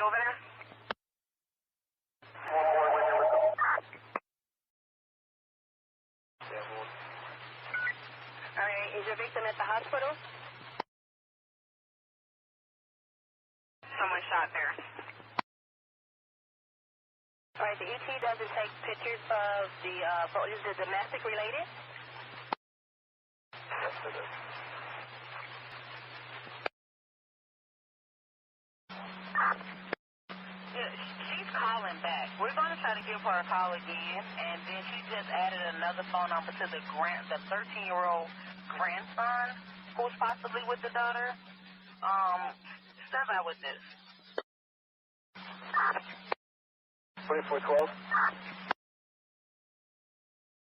over there? Alright, is your victim at the hospital? Someone shot there. Alright, the ET doesn't take pictures of the, is it domestic related? Yes, it is. She's calling back. We're going to try to give her a call again, and then she just added another phone number to the 13-year-old grandson who's possibly with the daughter. Step out with this. 2412.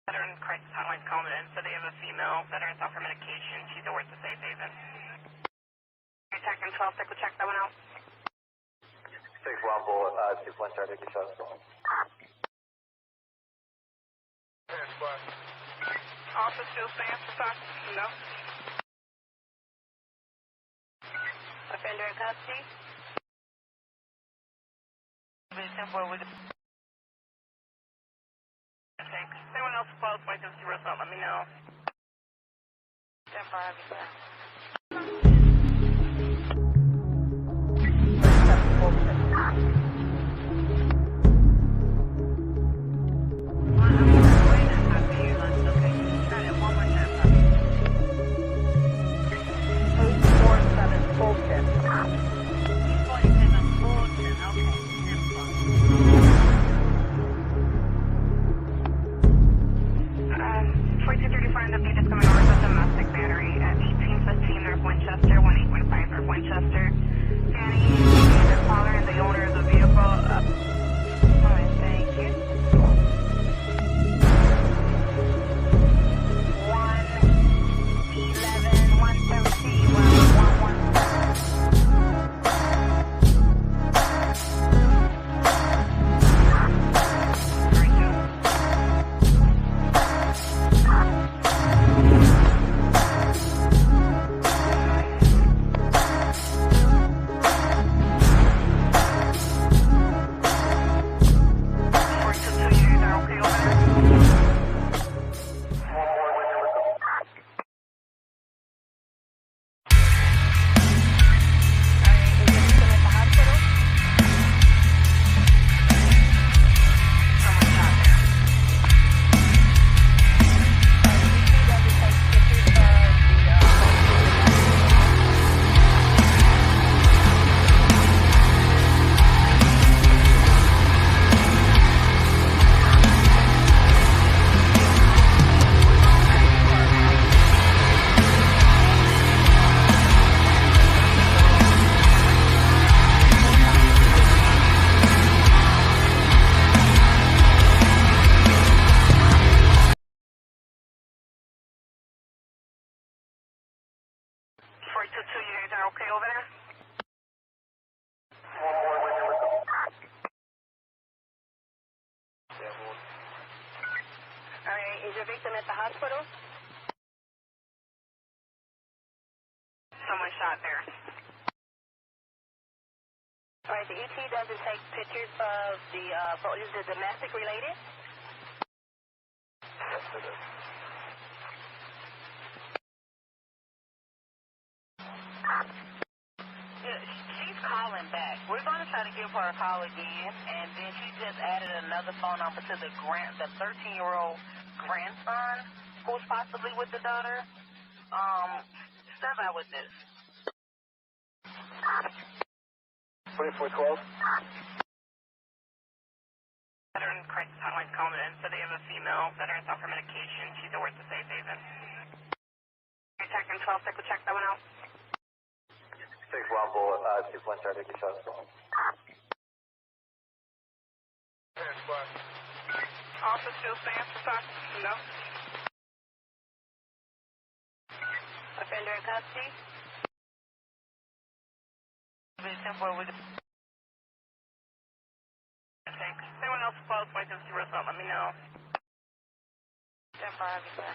Veteran crisis hotline's calling in, so they have a female veteran off her medication. She's at work to safe haven. Attacking 12, check that one out. 6 1 bullet, 2 point try to get shot. Officer still stands for talk? No. Offender in custody? Temporary with the... Thanks. Anyone else close, wait to see what's up, let me know. Temporary, sir. Winchester. Danny, the caller and the owner of the vehicle. Alright, thank you. 42, you guys are okay over there? Alright, is your victim at the hospital? Someone shot there. Alright, the ET doesn't take pictures of the, is it domestic related? Yes, it is. She's calling back. We're going to try to give her a call again, and then she just added another phone number to the 13-year-old grandson who's possibly with the daughter. Step out with this. 2412. Veteran crisis hotline's calling in, so they have a female veteran off her medication. She's at work to safe haven. Attacking 12, check that one out. 6 1 bullet, 2 point try to get shot. Officer still stands for talk? No. Offender in custody? Temporary with the... Thanks. Anyone else close, wait to see what's up, let me know. Temporary, sir.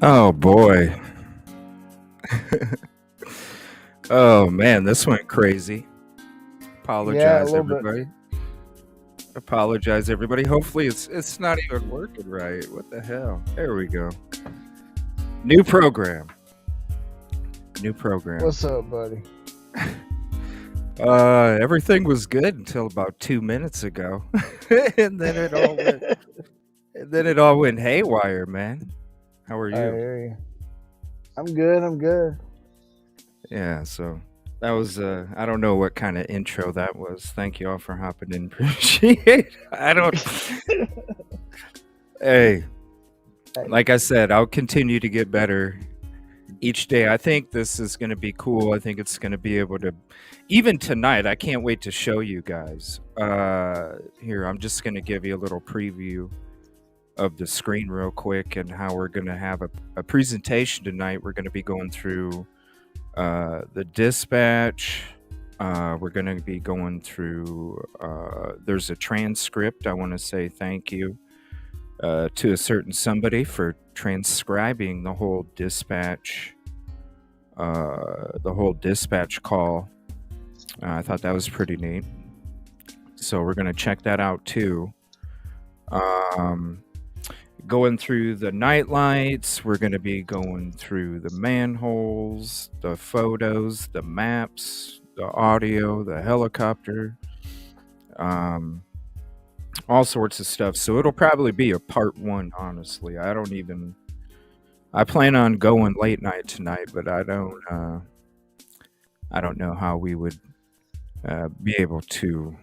Oh boy. Oh man, this went crazy. Yeah, a Apologize, little bit. everybody. Apologize, everybody. Hopefully, it's not even working right. What the hell? There we go. New program. New program. What's up, buddy? Everything was good until about 2 minutes ago, and then it all went haywire, man. How are I you? hear you. I'm good. Yeah, so that was I don't know what kind of intro that was. Thank you all for hopping in. Appreciate it. I don't Hey, like I said, I'll continue to get better each day. I think this is going to be cool. I think it's going to be able to even tonight. I can't wait to show you guys. Here, I'm just going to give you a little preview of the screen real quick and how we're going to have a presentation tonight. We're going to be going through the dispatch. We're going to be going through there's a transcript. I want to say thank you to a certain somebody for transcribing the whole dispatch call. I thought that was pretty neat, so we're going to check that out too. Going through the Nightlights, we're going to be going through the manholes, the photos, the maps, the audio, the helicopter, all sorts of stuff. So it'll probably be a part 1, honestly. I plan on going late night tonight, but I don't know how we would be able to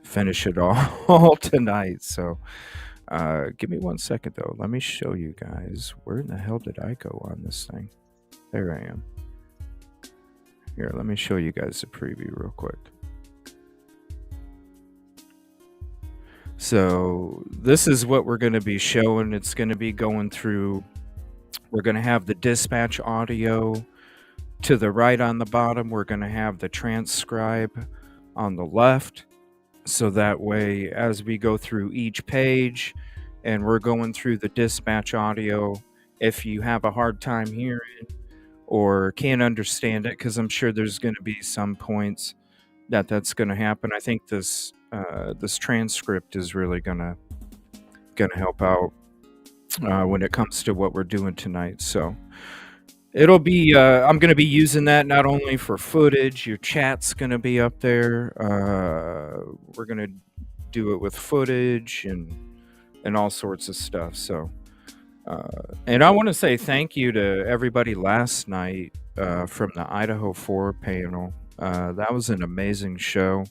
finish it all tonight. So give me 1 second though. Let me show you guys. Where in the hell did I go on this thing? There I am. Here, let me show you guys a preview real quick. So this is what we're going to be showing. It's going to be going through, we're going to have the dispatch audio to the right on the bottom. We're going to have the transcribe on the left. So that way, as we go through each page and we're going through the dispatch audio, if you have a hard time hearing or can't understand it, because I'm sure there's going to be some points that's going to happen. I think this transcript is really gonna help out when it comes to what we're doing tonight. So it'll be I'm going to be using that not only for footage. Your chat's going to be up there. We're going to do it with footage and all sorts of stuff. So and I want to say thank you to everybody last night from the Idaho 4 panel. That was an amazing show.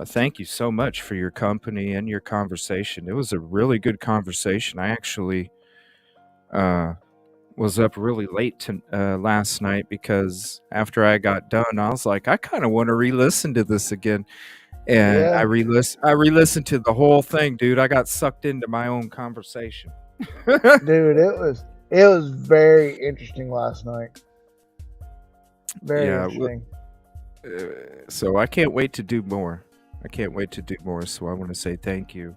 Thank you so much for your company and your conversation. It was a really good conversation. I actually was up really late last night because after I got done, I was like, I kind of want to re-listen to this again. And Yeah. I re-listened to the whole thing, dude. I got sucked into my own conversation. Dude, it was very interesting last night. Very interesting. So I can't wait to do more. So I want to say thank you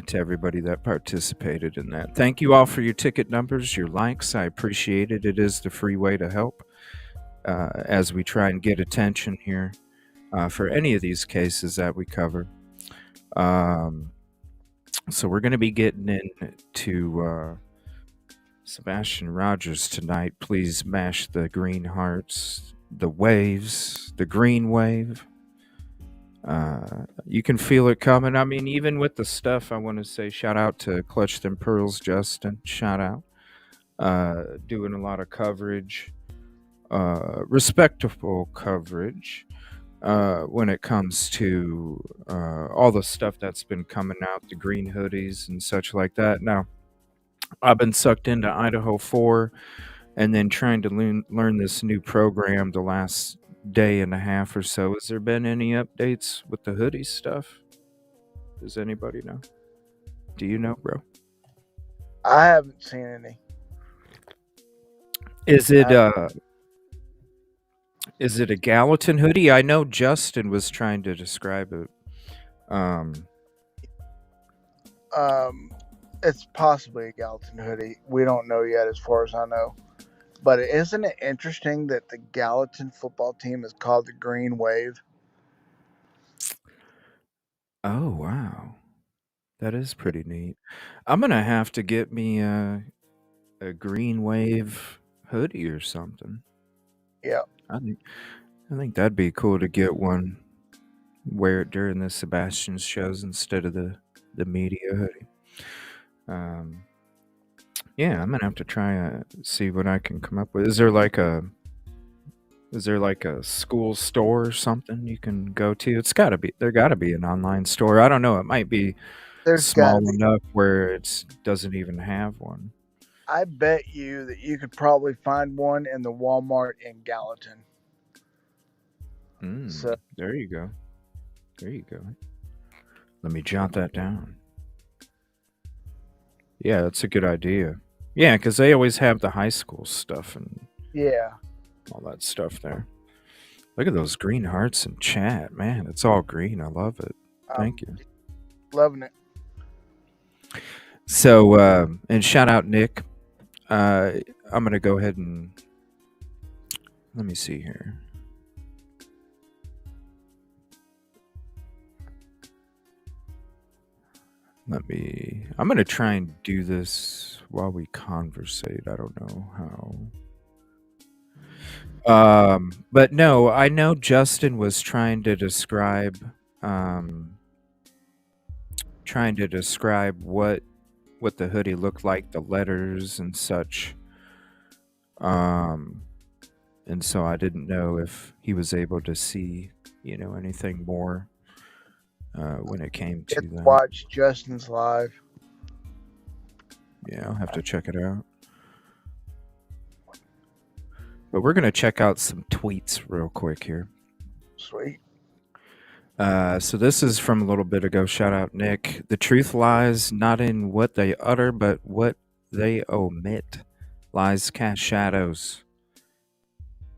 to everybody that participated in that. Thank you all for your ticket numbers, your likes. I appreciate it. It is the free way to help as we try and get attention here for any of these cases that we cover. So we're going to be getting into Sebastian Rogers tonight. Please mash the green hearts, the waves, the green wave. You can feel it coming. I mean, even with the stuff, I want to say shout out to Clutch Them Pearls, Justin. Shout out. Doing a lot of coverage, respectable coverage when it comes to all the stuff that's been coming out, the green hoodies and such like that. Now, I've been sucked into Idaho 4 and then trying to learn this new program the last day and a half or so. Has there been any updates with the hoodie stuff? Does anybody know? Do you know, bro? I haven't seen any. Is it a Gallatin hoodie? I know Justin was trying to describe it. It's possibly a Gallatin hoodie. We don't know yet, as far as I know. But isn't it interesting that the Gallatin football team is called the Green Wave? Oh, wow. That is pretty neat. I'm gonna have to get me a Green Wave hoodie or something. Yeah. I think that'd be cool to get one, wear it during the Sebastian's shows instead of the media hoodie. Yeah, I'm gonna have to try see what I can come up with. Is there like a school store or something you can go to? There gotta be an online store. I don't know. It might be There's got to small be. enough where it doesn't even have one. I bet you that you could probably find one in the Walmart in Gallatin. So There you go. There you go. Let me jot that down. Yeah, that's a good idea. Yeah, because they always have the high school stuff and yeah, all that stuff there. Look at those green hearts in chat. Man, it's all green. I love it. Thank you. Loving it. So, and shout out Nick. I'm going to go ahead and let me see here. I'm going to try and do this while we conversate. I don't know how. But no, I know Justin was trying to describe what the hoodie looked like, the letters and such. And so I didn't know if he was able to see, anything more when it came to that. Watch Justin's live. Yeah, I'll have to check it out. But we're going to check out some tweets real quick here. Sweet. So this is from a little bit ago. Shout out Nick. The truth lies not in what they utter, but what they omit. Lies cast shadows.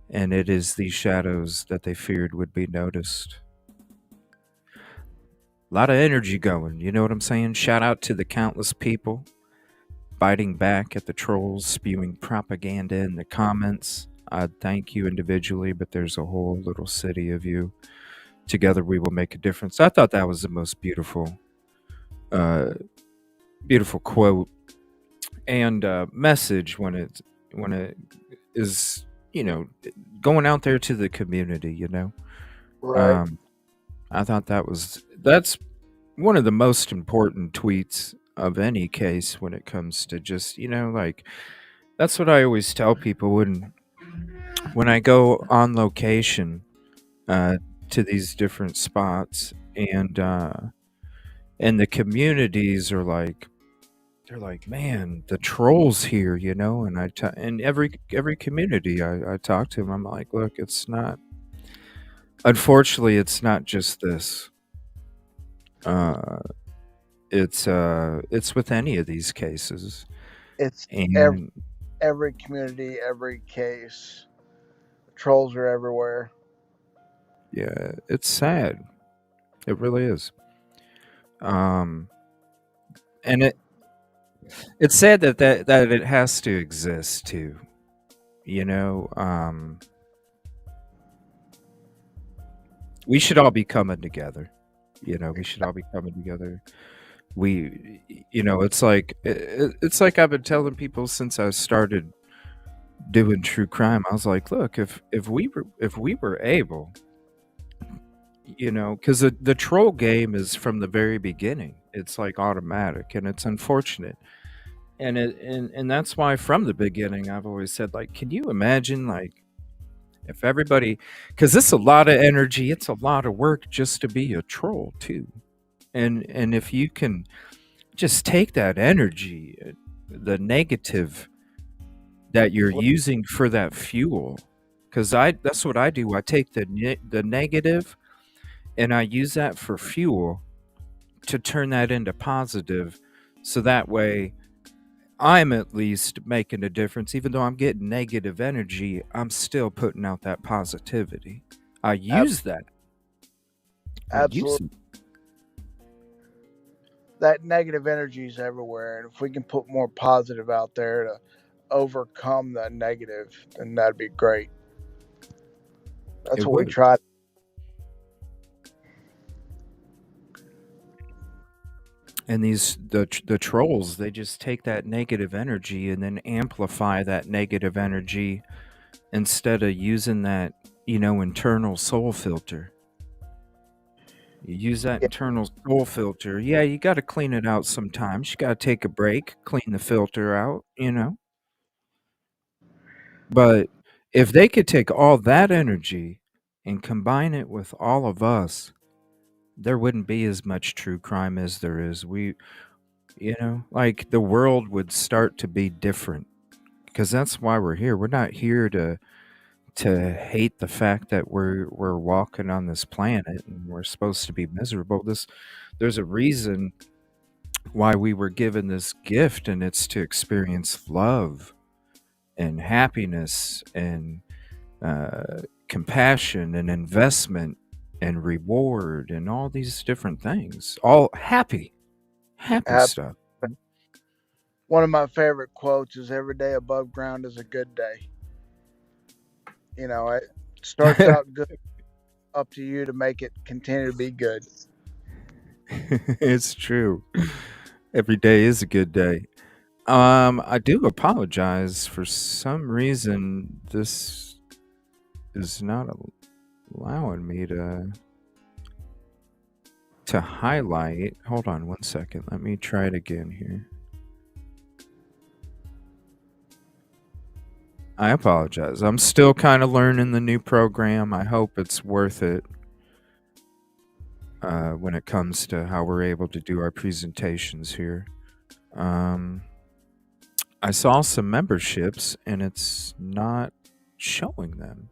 And it is these shadows that they feared would be noticed. A lot of energy going, you know what I'm saying? Shout out to the countless people biting back at the trolls, spewing propaganda in the comments. I thank you individually, but there's a whole little city of you. Together we will make a difference. I thought that was the most beautiful quote and message when it is, going out there to the community, Right. I thought that's one of the most important tweets of any case when it comes to just, that's what I always tell people when I go on location to these different spots and the communities are like, they're like, man, the trolls here, and and every community I talk to them, I'm like, look, unfortunately, it's not just this. It's with any of these cases. It's and every community, every case. Trolls are everywhere. Yeah, it's sad. It really is. And it's sad that it has to exist too. We should all be coming together. We should all be coming together. It's like I've been telling people since I started doing true crime. I was like, look, if we were able, because the troll game is from the very beginning. It's like automatic, and it's unfortunate. And that's why from the beginning I've always said, like, can you imagine, like, if everybody, because it's a lot of energy, it's a lot of work just to be a troll too, and if you can just take that energy, the negative that you're using for that fuel, because that's what I do. I take the negative and I use that for fuel to turn that into positive, so that way I'm at least making a difference. Even though I'm getting negative energy, I'm still putting out that positivity. I use that. Absolutely. that negative energy is everywhere, and if we can put more positive out there to overcome the negative, then that'd be great. That's It what we would. try. And the trolls, they just take that negative energy and then amplify that negative energy instead of using that, internal soul filter. You use that Yeah, internal soul filter. Yeah, you got to clean it out sometimes. You got to take a break, clean the filter out. But if they could take all that energy and combine it with all of us, there wouldn't be as much true crime as there is. Like the world would start to be different because that's why we're here. We're not here to hate the fact that we're walking on this planet and we're supposed to be miserable. There's a reason why we were given this gift, and it's to experience love and happiness and compassion and investment and reward and all these different things. All happy have, stuff. one of my favorite quotes is "Every day above ground is a good day." It starts out good. Up to you to make it continue to be good. It's true. Every day is a good day. I do apologize. For some reason, this is not allowing me to highlight. Hold on one second. Let me try it again here. I apologize. I'm still kind of learning the new program. I hope it's worth it when it comes to how we're able to do our presentations here. I saw some memberships and it's not showing them.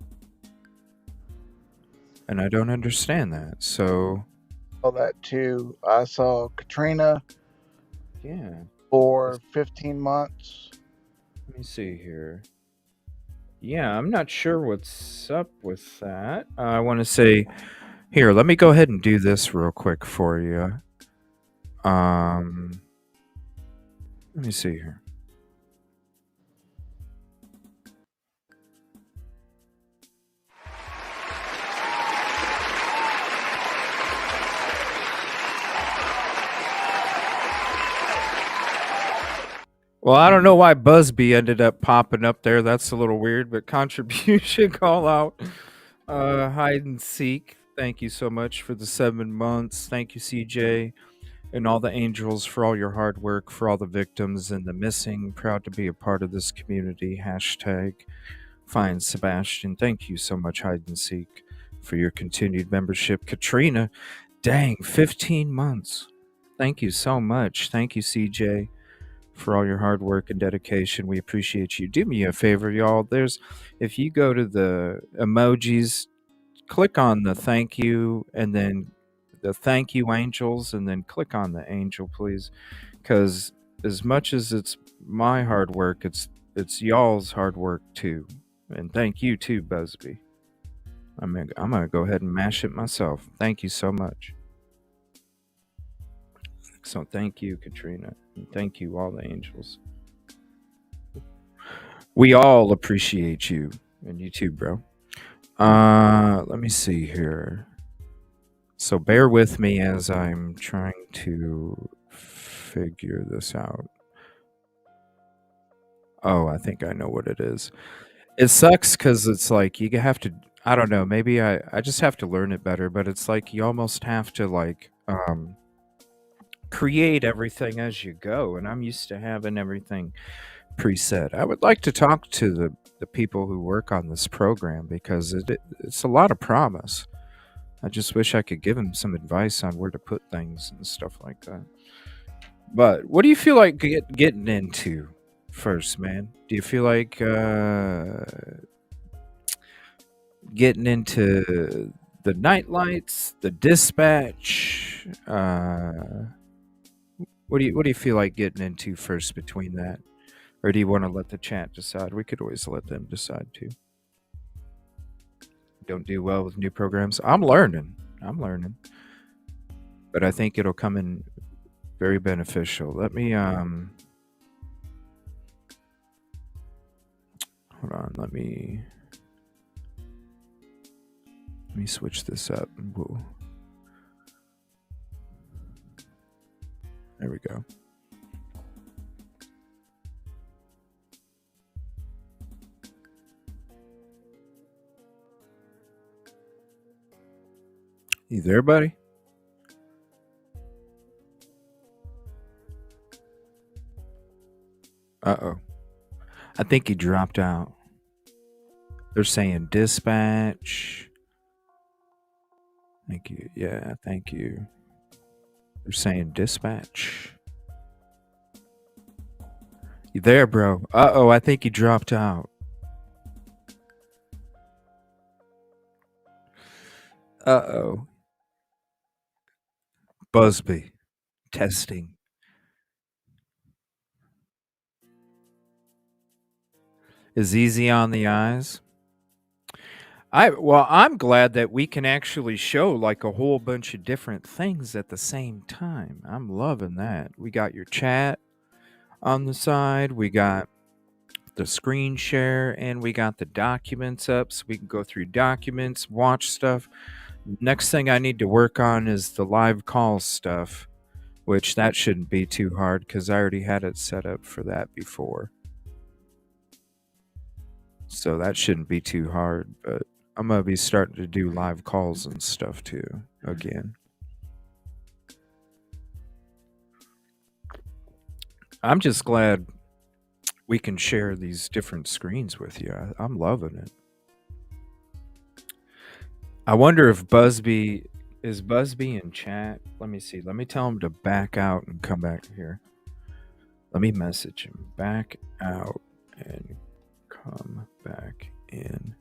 And I don't understand that. So, All that too. I saw Katrina yeah. for 15 months. Let me see here. Yeah, I'm not sure what's up with that. I want to say, here, let me go ahead and do this real quick for you. Let me see here. Well, I don't know why Busby ended up popping up there. That's a little weird, but contribution call out. Hide and seek. Thank you so much for the 7 months. Thank you, CJ, and all the angels for all your hard work, for all the victims and the missing. Proud to be a part of this community. Hashtag find Sebastian. Thank you so much, Hide and Seek, for your continued membership. Katrina, dang, 15 months. Thank you so much. Thank you, CJ, for all your hard work and dedication. We appreciate you. Do me a favor, y'all. If you go to the emojis, click on the thank you and then the thank you angels, and then click on the angel, please. Because as much as it's my hard work, it's y'all's hard work too. And thank you too, Busby. I'm gonna go ahead and mash it myself. Thank you so much. So thank you, Katrina, and thank you, all the angels. We all appreciate you, and you too, bro. Let me see here. So bear with me as I'm trying to figure this out. Oh, I think I know what it is. It sucks because it's like you have to. I don't know. Maybe I just have to learn it better. But it's like you almost have to create everything as you go, and I'm used to having everything preset. I would like to talk to the people who work on this program because it's a lot of promise. I just wish I could give them some advice on where to put things and stuff like that. But what do you feel like getting into first, man? Do you feel like getting into the Nightlights, the Dispatch? What do you feel like getting into first between that? Or do you want to let the chat decide? We could always let them decide too. Don't do well with new programs. I'm learning. But I think it'll come in Very beneficial. Let me hold on. Let me switch this up. Whoa. There we go. You there, buddy? Uh-oh. I think he dropped out. They're saying dispatch. Thank you. Yeah, thank you. They're saying dispatch. You there, bro? Uh-oh, I think he dropped out. Uh-oh. Busby. Testing. Is easy on the eyes? I'm glad that we can actually show like a whole bunch of different things at the same time. I'm loving that. We got your chat on the side, we got the screen share, and we got the documents up so we can go through documents, watch stuff. Next thing I need to work on is the live call stuff, which that shouldn't be too hard because I already had it set up for that before. So that shouldn't be too hard, but I'm going to be starting to do live calls and stuff too, again. I'm just glad we can share these different screens with you. I'm loving it. I wonder if is Busby in chat? Let me see. Let me tell him to back out and come back here. Let me message him. Back out and come back in.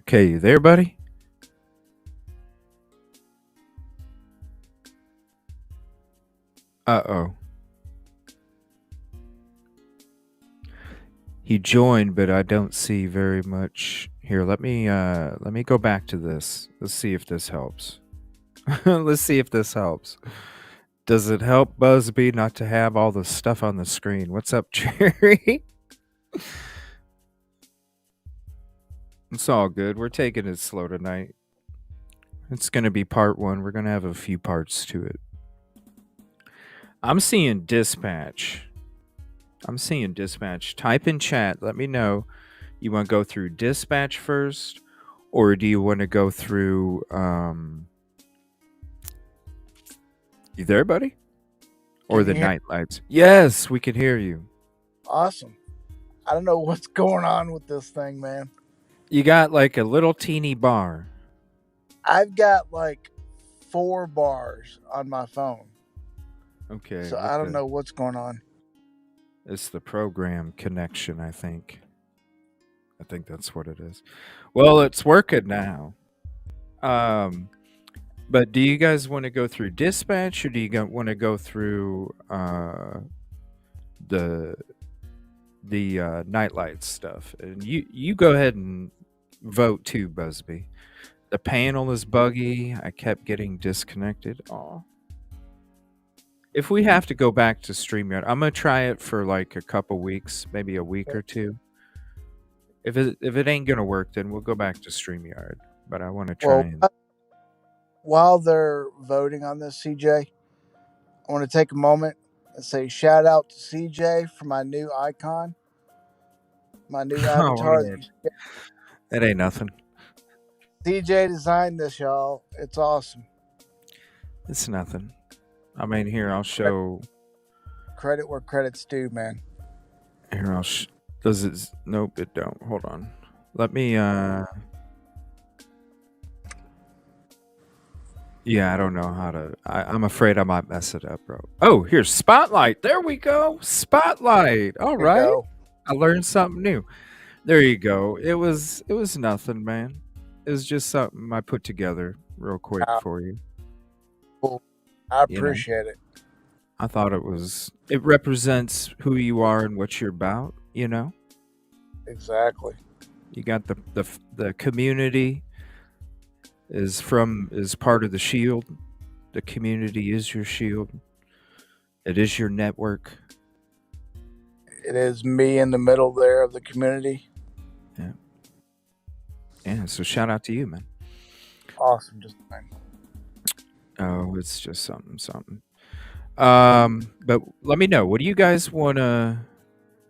Okay, you there, buddy? Uh-oh. He joined, but I don't see very much. Here, let me go back to this. Let's see if this helps. Let's see if this helps. Does it help Busby not to have all the stuff on the screen? What's up, Jerry? It's all good. We're taking it slow tonight. It's going to be part 1. We're going to have a few parts to it. I'm seeing dispatch. Type in chat. Let me know. You want to go through dispatch first, or do you want to go through you there, buddy? Or the Nightlights? Yes, we can hear you. Awesome. I don't know what's going on with this thing, man. You got like a little teeny bar. I've got like 4 bars on my phone. Okay. So I don't know what's going on. It's the program connection, I think. I think that's what it is. Well, it's working now. But do you guys want to go through dispatch, or do you want to go through the Nightlights stuff? And you go ahead and vote too, Busby. The panel is buggy. I kept getting disconnected. Aw. If we have to go back to StreamYard, I'm gonna try it for like a couple weeks, maybe a week or 2. If it ain't gonna work, then we'll go back to StreamYard. But I want to try while they're voting on this, CJ, I want to take a moment and say shout out to CJ for my new icon, my new avatar. That ain't nothing. CJ designed this, y'all. It's awesome. It's nothing. I mean, here, I'll show. Credit where credit's due, man. Here, does it? Nope, it don't. Hold on. Let me, Yeah, I don't know how to. I'm afraid I might mess it up, bro. Oh, here's Spotlight. There we go. Spotlight. All You right. go. I learned something new. There you go. It was nothing, man. It was just something I put together real quick Uh, for you. cool. I You know, appreciate it. I thought it represents who you are and what you're about, Exactly. You got the community is part of the shield. The community is your shield. It is your network. It is me in the middle there of the community. Yeah. Yeah, so shout out to you, man. Awesome. Just fine. Oh, it's just something. But let me know. What do you guys wanna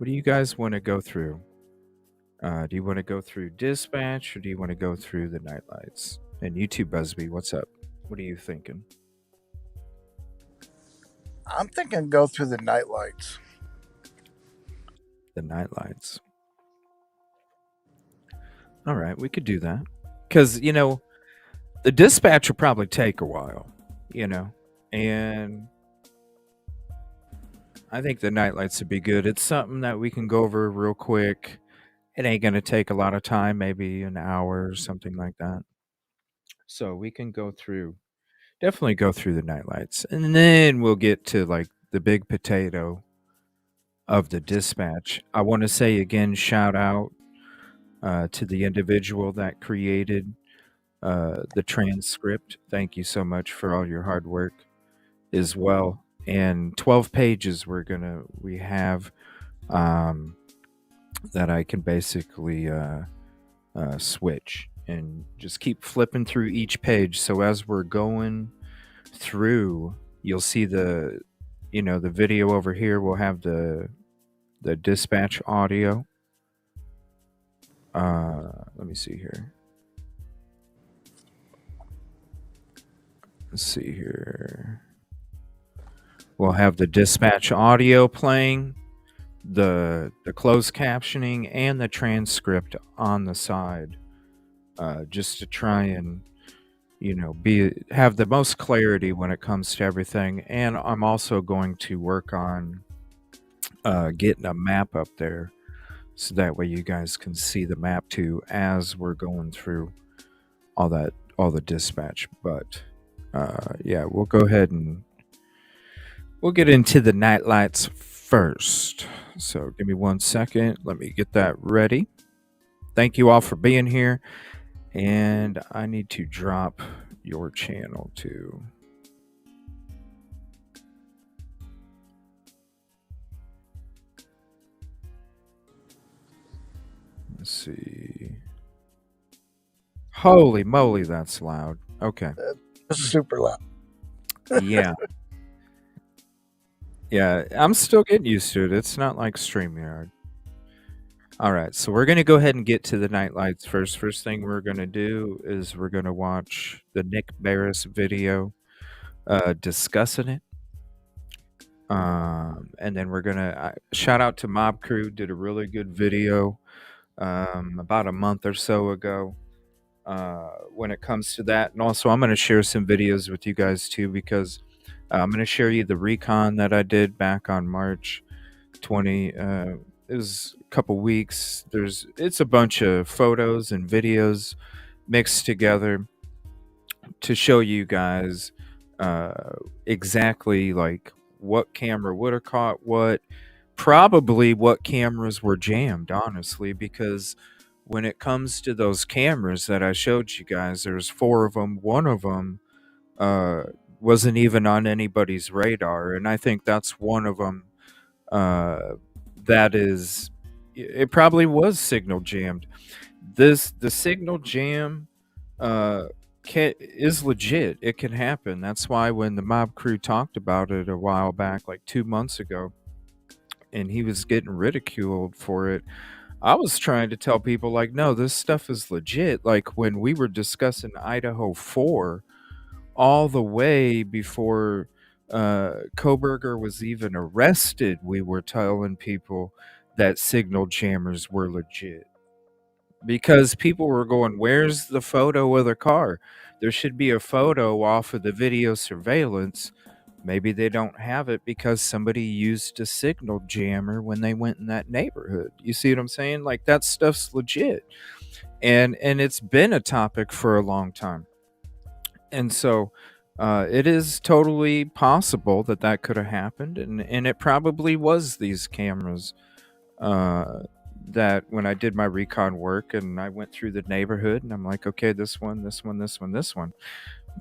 go through? Do you want to go through dispatch or do you want to go through the nightlights? And YouTube Busby, what's up? What are you thinking? I'm thinking go through the nightlights. The nightlights. All right, we could do that. Because, the dispatch will probably take a while, and I think the nightlights would be good. It's something that we can go over real quick. It ain't going to take a lot of time, maybe an hour or something like that. So we can definitely go through the nightlights. And then we'll get to like the big potato of the dispatch. I want to say again, shout out to the individual that created the transcript. Thank you so much for all your hard work as well. And 12 pages we have that I can basically switch and just keep flipping through each page. So as we're going through, you'll see the video over here will have the dispatch audio. Let me see here. Let's see here. We'll have the dispatch audio playing, the closed captioning, and the transcript on the side, just to try and have the most clarity when it comes to everything. And I'm also going to work on getting a map up there, so that way you guys can see the map too as we're going through all the dispatch. But yeah, we'll go ahead and we'll get into the nightlights first. So give me 1 second. Let me get that ready. Thank you all for being here. And I need to drop your channel too. Let's see. Holy moly, that's loud. Okay. Super loud. Yeah. Yeah, I'm still getting used to it. It's not like StreamYard. All right, so we're going to go ahead and get to the nightlights first. First thing we're going to do is we're going to watch the Nick Barris video discussing it. And then we're going to shout out to Mob Crew, did a really good video about a month or so ago when it comes to that. And also, I'm going to share some videos with you guys too, because I'm going to share you the recon that I did back on March 20. It was a couple weeks. It's a bunch of photos and videos mixed together to show you guys exactly like what camera would have caught what, probably what cameras were jammed, honestly, because when it comes to those cameras that I showed you guys, there's 4 of them. One of them wasn't even on anybody's radar, and I think that's one of them. It probably was signal jammed. The signal jam is legit. It can happen. That's why when the Mob Crew talked about it a while back, like 2 months ago, and he was getting ridiculed for it, I was trying to tell people, like, no, this stuff is legit. Like when we were discussing Idaho 4, all the way before Koberger was even arrested, we were telling people that signal jammers were legit. because people were going, where's the photo of the car? There should be a photo off of the video surveillance. Maybe they don't have it because somebody used a signal jammer when they went in that neighborhood. You see what I'm saying? Like, that stuff's legit. And it's been a topic for a long time. And so it is totally possible that that could have happened. And it probably was these cameras that when I did my recon work and I went through the neighborhood and I'm like, okay, this one, this one, this one, this one.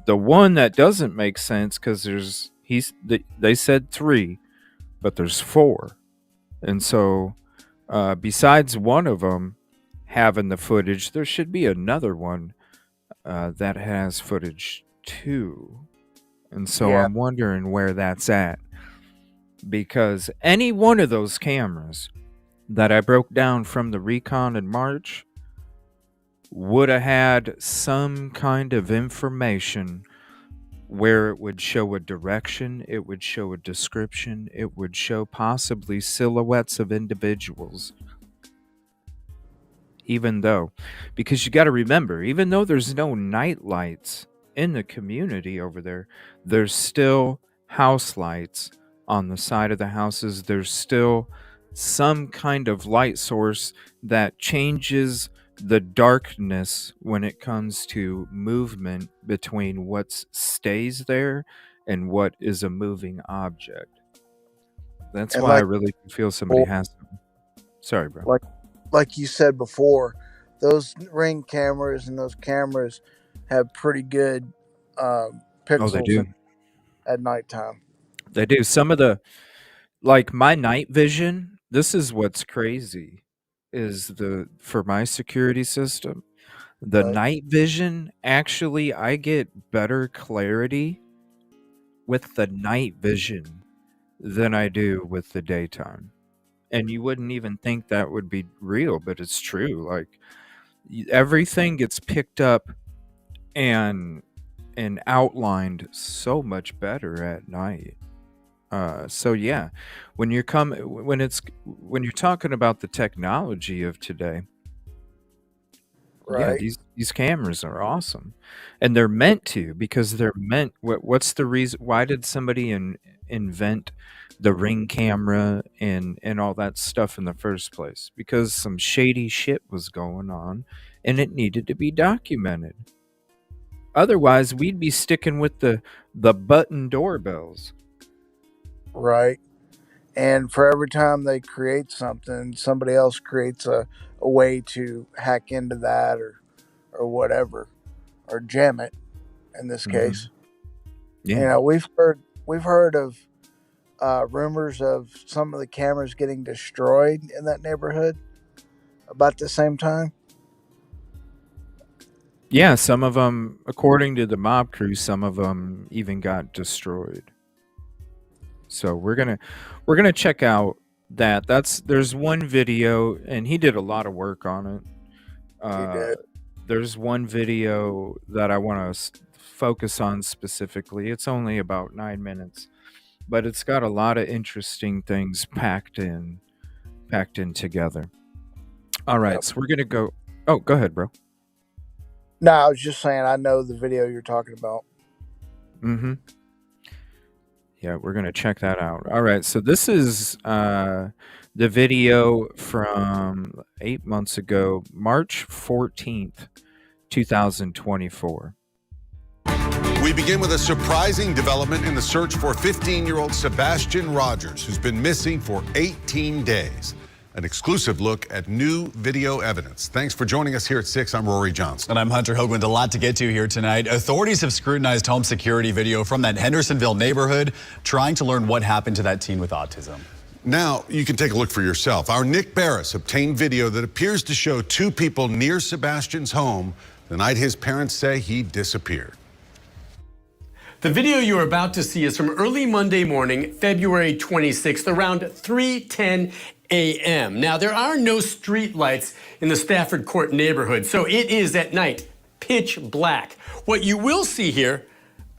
The one that doesn't make sense because they said 3, but there's 4. And so besides one of them having the footage, there should be another one that has footage too. And so Yeah. I'm wondering where that's at, because any one of those cameras that I broke down from the recon in March would have had some kind of information where it would show a direction, it would show a description, it would show possibly silhouettes of individuals. Because you got to remember, even though there's no night lights in the community over there, there's still house lights on the side of the houses. There's still some kind of light source that changes the darkness when it comes to movement between what stays there and what is a moving object. That's why I really feel somebody has to. Sorry, bro. Like you said before, those Ring cameras and those cameras have pretty good pixels they do. At nighttime. They do. Some of the, like my night vision, this is what's crazy, is for my security system, the night vision, actually, I get better clarity with the night vision than I do with the daytime. And you wouldn't even think that would be real, but it's true. Like, everything gets picked up and outlined so much better at night. So yeah, when you're talking about the technology of today, right? Yeah, these cameras are awesome, and they're meant to, because they're meant. What's the reason? Why did somebody invent the Ring camera and all that stuff in the first place? Because some shady shit was going on, and it needed to be documented. Otherwise, we'd be sticking with the button doorbells. Right. And for every time they create something, somebody else creates a way to hack into that or whatever, or jam it in this case. Yeah. You know, we've heard of rumors of some of the cameras getting destroyed in that neighborhood about the same time. Yeah, some of them, according to the mob crew, some of them even got destroyed. So we're gonna check out that. There's one video, and he did a lot of work on it. He did. There's one video that I want to focus on specifically. It's only about 9 minutes, but it's got a lot of interesting things packed in together. All right, so we're gonna go. Oh, go ahead, bro. No, I was just saying I know the video you're talking about. Yeah, we're gonna check that out. All right, so this is the video from 8 months ago, March 14th, 2024. We begin with a surprising development in the search for 15-year-old Sebastian Rogers, who's been missing for 18 days. An exclusive look at new video evidence. Thanks for joining us here at 6. I'm Rory Johnson. And I'm Hunter Hoagland. A lot to get to here tonight. Authorities have scrutinized home security video from that Hendersonville neighborhood, trying to learn what happened to that teen with autism. Now you can take a look for yourself. Our Nick Barris obtained video that appears to show 2 people near Sebastian's home the night his parents say he disappeared. The video you're about to see is from early Monday morning, February 26th, around 3:10 a.m. Now, there are no street lights in the Stafford Court neighborhood, so it is at night, pitch black. What you will see here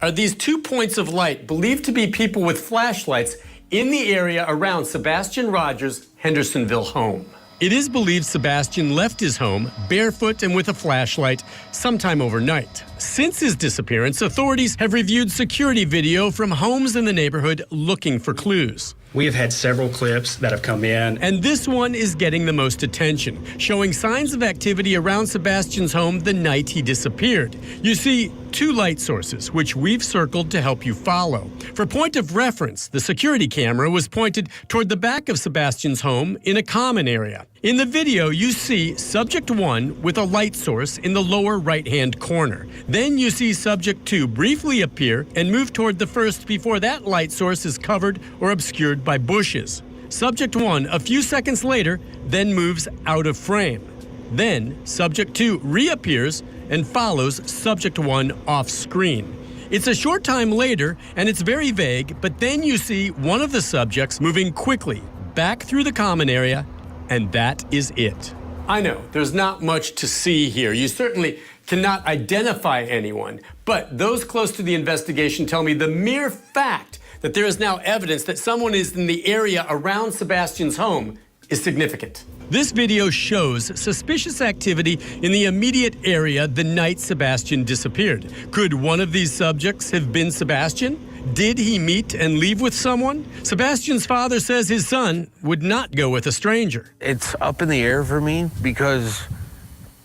are these 2 points of light believed to be people with flashlights in the area around Sebastian Rogers' Hendersonville home. It is believed Sebastian left his home barefoot and with a flashlight sometime overnight. Since his disappearance, authorities have reviewed security video from homes in the neighborhood looking for clues. We have had several clips that have come in. And this one is getting the most attention, showing signs of activity around Sebastian's home the night he disappeared. You see, 2 light sources, which we've circled to help you follow. For point of reference, the security camera was pointed toward the back of Sebastian's home in a common area. In the video, you see subject 1 with a light source in the lower right-hand corner. Then you see subject 2 briefly appear and move toward the first before that light source is covered or obscured by bushes. Subject 1, a few seconds later, then moves out of frame. Then, subject 2 reappears and follows subject 1 off screen. It's a short time later, and it's very vague, but then you see one of the subjects moving quickly back through the common area, and that is it. I know, there's not much to see here. You certainly cannot identify anyone, but those close to the investigation tell me the mere fact that there is now evidence that someone is in the area around Sebastian's home is significant. This video shows suspicious activity in the immediate area the night Sebastian disappeared. Could one of these subjects have been Sebastian? Did he meet and leave with someone? Sebastian's father says his son would not go with a stranger. It's up in the air for me because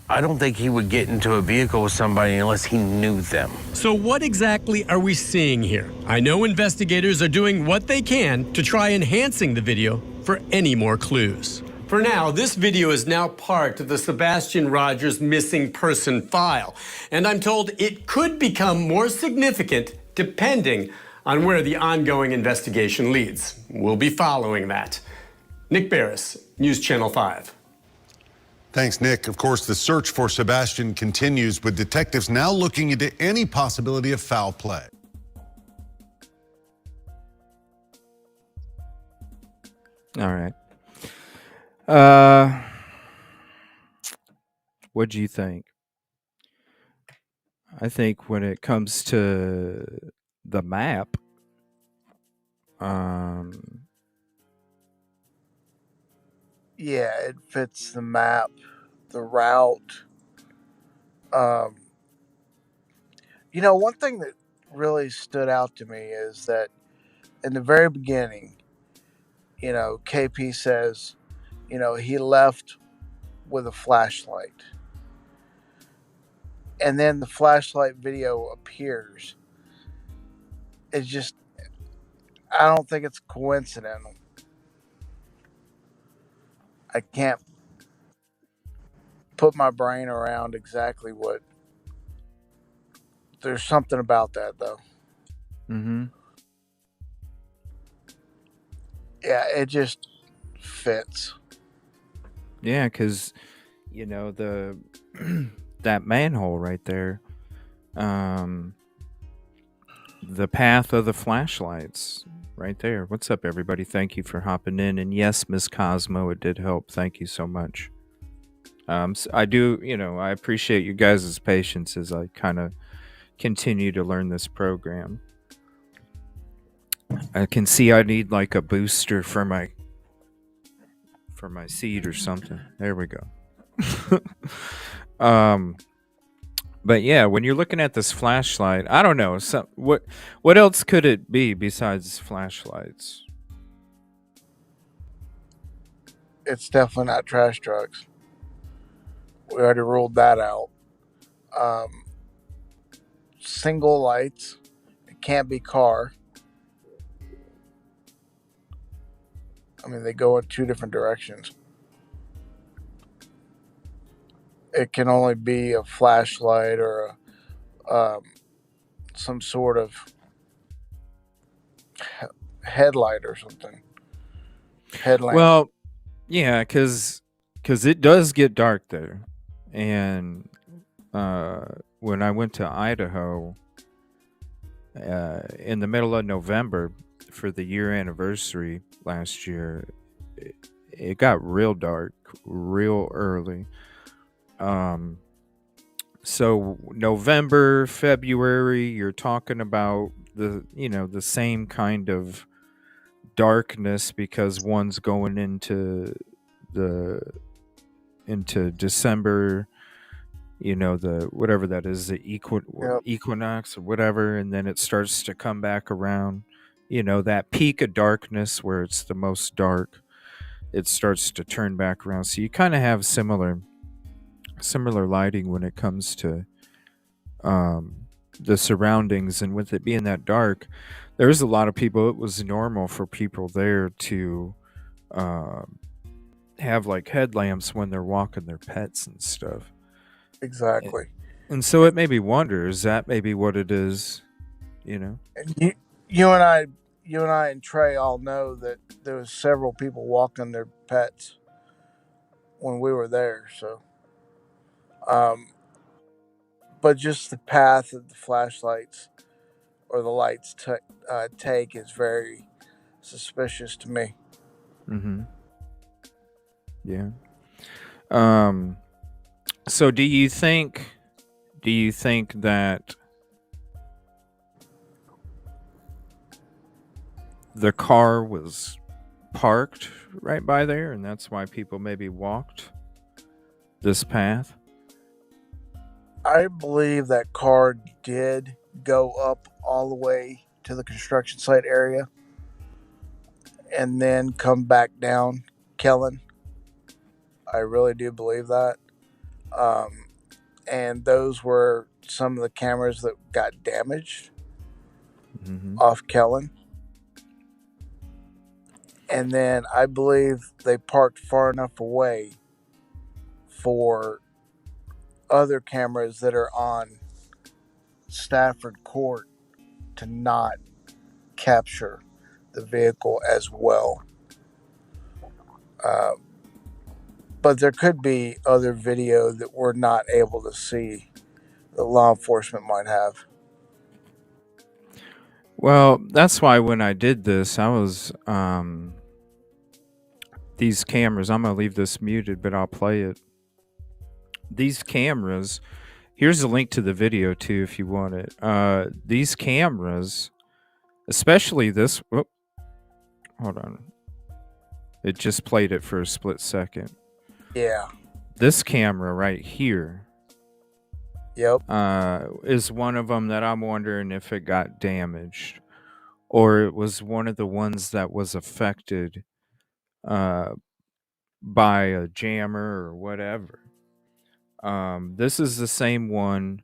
I don't think he would get into a vehicle with somebody unless he knew them. So what exactly are we seeing here? I know investigators are doing what they can to try enhancing the video for any more clues. For now, this video is now part of the Sebastian Rogers missing person file, and I'm told it could become more significant depending on where the ongoing investigation leads. We'll be following that. Nick Barris, News Channel 5. Thanks, Nick. Of course, the search for Sebastian continues, with detectives now looking into any possibility of foul play. All right. What do you think? I think when it comes to the map, Yeah, it fits the map, the route. One thing that really stood out to me is that in the very beginning, KP says, he left with a flashlight. And then the flashlight video appears. It's just, I don't think it's coincidental. I can't put my brain around exactly what. There's something about that, though. mm-hmm. Yeah, it just fits. Yeah, because, the that manhole right there, the path of the flashlights right there. What's up, everybody? Thank you for hopping in. And yes, Miss Cosmo, it did help. Thank you so much. I do, I appreciate you guys' patience as I kind of continue to learn this program. I can see I need like a booster for my seed or something. There we go. But yeah, when you're looking at this flashlight, I don't know. What else could it be besides flashlights? It's definitely not trash trucks. We already ruled that out. Single lights. It can't be car. I mean, they go in 2 different directions. It can only be a flashlight or some sort of headlight or something. Headlamp. Well, yeah, because it does get dark there. And when I went to Idaho in the middle of November for the year anniversary last year, it got real dark real early. So November, February, you're talking about the same kind of darkness because one's going into into December, the whatever that is, the Yep. equinox or whatever, and then it starts to come back around. That peak of darkness where it's the most dark, it starts to turn back around. So you kind of have similar lighting when it comes to the surroundings, and with it being that dark, there's a lot of people. It was normal for people there to have like headlamps when they're walking their pets and stuff. Exactly. And so it made me wonder, is that maybe what it is? And you and I and Trey all know that there was several people walking their pets when we were there. So, but just the path that the flashlights or the lights take is very suspicious to me. Mm-hmm. Yeah. So do you think that the car was parked right by there, and that's why people maybe walked this path? I believe that car did go up all the way to the construction site area and then come back down Kellen. I really do believe that. And those were some of the cameras that got damaged off Kellen. And then I believe they parked far enough away for other cameras that are on Stafford Court to not capture the vehicle as well. But there could be other video that we're not able to see that law enforcement might have. Well, that's why when I did this, I was these cameras, I'm going to leave this muted, but I'll play it. These cameras, here's a link to the video too if you want it. These cameras, especially this, hold on. It just played it for a split second. Yeah. This camera right here. Yep. Is one of them that I'm wondering if it got damaged, or it was one of the ones that was affected by a jammer or whatever. This is the same one.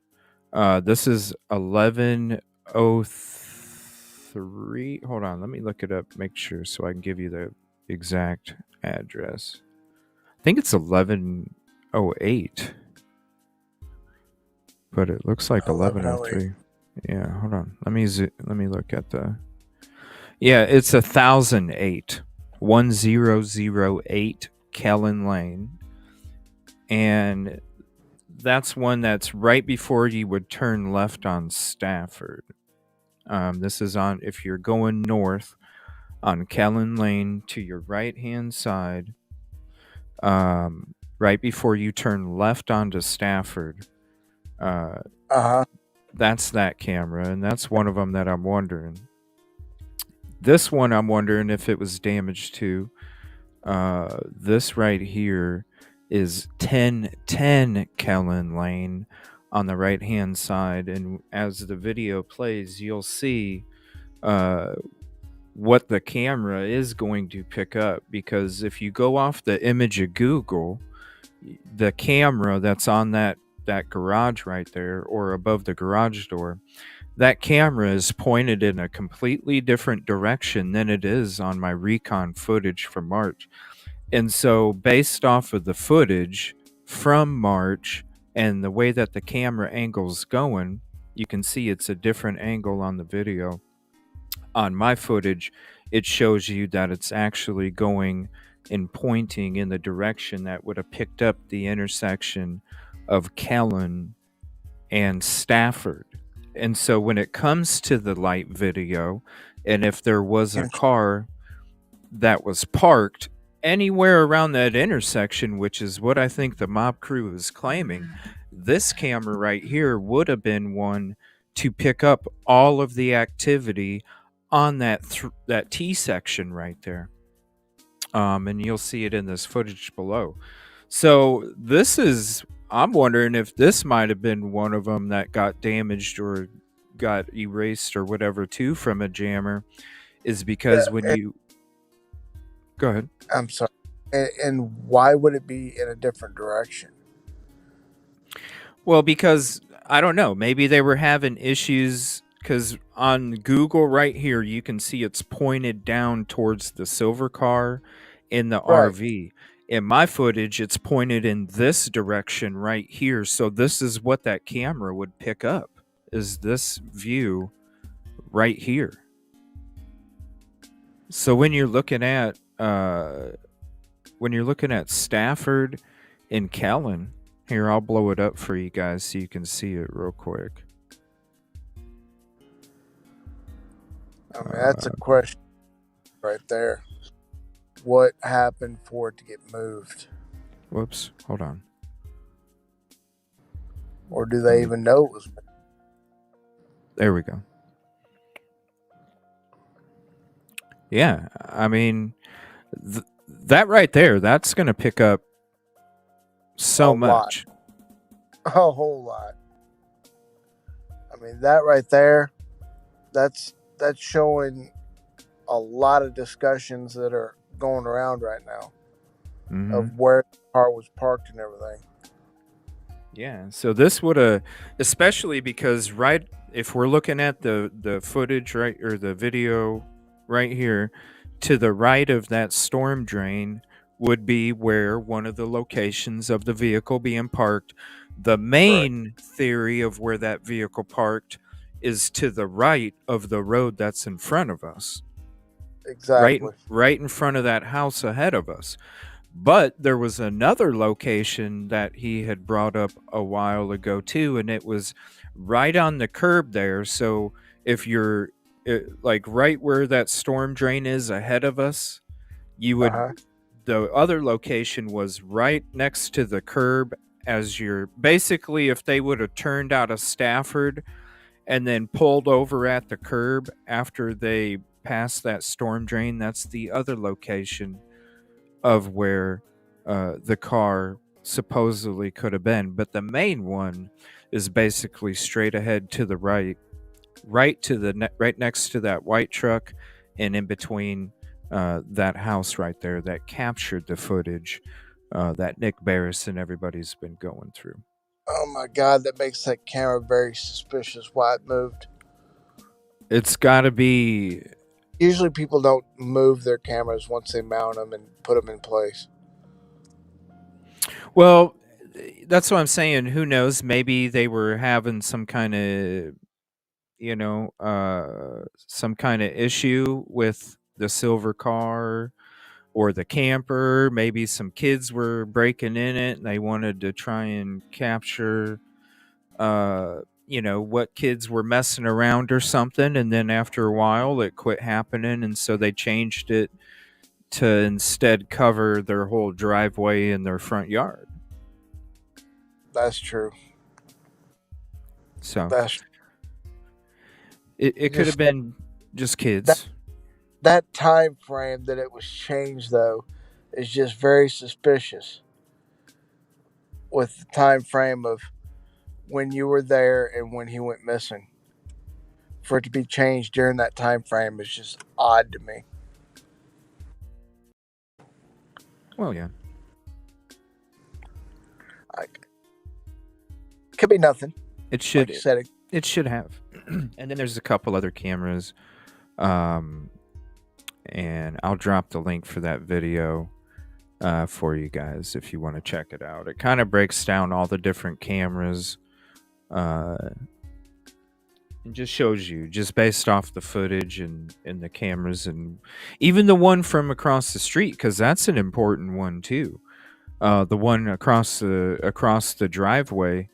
This is 1103. Hold on, let me look it up, make sure, so I can give you the exact address. I think it's 1108. But it looks like 1103. Yeah, hold on. Let me look at the. Yeah, it's 1008. 1008 Kellen Lane. And that's one that's right before you would turn left on Stafford. This is on, if you're going north on Kellen Lane to your right-hand side, right before you turn left onto Stafford. That's that camera, and that's one of them that I'm wondering. This one, I'm wondering if it was damaged too. This right here is 1010 Kellen Lane on the right hand side, and as the video plays, you'll see what the camera is going to pick up, because if you go off the image of Google, the camera that's on that garage right there, or above the garage door, that camera is pointed in a completely different direction than it is on my recon footage from March. And so based off of the footage from March and the way that the camera angle's going, you can see it's a different angle on the video. On my footage, it shows you that it's actually going and pointing in the direction that would have picked up the intersection of Kellen and Stafford. And so when it comes to the light video, and if there was a car that was parked anywhere around that intersection, which is what I think the mob crew is claiming, this camera right here would have been one to pick up all of the activity on that T section right there. And you'll see it in this footage below. So I'm wondering if this might have been one of them that got damaged or got erased or whatever too from a jammer, is because when you go ahead. I'm sorry. And why would it be in a different direction? Well, because I don't know, maybe they were having issues, because on Google right here you can see it's pointed down towards the silver car in the Right. RV. In my footage, it's pointed in this direction right here. So this is what that camera would pick up, is this view right here. So when you're looking at Stafford and Kellen, here, I'll blow it up for you guys so you can see it real quick. I mean, that's a question right there. What happened for it to get moved? Whoops, hold on. Or do they even know it was moved? There we go. Yeah, I mean, that right there, that's going to pick up so much. A whole lot. I mean, that right there, that's showing a lot of discussions that are going around right now of where the car was parked and everything. Yeah, so this would have, especially because if we're looking at the footage right, or the video right here, to the right of that storm drain would be where one of the locations of the vehicle being parked. The main theory of where that vehicle parked is to the right of the road that's in front of us. Exactly. Right in front of that house ahead of us. But there was another location that he had brought up a while ago too, and it was right on the curb there. So if you're like right where that storm drain is ahead of us, you would the other location was right next to the curb, as you're basically, if they would have turned out of Stafford and then pulled over at the curb after they passed that storm drain, that's the other location of where the car supposedly could have been. But the main one is basically straight ahead to the right next to that white truck, and in between that house right there that captured the footage that Nick Barris and everybody's been going through. Oh my God, that makes that camera very suspicious. Why it moved? It's got to be. Usually people don't move their cameras once they mount them and put them in place. Well, that's what I'm saying. Who knows? Maybe they were having some kind of, some kind of issue with the silver car or the camper. Maybe some kids were breaking in it and they wanted to try and capture, what kids were messing around or something. And then after a while, it quit happening. And so they changed it to instead cover their whole driveway and their front yard. That's true. So it could have been just kids. That time frame that it was changed, though, is just very suspicious. With the time frame of when you were there and when he went missing, for it to be changed during that time frame is just odd to me. Well, yeah. Could be nothing. It should. Like you said, it should have. And then there's a couple other cameras, and I'll drop the link for that video for you guys if you want to check it out. It kind of breaks down all the different cameras, and just shows you, just based off the footage and the cameras, and even the one from across the street, because that's an important one too. The one across the driveway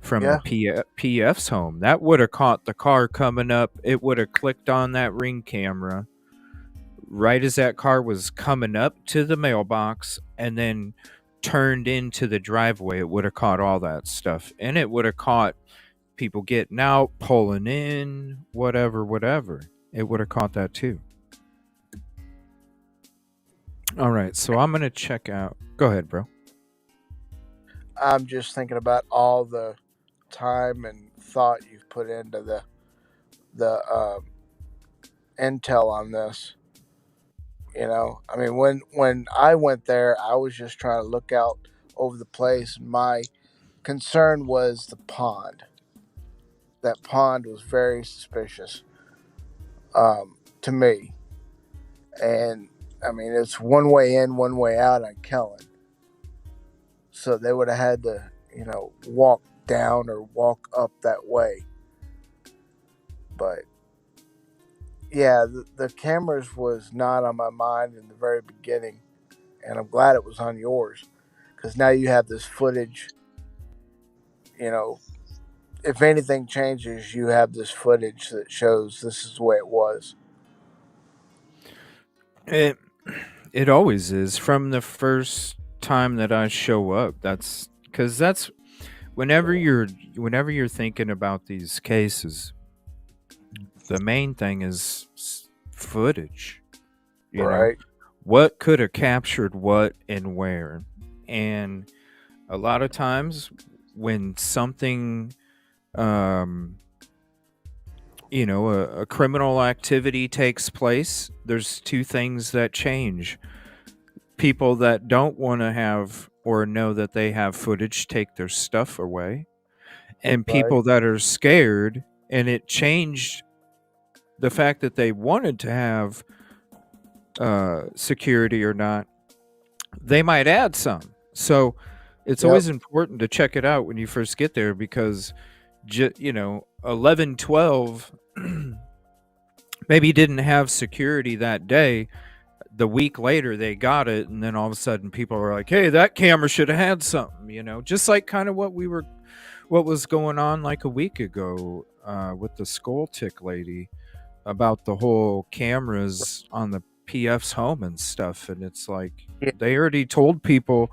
from the PF's home, that would have caught the car coming up. It would have clicked on that Ring camera right as that car was coming up to the mailbox and then turned into the driveway. It would have caught all that stuff, and it would have caught people getting out, pulling in, whatever. It would have caught that too. All right, so I'm gonna check out. Go ahead, bro. I'm just thinking about all the time and thought you've put into the intel on this. I mean, when I went there, I was just trying to look out over the place. My concern was the pond. That pond was very suspicious to me, and I mean, it's one way in, one way out on Kellen. So they would have had to, walk down or walk up that way. But yeah, the cameras was not on my mind in the very beginning, and I'm glad it was on yours because now you have this footage. You know, if anything changes, you have this footage that shows this is the way it was. It always is from the first time that I show up. That's because that's whenever you're thinking about these cases, the main thing is footage. Right. What could have captured what and where, and a lot of times when something a criminal activity takes place, there's two things that change. People that don't want to have or know that they have footage take their stuff away, and Right. people that are scared, and it changed the fact that they wanted to have security or not, they might add some. So it's Yep. always important to check it out when you first get there because 11 12 maybe didn't have security that day. The week later they got it, and then all of a sudden people were like, hey, that camera should have had something, just like kind of what was going on like a week ago with the skull tick lady about the whole cameras on the PF's home and stuff. And it's like Yeah. they already told people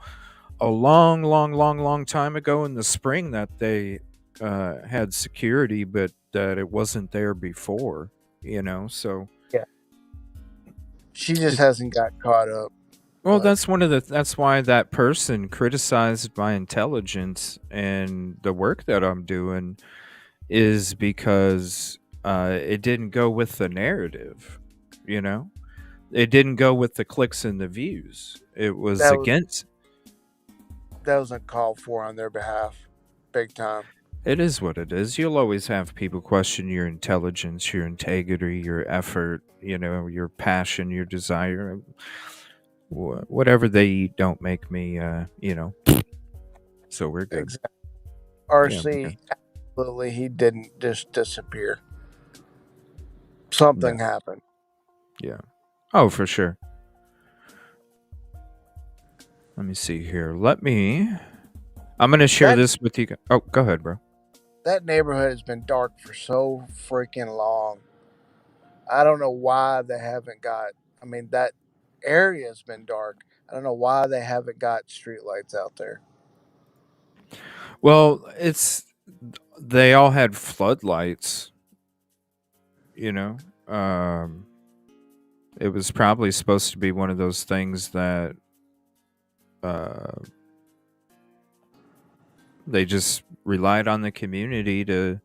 a long time ago in the spring that they had security, but that it wasn't there before, so Yeah. She just hasn't got caught up. well, But that's why that person criticized my intelligence and the work that I'm doing is because it didn't go with the narrative, it didn't go with the clicks and the views. It was that was against. that was uncalled for on their behalf, big time. It is what it is. You'll always have people question your intelligence, your integrity, your effort, your passion, your desire. Whatever they eat don't make me, so we're good. Exactly. Yeah, RC, absolutely, he didn't just disappear. Something happened. yeah. Oh, for sure. Let me see here. I'm going to share this with you. Oh, go ahead, bro. That neighborhood has been dark for so freaking long. I don't know why they haven't got. I mean, that area has been dark. I don't know why they haven't got streetlights out there. Well, they all had floodlights, it was probably supposed to be one of those things that they just relied on the community to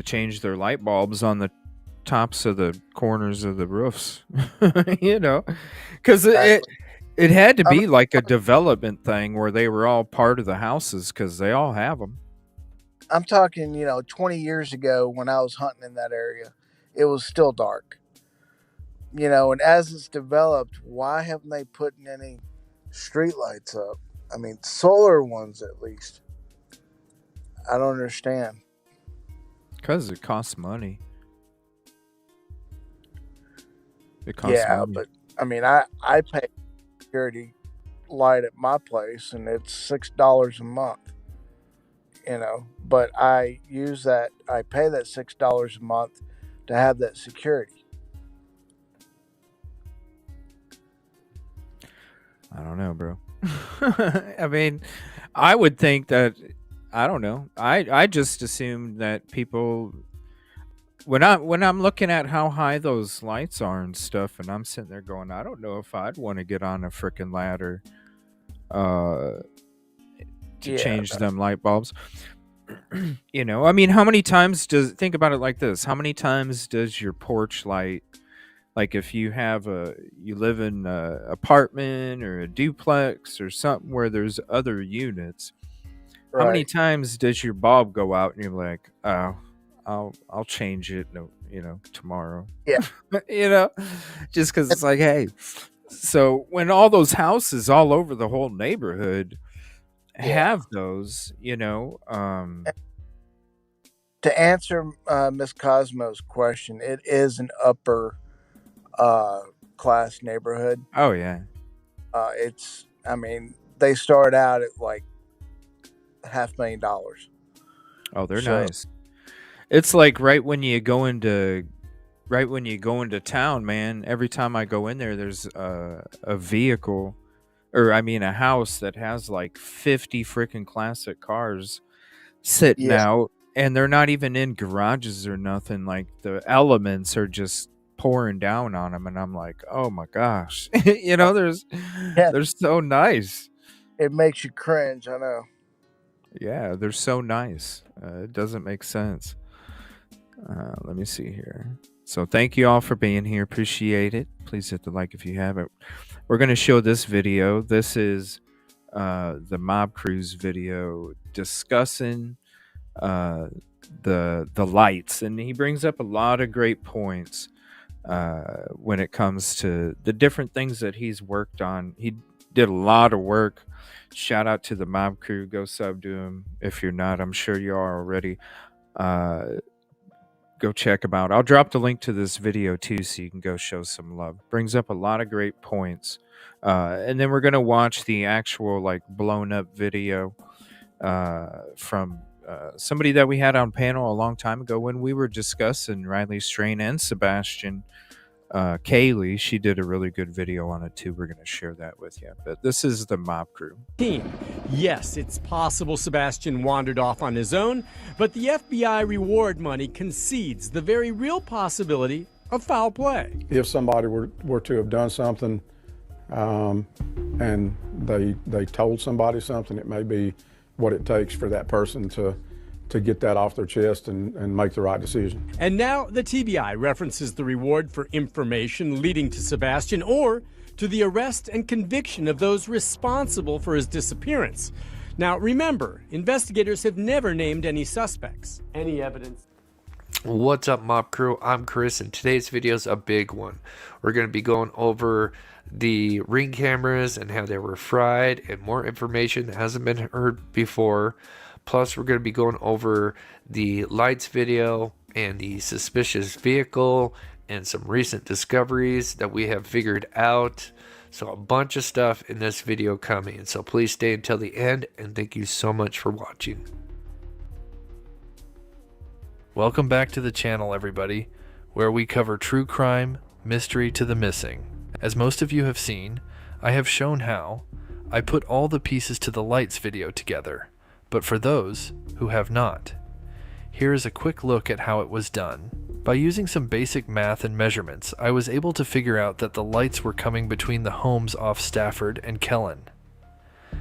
change their light bulbs on the tops of the corners of the roofs, because it had to be like a development thing where they were all part of the houses because they all have them. I'm talking, 20 years ago when I was hunting in that area, it was still dark. And as it's developed, why haven't they put any streetlights up? I mean, solar ones at least. I don't understand. Because it costs money. It costs money. But I mean, I pay security light at my place, and it's $6 a month. But I use that. I pay that $6 a month to have that security. I don't know, bro. I mean, I would think that I don't know. I just assumed that people when I'm looking at how high those lights are and stuff, and I'm sitting there going, I don't know if I'd want to get on a freaking ladder to change them light bulbs. You know, I mean, how many times think about it like this? How many times does your porch light, like if you live in a apartment or a duplex or something where there's other units, how many times does your bulb go out and you're like, oh, I'll change it, tomorrow. Yeah. You know, just because it's like, hey. So when all those houses all over the whole neighborhood have those, to answer Miss Cosmo's question, it is an upper class neighborhood. Oh yeah. They start out at like $500,000. Oh, they're nice. It's like right when you go into town, man. Every time I go in there, there's a vehicle, or a house that has like 50 freaking classic cars sitting out, and they're not even in garages or nothing. Like the elements are just pouring down on them, and I'm like, oh my gosh, they're so nice. It makes you cringe, I know. Yeah, they're so nice. It doesn't make sense. Let me see here. So thank you all for being here. Appreciate it. Please hit the like if you haven't. We're going to show this video. This is the Mob Crew's video discussing the lights, and he brings up a lot of great points when it comes to the different things that he's worked on. He did a lot of work. Shout out to the Mob Crew. Go sub to him if you're not. I'm sure you are already. Go check him out. I'll drop the link to this video too, so you can go show some love. Brings up a lot of great points. And then we're going to watch the actual like blown up video from somebody that we had on panel a long time ago when we were discussing Riley Strain and Sebastian. Kaylee, she did a really good video on it too. We're going to share that with you. But this is the Mob Crew. Yes, it's possible Sebastian wandered off on his own, but the FBI reward money concedes the very real possibility of foul play. If somebody were to have done something and they told somebody something, it may be what it takes for that person to get that off their chest and make the right decision. And now the TBI references the reward for information leading to Sebastian or to the arrest and conviction of those responsible for his disappearance. Now remember, investigators have never named any suspects. Any evidence? What's up, Mob Crew? I'm Chris, and today's video is a big one. We're going to be going over the Ring cameras and how they were fried and more information that hasn't been heard before. Plus, we're going to be going over the lights video and the suspicious vehicle and some recent discoveries that we have figured out. So a bunch of stuff in this video coming. So please stay until the end, and thank you so much for watching. Welcome back to the channel, everybody, where we cover true crime, mystery to the missing. As most of you have seen, I have shown how I put all the pieces to the lights video together. But for those who have not, here is a quick look at how it was done. By using some basic math and measurements, I was able to figure out that the lights were coming between the homes off Stafford and Kellen.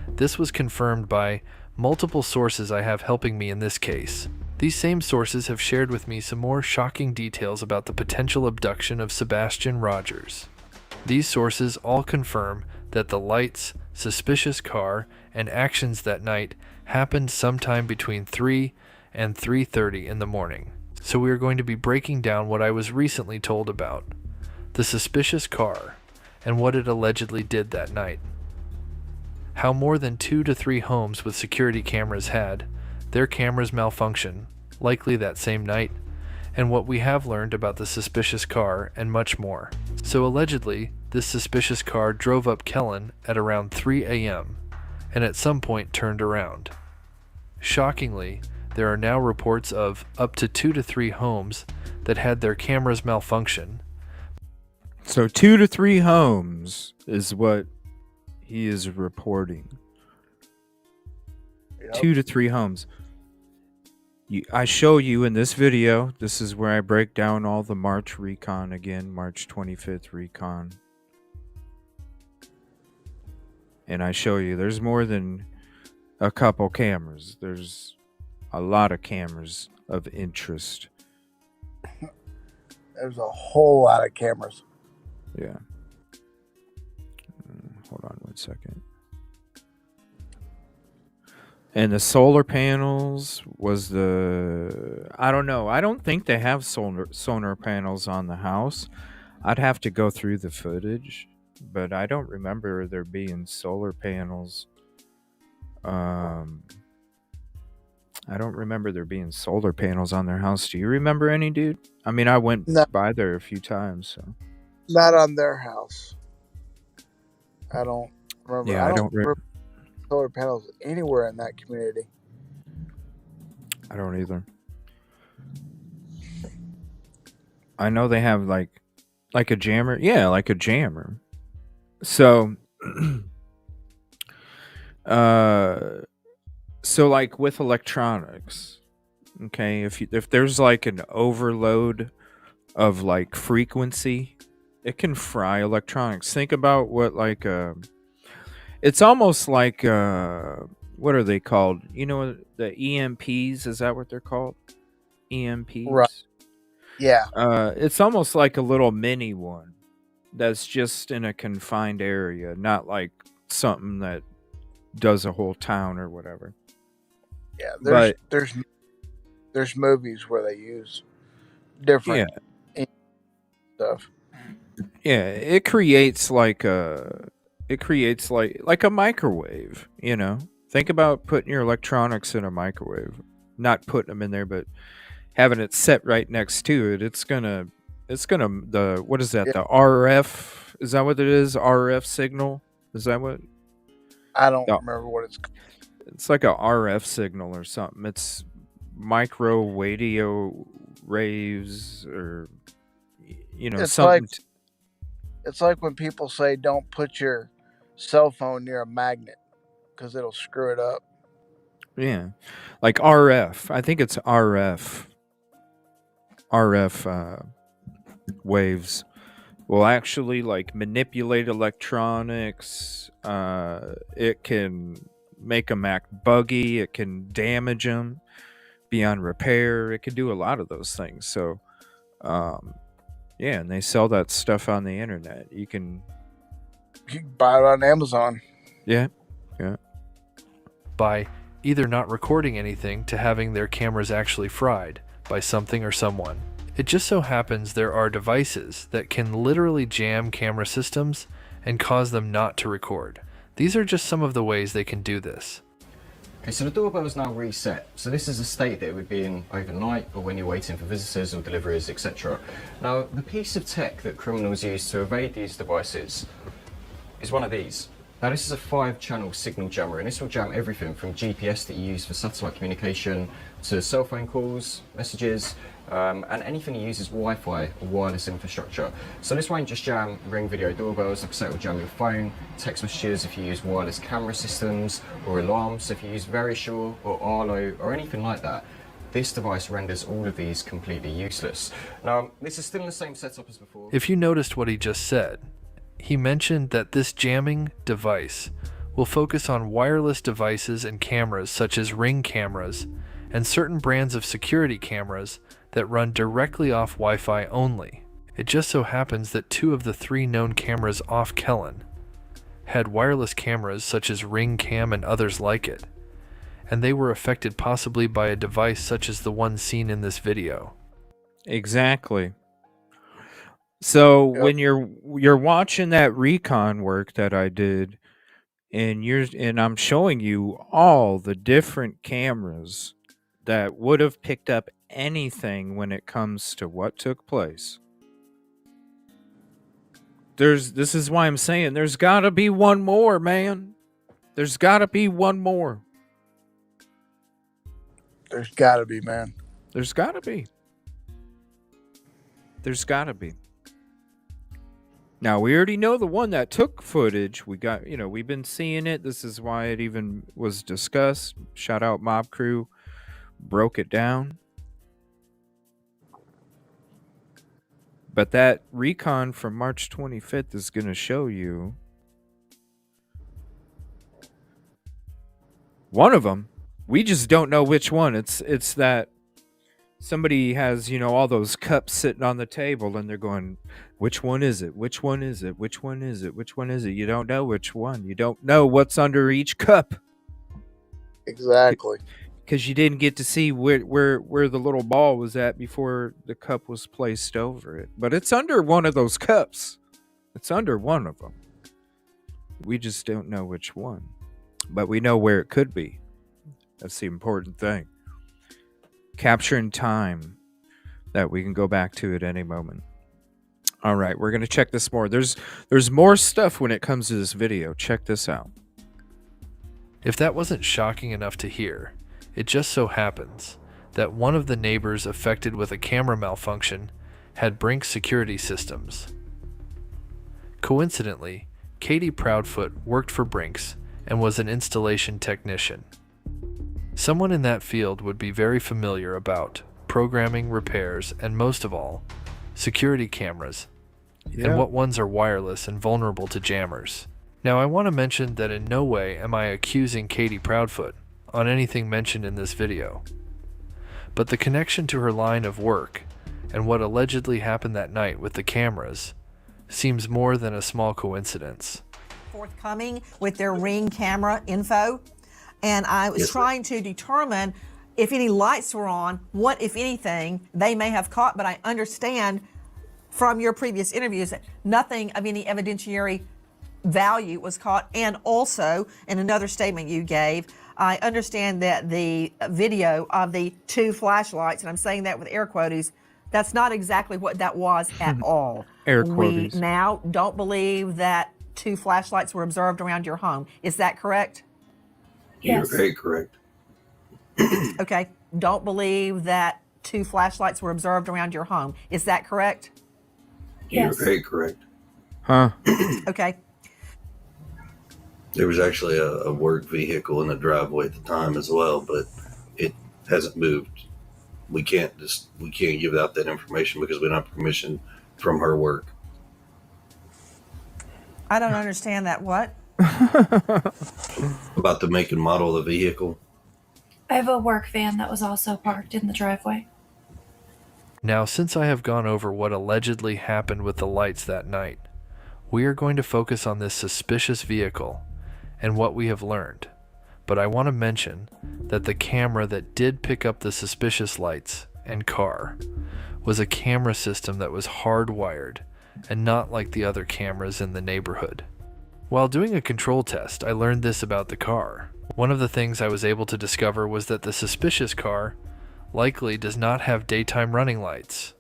This was confirmed by multiple sources I have helping me in this case. These same sources have shared with me some more shocking details about the potential abduction of Sebastian Rogers. These sources all confirm that the lights, suspicious car, and actions that night happened sometime between 3 and 3:30 in the morning. So we are going to be breaking down what I was recently told about the suspicious car and what it allegedly did that night. How more than 2 to 3 homes with security cameras had their cameras malfunction, likely that same night, and what we have learned about the suspicious car and much more. So allegedly, this suspicious car drove up Kellen at around 3 a.m. and at some point turned around. Shockingly, there are now reports of up to 2 to 3 homes that had their cameras malfunction. So 2 to 3 homes is what he is reporting. Yep. 2 to 3 homes. I show you in this video. This is where I break down all the March recon again, March 25th recon. And I show you there's more than a couple cameras. There's a lot of cameras of interest. There's a whole lot of cameras. Yeah. Hold on 1 second. And the solar panels was I don't know. I don't think they have solar panels on the house. I'd have to go through the footage, but I don't remember there being solar panels. I don't remember there being solar panels on their house. Do you remember any, dude? I mean, I went by there a few times, so. Not on their house. I don't remember. Yeah, I don't remember solar panels anywhere in that community. I don't either. I know they have like a jammer. Yeah, like a jammer. So so like with electronics, okay, if there's like an overload of like frequency, it can fry electronics. Think about what like it's almost like what are they called? You know, the EMPs, is that what they're called? EMPs? Right. Yeah. It's almost like a little mini one that's just in a confined area, not like something that does a whole town or whatever. Yeah, there's movies where they use different stuff. Yeah, it creates like a microwave, you know. Think about putting your electronics in a microwave. Not putting them in there, but having it set right next to it. It's gonna what is that? Yeah. The RF, is that what it is? RF signal? Is that what? I don't remember what it's called. It's like a RF signal or something. It's micro radio waves, or you know, it's something. It's like when people say don't put your cell phone near a magnet because it'll screw it up. Yeah, like RF. I think it's RF waves will actually like manipulate electronics. It can make them act buggy. It can damage them beyond repair. It can do a lot of those things. So, yeah, and they sell that stuff on the internet. You can buy it on Amazon. Yeah. By either not recording anything to having their cameras actually fried by something or someone. It just so happens there are devices that can literally jam camera systems and cause them not to record. These are just some of the ways they can do this. Okay, so the doorbell is now reset. So this is a state that it would be in overnight or when you're waiting for visitors or deliveries, etc. Now, the piece of tech that criminals use to evade these devices is one of these. Now, this is a 5-channel signal jammer, and this will jam everything from GPS that you use for satellite communication to cell phone calls, messages, and anything that uses Wi-Fi or wireless infrastructure. So this won't just jam Ring video doorbells. Like I say, it will jam your phone, text messages if you use wireless camera systems, or alarms. So if you use Verisure or Arlo or anything like that, this device renders all of these completely useless. Now, this is still in the same setup as before. If you noticed what he just said, he mentioned that this jamming device will focus on wireless devices and cameras such as Ring cameras and certain brands of security cameras that run directly off Wi-Fi only. It just so happens that 2 of the 3 known cameras off Kellen had wireless cameras such as Ring Cam and others like it, and they were affected possibly by a device such as the one seen in this video. Exactly. So when you're watching that recon work that I did, and I'm showing you all the different cameras that would have picked up anything when it comes to what took place. This is why I'm saying there's got to be one more, man. There's got to be one more. There's got to be, man. There's got to be. There's got to be. Now, we already know the one that took footage. We've been seeing it. This is why it even was discussed. Shout out Mob Crew. broke it down. But that recon from March 25th is going to show you one of them. We just don't know which one. It's that somebody has, you know, all those cups sitting on the table and they're going, which one is it? Which one is it? Which one is it? Which one is it? You don't know which one. You don't know what's under each cup. Exactly. Because you didn't get to see where the little ball was at before the cup was placed over it. But it's under one of those cups. It's under one of them. We just don't know which one. But we know where it could be. That's the important thing. Capturing time that we can go back to at any moment. All right, we're going to check this more. There's more stuff when it comes to this video. Check this out. If that wasn't shocking enough to hear, it just so happens that one of the neighbors affected with a camera malfunction had Brink's security systems. Coincidentally, Katie Proudfoot worked for Brink's and was an installation technician. Someone in that field would be very familiar about programming, repairs, and most of all, security cameras, and what ones are wireless and vulnerable to jammers. Now, I want to mention that in no way am I accusing Katie Proudfoot on anything mentioned in this video, but the connection to her line of work and what allegedly happened that night with the cameras seems more than a small coincidence. Forthcoming with their Ring camera info, and I was trying to determine if any lights were on, what, if anything, they may have caught, but I understand from your previous interviews that nothing of any evidentiary value was caught. And also, in another statement you gave, I understand that the video of the 2 flashlights, and I'm saying that with air quotes, that's not exactly what that was at all. Air We quotes. now don't believe that 2 flashlights were observed around your home. Is that correct? You're very correct. Okay. Don't believe that 2 flashlights were observed around your home. Is that correct? You're very correct. Huh? Okay. There was actually a work vehicle in the driveway at the time as well, but it hasn't moved. We can't give out that information because we don't have permission from her work. I don't understand that. What? About the make and model of the vehicle. I have a work van that was also parked in the driveway. Now, since I have gone over what allegedly happened with the lights that night, we are going to focus on this suspicious vehicle and what we have learned. But I want to mention that the camera that did pick up the suspicious lights and car was a camera system that was hardwired and not like the other cameras in the neighborhood. While doing a control test, I learned this about the car. One of the things I was able to discover was that the suspicious car likely does not have daytime running lights,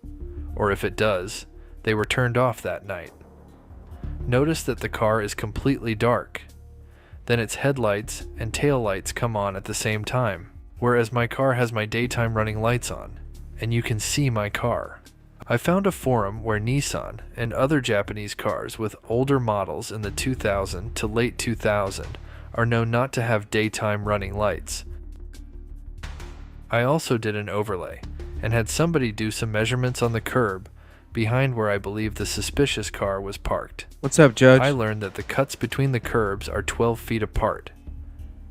or if it does, they were turned off that night. Notice that the car is completely dark. Then its headlights and tail lights come on at the same time, whereas my car has my daytime running lights on, and you can see my car. I found a forum where Nissan and other Japanese cars with older models in the 2000 to late 2000 are known not to have daytime running lights. I also did an overlay and had somebody do some measurements on the curb behind where I believe the suspicious car was parked. What's up, Judge? I learned that the cuts between the curbs are 12 feet apart.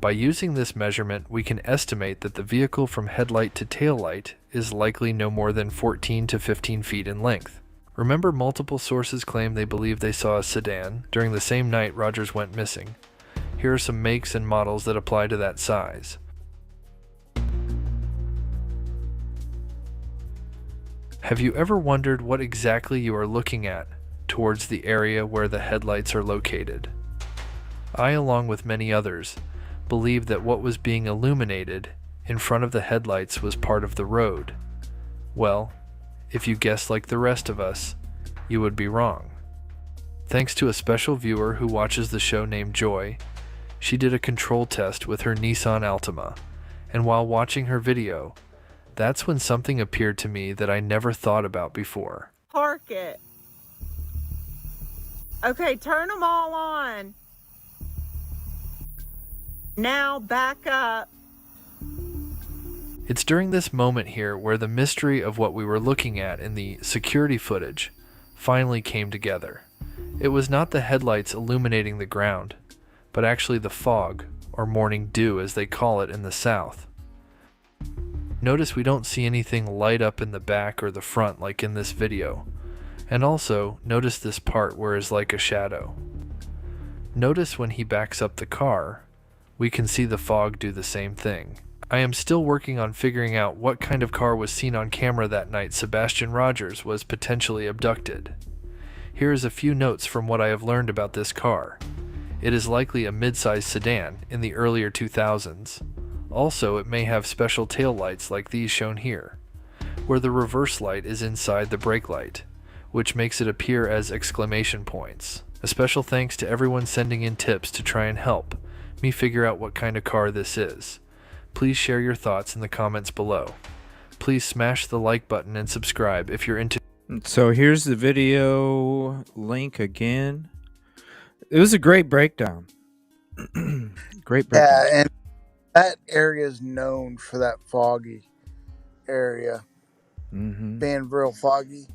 By using this measurement, we can estimate that the vehicle from headlight to tail light is likely no more than 14 to 15 feet in length. Remember, multiple sources claim they believe they saw a sedan during the same night Rogers went missing. Here are some makes and models that apply to that size. Have you ever wondered what exactly you are looking at towards the area where the headlights are located? I, along with many others, believe that what was being illuminated in front of the headlights was part of the road. Well, if you guessed like the rest of us, you would be wrong. Thanks to a special viewer who watches the show named Joy, she did a control test with her Nissan Altima, and while watching her video, that's when something appeared to me that I never thought about before. Park it. Okay, turn them all on. Now back up. It's during this moment here where the mystery of what we were looking at in the security footage finally came together. It was not the headlights illuminating the ground, but actually the fog, or morning dew as they call it in the South. Notice we don't see anything light up in the back or the front like in this video. And also, notice this part where it's like a shadow. Notice when he backs up the car, we can see the fog do the same thing. I am still working on figuring out what kind of car was seen on camera that night Sebastian Rogers was potentially abducted. Here is a few notes from what I have learned about this car. It is likely a mid-size sedan in the earlier 2000s. Also, it may have special tail lights like these shown here, where the reverse light is inside the brake light, which makes it appear as exclamation points. A special thanks to everyone sending in tips to try and help me figure out what kind of car this is. Please share your thoughts in the comments below. Please smash the like button and subscribe if you're into. So here's the video link again. It was a great breakdown. Great breakdown. Yeah, and that area is known for that foggy area. Being real foggy.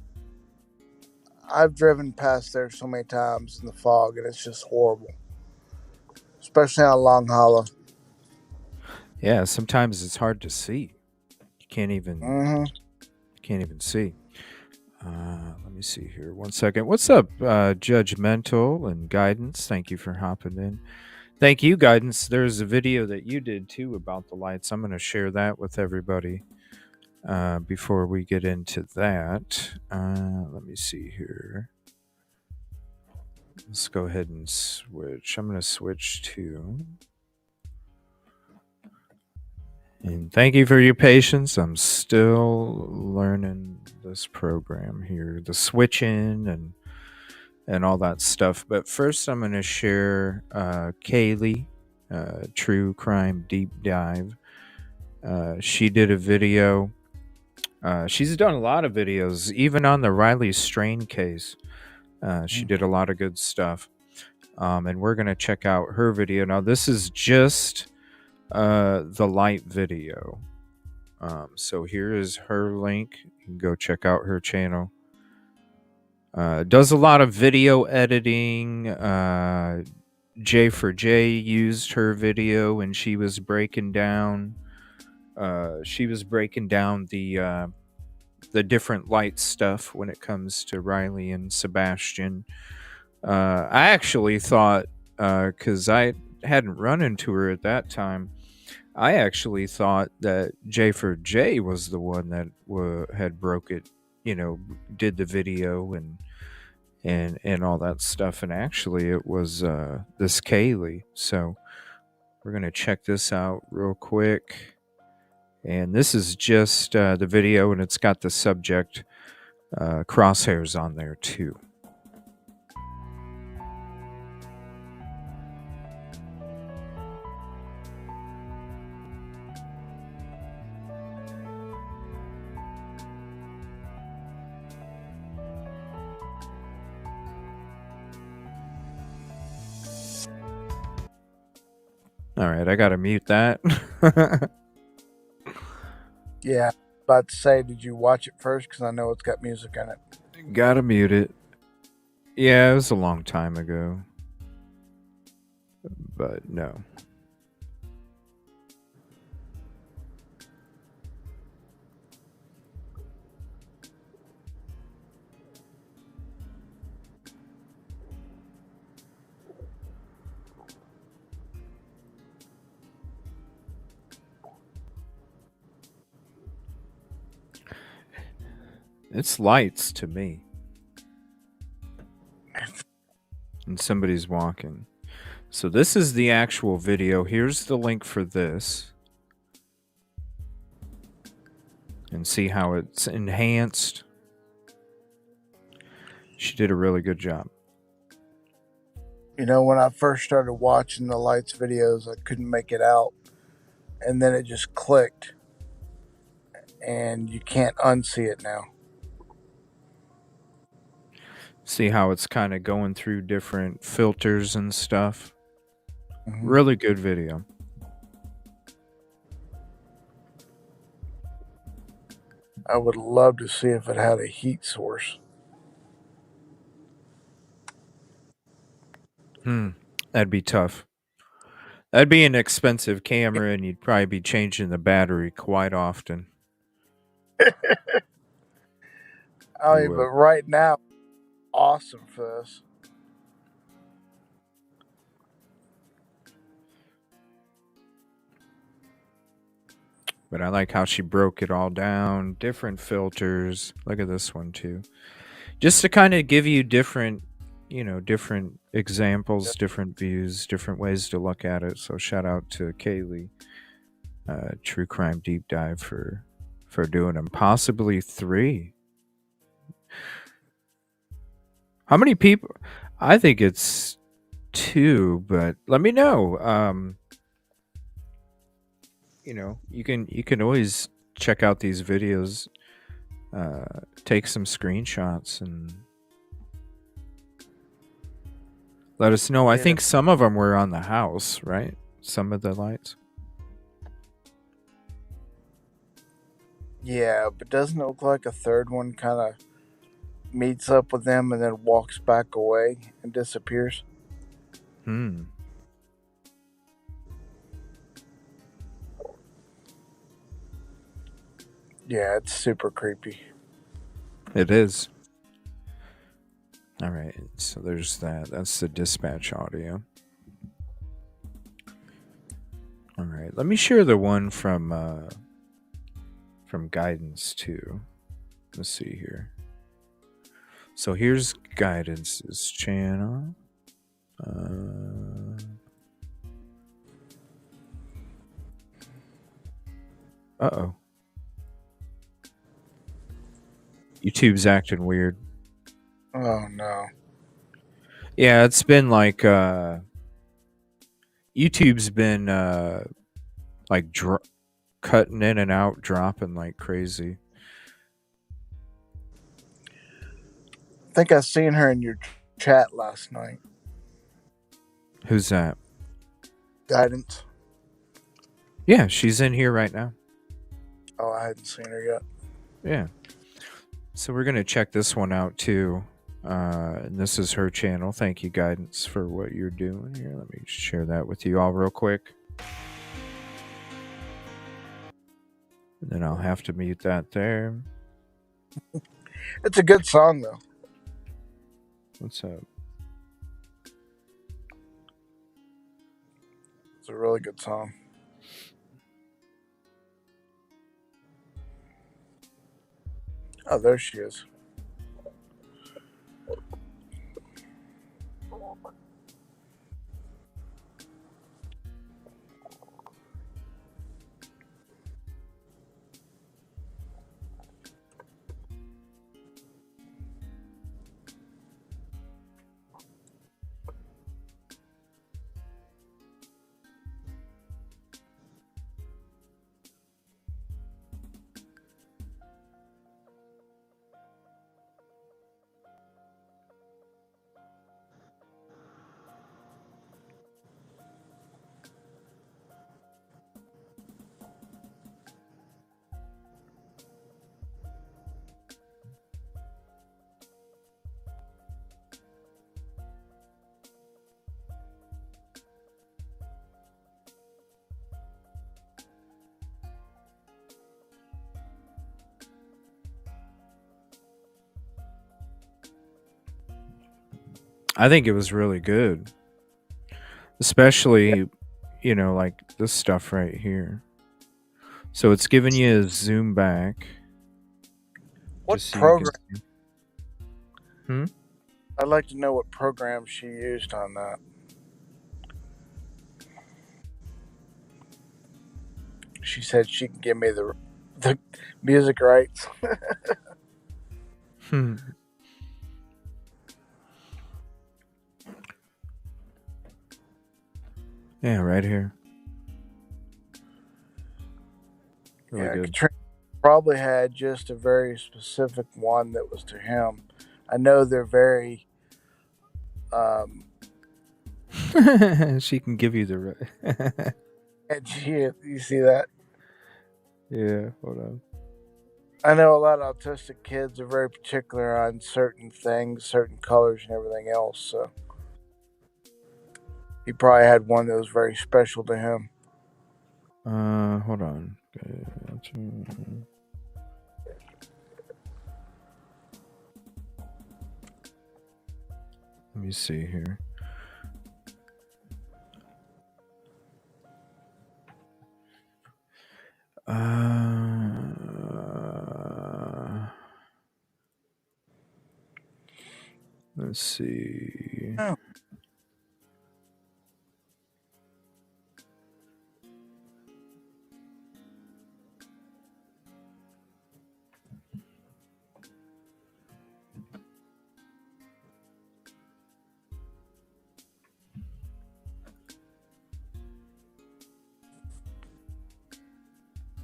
I've driven past there so many times in the fog, and it's just horrible. Especially on Long Hollow. Yeah, sometimes it's hard to see. You can't even see. Let me see here. 1 second. What's up, Judgmental and Guidance? Thank you for hopping in. Thank you, Guidance. There's a video that you did too about the lights. I'm going to share that with everybody before we get into that. Let me see here. Let's go ahead and switch. I'm going to switch to... And thank you for your patience. I'm still learning this program here, the switching and all that stuff. But first, I'm going to share Kaylee, True Crime Deep Dive. She did a video. She's done a lot of videos, even on the Riley Strain case. She did a lot of good stuff. And we're going to check out her video. Now, this is just the light video. So here is her link. You can go check out her channel. Does a lot of video editing. J4J used her video and she was breaking down the different light stuff when it comes to Riley and Sebastian. I actually thought, because I hadn't run into her at that time, I actually thought that J4J was the one that had broke it, did the video and all that stuff. And actually it was this Kaylee. So we're going to check this out real quick. And this is just the video, and it's got the subject crosshairs on there too. All right, I gotta mute that. Yeah, about to say, did you watch it first? Because I know it's got music in it. Gotta mute it. Yeah, it was a long time ago. But no. It's lights to me. And somebody's walking. So this is the actual video. Here's the link for this. And see how it's enhanced. She did a really good job. When I first started watching the lights videos, I couldn't make it out. And then it just clicked. And you can't unsee it now. See how it's kind of going through different filters and stuff. Really good video. I would love to see if it had a heat source. That'd be tough. That'd be an expensive camera, and you'd probably be changing the battery quite often. I mean, but right now, awesome for this. But I like how she broke it all down, different filters. Look at this one too. Just to kind of give you different, different examples, different views, different ways to look at it. So shout out to Kaylee, True Crime Deep Dive for doing them. Possibly 3. How many people? I think it's 2, but let me know. You can always check out these videos, take some screenshots, and let us know. I think some of them were on the house, right? Some of the lights. Yeah, but doesn't it look like a third one kind of meets up with them and then walks back away and disappears? Yeah, it's super creepy. It is. All right, so there's that. That's the dispatch audio. All right, let me share the one from Guidance too. Let's see here. So here's Guidance's channel. Uh-oh. YouTube's acting weird. Oh no. Yeah, it's been like YouTube's been like cutting in and out, dropping like crazy. I think I seen her in your chat last night. Who's that? Guidance. Yeah, she's in here right now. Oh, I hadn't seen her yet. Yeah. So we're gonna check this one out too. And this is her channel. Thank you, Guidance, for what you're doing here. Let me share that with you all real quick. And then I'll have to mute that there. It's a good song, though. What's up? It's a really good song. Oh, there she is. I think it was really good. Especially, like this stuff right here. So it's giving you a zoom back. What so program? I'd like to know what program she used on that. She said she can give me the music rights. Yeah, right here. Really good. Katrina probably had just a very specific one that was to him. I know they're very. She can give you the. You see that? Yeah, hold on. I know a lot of autistic kids are very particular on certain things, certain colors, and everything else. So he probably had one that was very special to him. Hold on. Let me see here. Let's see. Oh.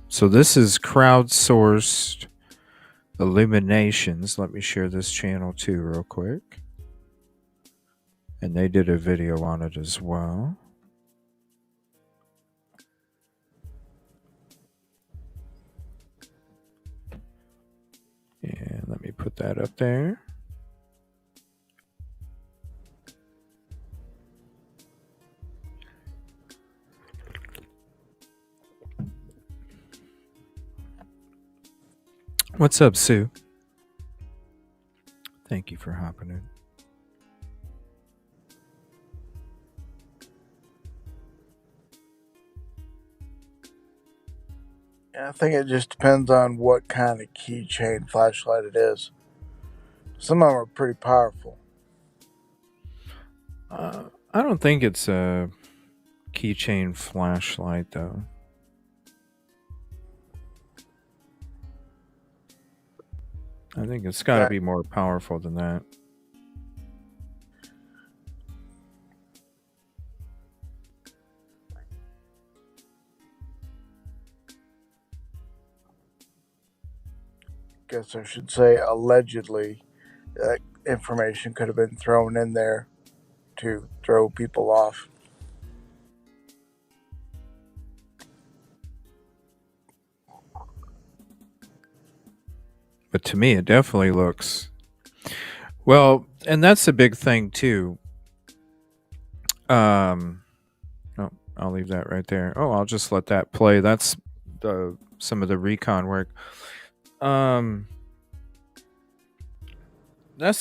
So this is crowdsourced illuminations. Let me share this channel too real quick. And they did a video on it as well. And let me put that up there. What's up, Sue? Thank you for hopping in. I think it just depends on what kind of keychain flashlight it is. Some of them are pretty powerful. I don't think it's a keychain flashlight, though. I think it's got to be more powerful than that. Guess I should say allegedly that information could have been thrown in there to throw people off. But to me, it definitely looks... Well, and that's a big thing, too. Oh, I'll leave that right there. Oh, I'll just let that play. That's some of the recon work. That's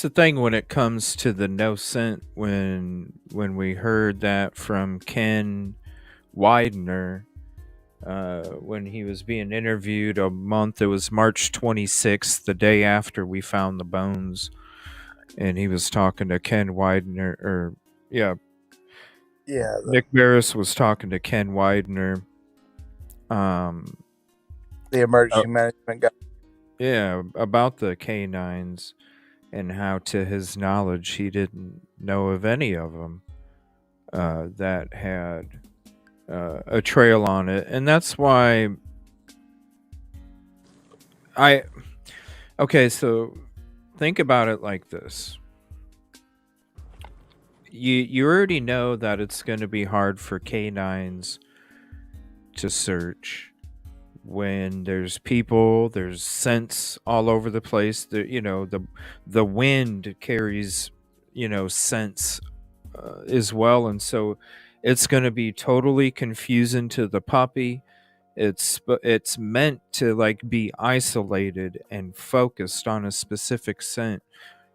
the thing when it comes to the no scent. When we heard that from Ken Widener, when he was being interviewed it was March 26th, the day after we found the bones, and he was talking to Ken Widener, Nick Barris was talking to Ken Widener, the emergency management guy. Yeah, about the canines, and how, to his knowledge, he didn't know of any of them that had a trail on it. And that's why okay, so think about it like this. You already know that it's going to be hard for canines to search when there's people, there's scents all over the place. The wind carries scents as well, and so it's going to be totally confusing to the puppy. It's meant to be isolated and focused on a specific scent.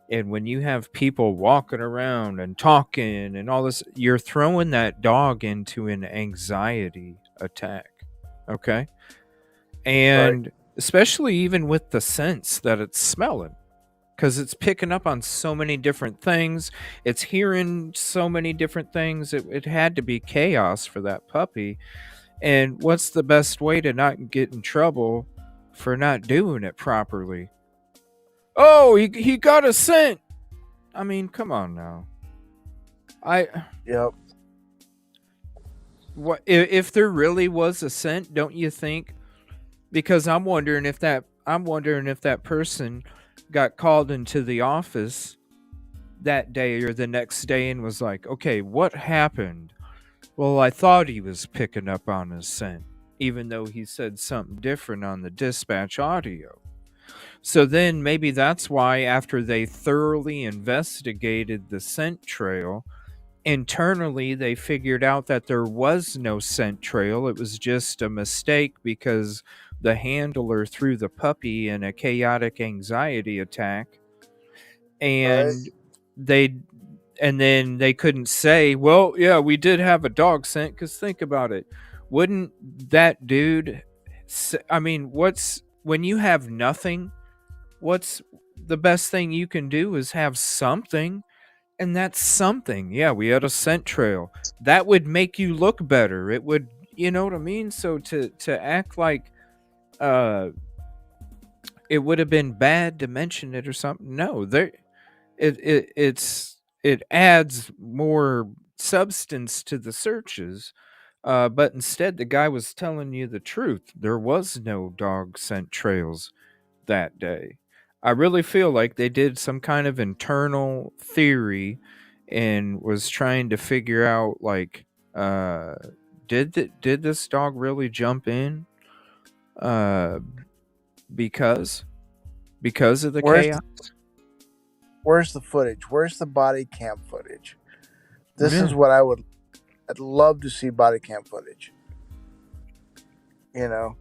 And when you have people walking around and talking and all this, you're throwing that dog into an anxiety attack. Okay? And especially even with the scents that it's smelling, because it's picking up on so many different things. It's hearing so many different things. It had to be chaos for that puppy. And what's the best way to not get in trouble for not doing it properly? Oh, he got a scent. I mean, come on now. Yep. What if there really was a scent? Don't you think? Because I'm wondering if that person got called into the office that day or the next day and was like, "Okay, what happened?" Well, I thought he was picking up on his scent, even though he said something different on the dispatch audio. So then maybe that's why after they thoroughly investigated the scent trail, internally they figured out that there was no scent trail. It was just a mistake because the handler threw the puppy in a chaotic anxiety attack. And then they couldn't say, well, yeah, we did have a dog scent, because think about it. Wouldn't that dude, I mean, when you have nothing, what's the best thing you can do is have something, and that's something. Yeah, we had a scent trail. That would make you look better. It would, you know what I mean? So to act like it would have been bad to mention it or something. No, it adds more substance to the searches. But instead, the guy was telling you the truth. There was no dog scent trails that day. I really feel like they did some kind of internal theory and was trying to figure out, like, did this dog really jump in? Because of the chaos. Where's the footage? Where's the body cam footage? This is Yeah. what I'd love to see body cam footage. You know,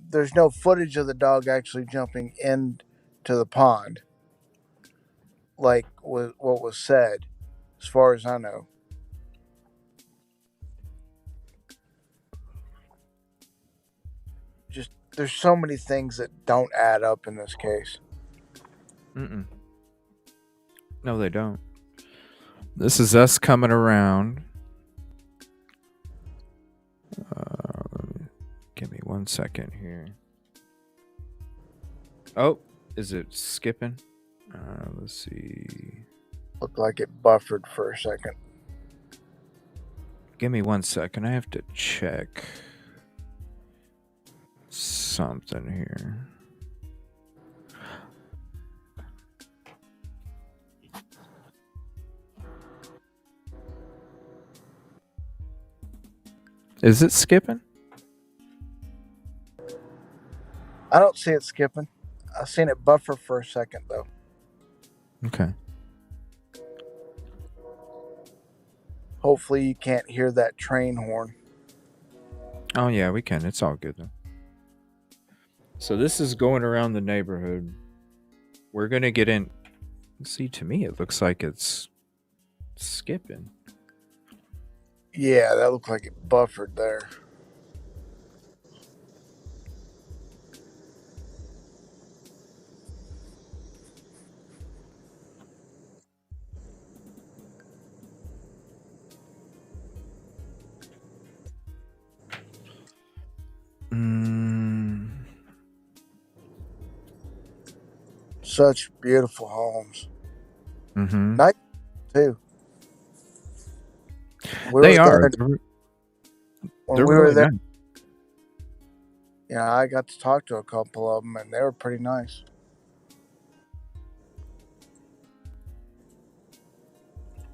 there's no footage of the dog actually jumping into the pond, like what was said, as far as I know. Just there's so many things that don't add up in this case. Mm-mm. No, they don't. This is us coming around. Give me 1 second here. Oh, is it skipping? Let's see. Looked like it buffered for a second. Give me 1 second. I have to check something here. Is it skipping? I don't see it skipping. I've seen it buffer for a second, though. Okay. Hopefully you can't hear that train horn. Oh, yeah, we can. It's all good, though. So this is going around the neighborhood. We're going to get in. See, to me, it looks like it's skipping. Yeah, that looked like it buffered there. Such beautiful homes. Mm-hmm. Nice, too. They are. When They're we were really there, nice. yeah, I got to talk to a couple of them, and they were pretty nice.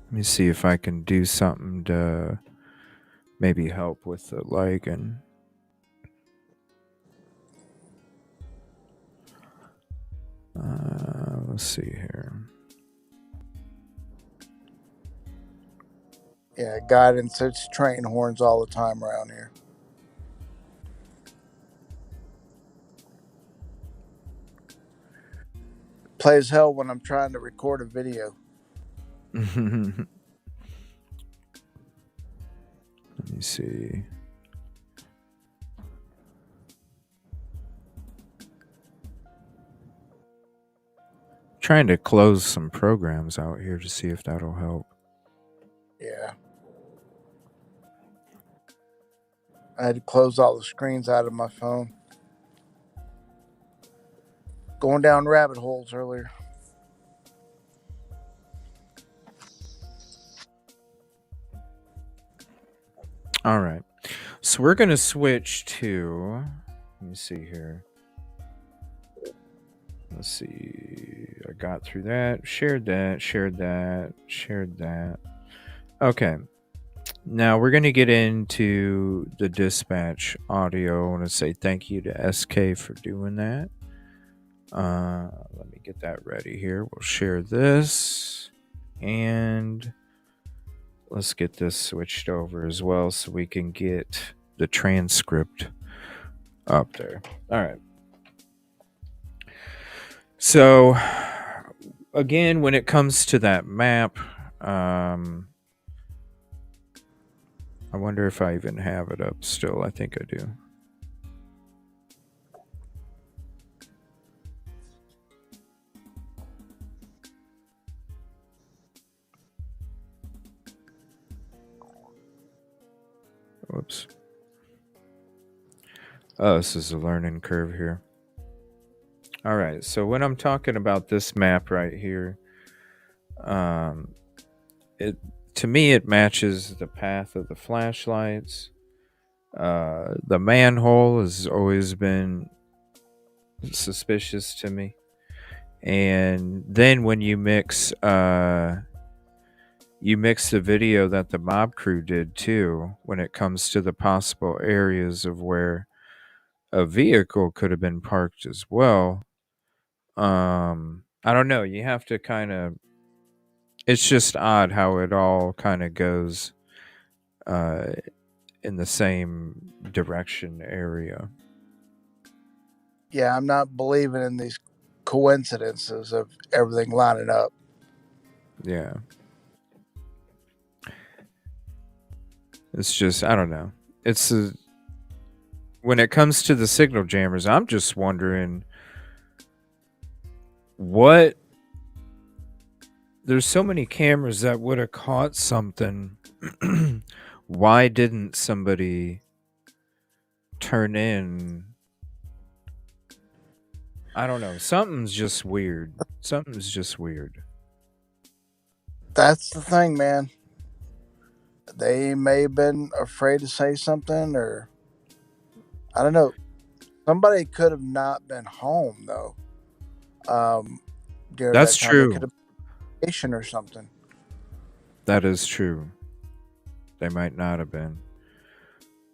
Let me see if I can do something to maybe help with the lagging. Let's see here. Yeah, guidance. It's train horns all the time around here. Plays hell when I'm trying to record a video. Let me see. Trying to close some programs out here to see if that'll help. Yeah. I had to close all the screens out of my phone. Going down rabbit holes earlier. All right. So we're going to switch to, let me see here. Let's see. I got through that, shared that, shared that, shared that. Okay. Now we're going to get into the dispatch audio. I want to say thank you to SK for doing that. Let me get that ready here. We'll share this, and let's get this switched over as well so we can get the transcript up there. All right. So, again, when it comes to that map, I wonder if I even have it up still. I think I do. Whoops. Oh, this is a learning curve here. All right, so when I'm talking about this map right here, to me it matches the path of the flashlights. The manhole has always been suspicious to me, and then when you mix the video that the mob crew did too, when it comes to the possible areas of where a vehicle could have been parked as well. I don't know. You have to kind of. It's just odd how it all kind of goes in the same direction area. Yeah, I'm not believing in these coincidences of everything lining up. Yeah. It's just, I don't know. When it comes to the signal jammers, I'm just wondering what. There's so many cameras that would have caught something. Why didn't somebody turn in? I don't know. Something's just weird. That's the thing, man. They may have been afraid to say something, or I don't know. Somebody could have not been home though. During That's that time, they true. could have been on vacation or something. That is true. They might not have been.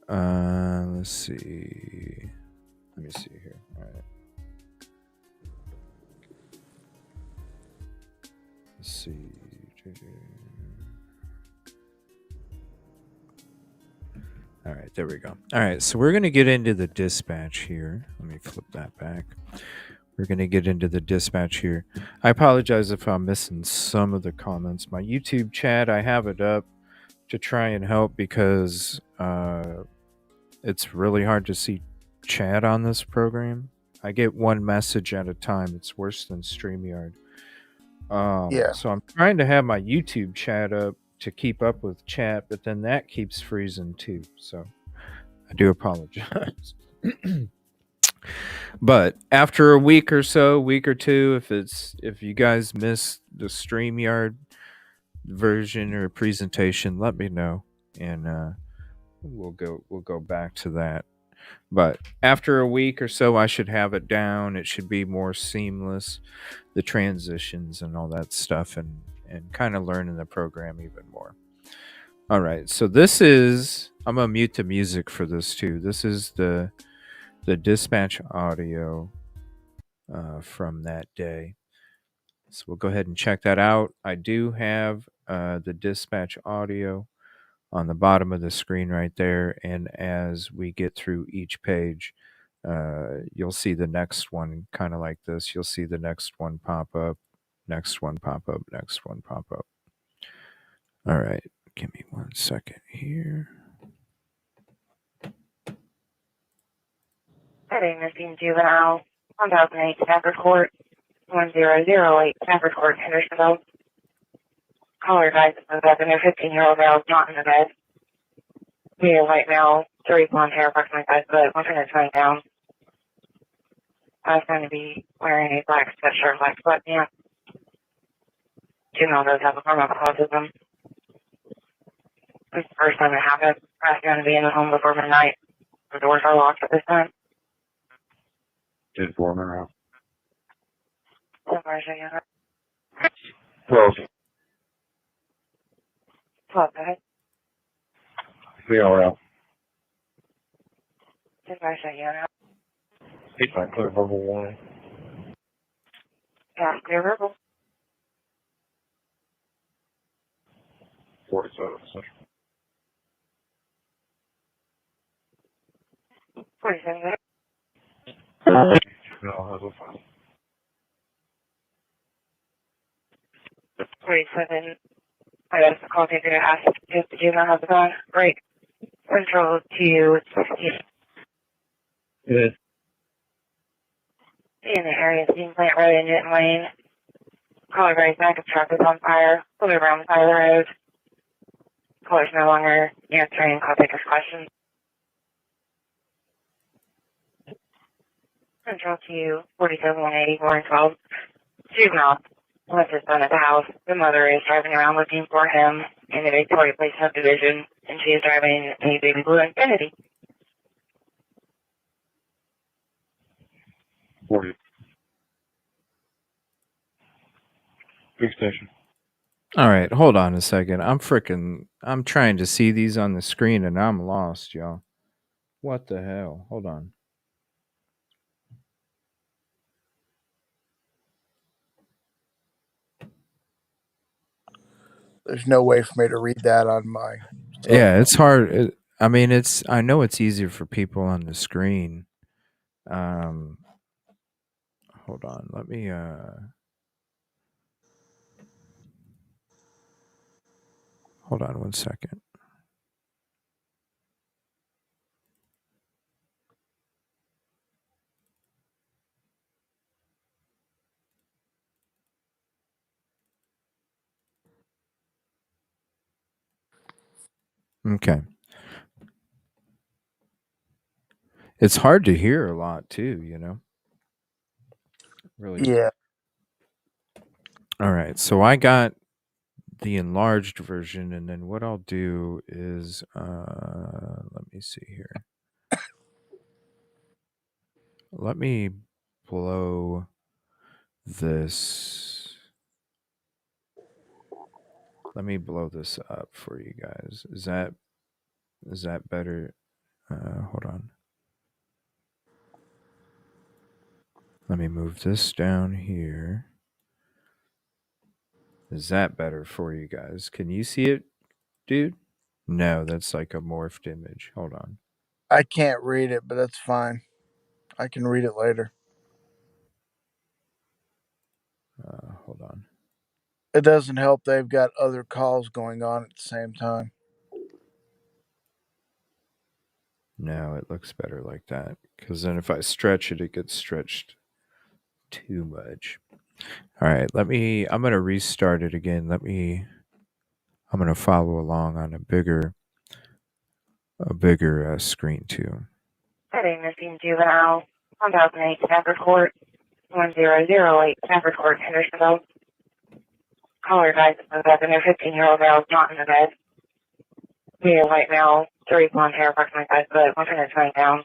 Let's see. Let me see here. All right. Let's see. All right, there we go. All right, so we're going to get into the dispatch here. Let me flip that back. We're going to get into the dispatch here. I apologize if I'm missing some of the comments. My YouTube chat, I have it up to try and help because it's really hard to see chat on this program. I get one message at a time. It's worse than StreamYard. Yeah. So I'm trying to have my YouTube chat up to keep up with chat, but then that keeps freezing too. So I do apologize. But after a week or two, if you guys miss the StreamYard version or presentation, let me know, and we'll go back to that. But after a week or so, I should have it down. It should be more seamless, the transitions and all that stuff, and kind of learning the program even more. All right, so I'm gonna mute the music for this too. This is the dispatch audio from that day. So we'll go ahead and check that out. I do have the dispatch audio on the bottom of the screen right there, and as we get through each page, you'll see the next one kind of like this. You'll see the next one pop up, next one pop up, next one pop up. All right, give me 1 second here. Heading missing juvenile, 1008 Stafford Court, 1008 Stafford Court, Hendersonville. Caller advised that the 15-year-old male is not in the bed. Medium white male, 3 blonde hair, approximately 5 foot, 120 pounds. I was going to be wearing a black sweatshirt, black sweatpants. Juvenile does have a form of autism. This is the first time it happened. I was going to be in the home before midnight. The doors are locked at this time. Did Foreman out? Where's your unit? 12. 12, go ahead. We are out. Where's your unit? 8 clear verbal warning. Yeah, clear verbal. 47. 47 minutes. Juvenile has a file. 47. I got a call taker to ask if the juvenile has a gun. Great. Control to 16. Good. In the area, Steam Plant Road and Newton Lane. Caller very back of truck is on fire. Pull around the side of the road. Caller's no longer answering call taker's questions. Control to 47-180, 412. Juvenile left his son at the house. The mother is driving around looking for him in the Victoria Place subdivision, and she is driving a baby blue Infiniti. 40. Big station. All right, hold on a second. I'm trying to see these on the screen and I'm lost, y'all. What the hell? Hold on. There's no way for me to read that on my cell Yeah, phone. it's hard. I know it's easier for people on the screen. Hold on. Let me hold on one second. Okay. It's hard to hear a lot too, you know. Really. Yeah. All right. So I got the enlarged version, and then what I'll do is let me see here. Let me blow this. Let me blow this up for you guys. Is that better? Hold on. Let me move this down here. Is that better for you guys? Can you see it, dude? No, that's like a morphed image. Hold on. I can't read it, but that's fine. I can read it later. Hold on. It doesn't help they've got other calls going on at the same time. No, it looks better like that. Because then if I stretch it, it gets stretched too much. All right, I'm going to restart it again. I'm going to follow along on a bigger screen too. Heading missing juvenile. 1008 Stafford Court. 1008 Stafford Court, Hendersonville. Caller advised that their 15-year-old male is not in the bed. Medium white male, 3 blonde hair, approximately 5 foot, one finger turning down.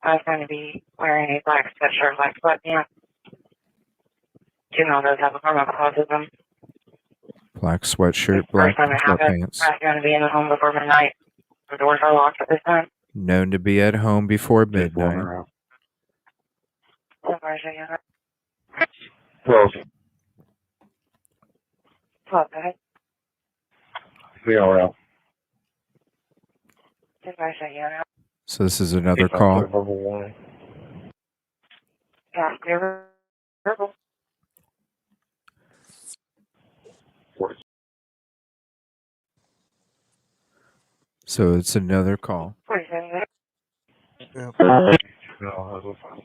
I was going to be wearing a black sweatshirt, black sweatpants. Juvenile does have a form of autism. Black sweatshirt, black First time it happened, sweatpants. I was going to be in the home before midnight. The doors are locked at this time. Known to be at home before midnight. 12. 12, go ahead. VRL. So this is another call. Verbal warning. Yeah, clear verbal. 40. So it's another call. 47 minutes. Juvenile has a file.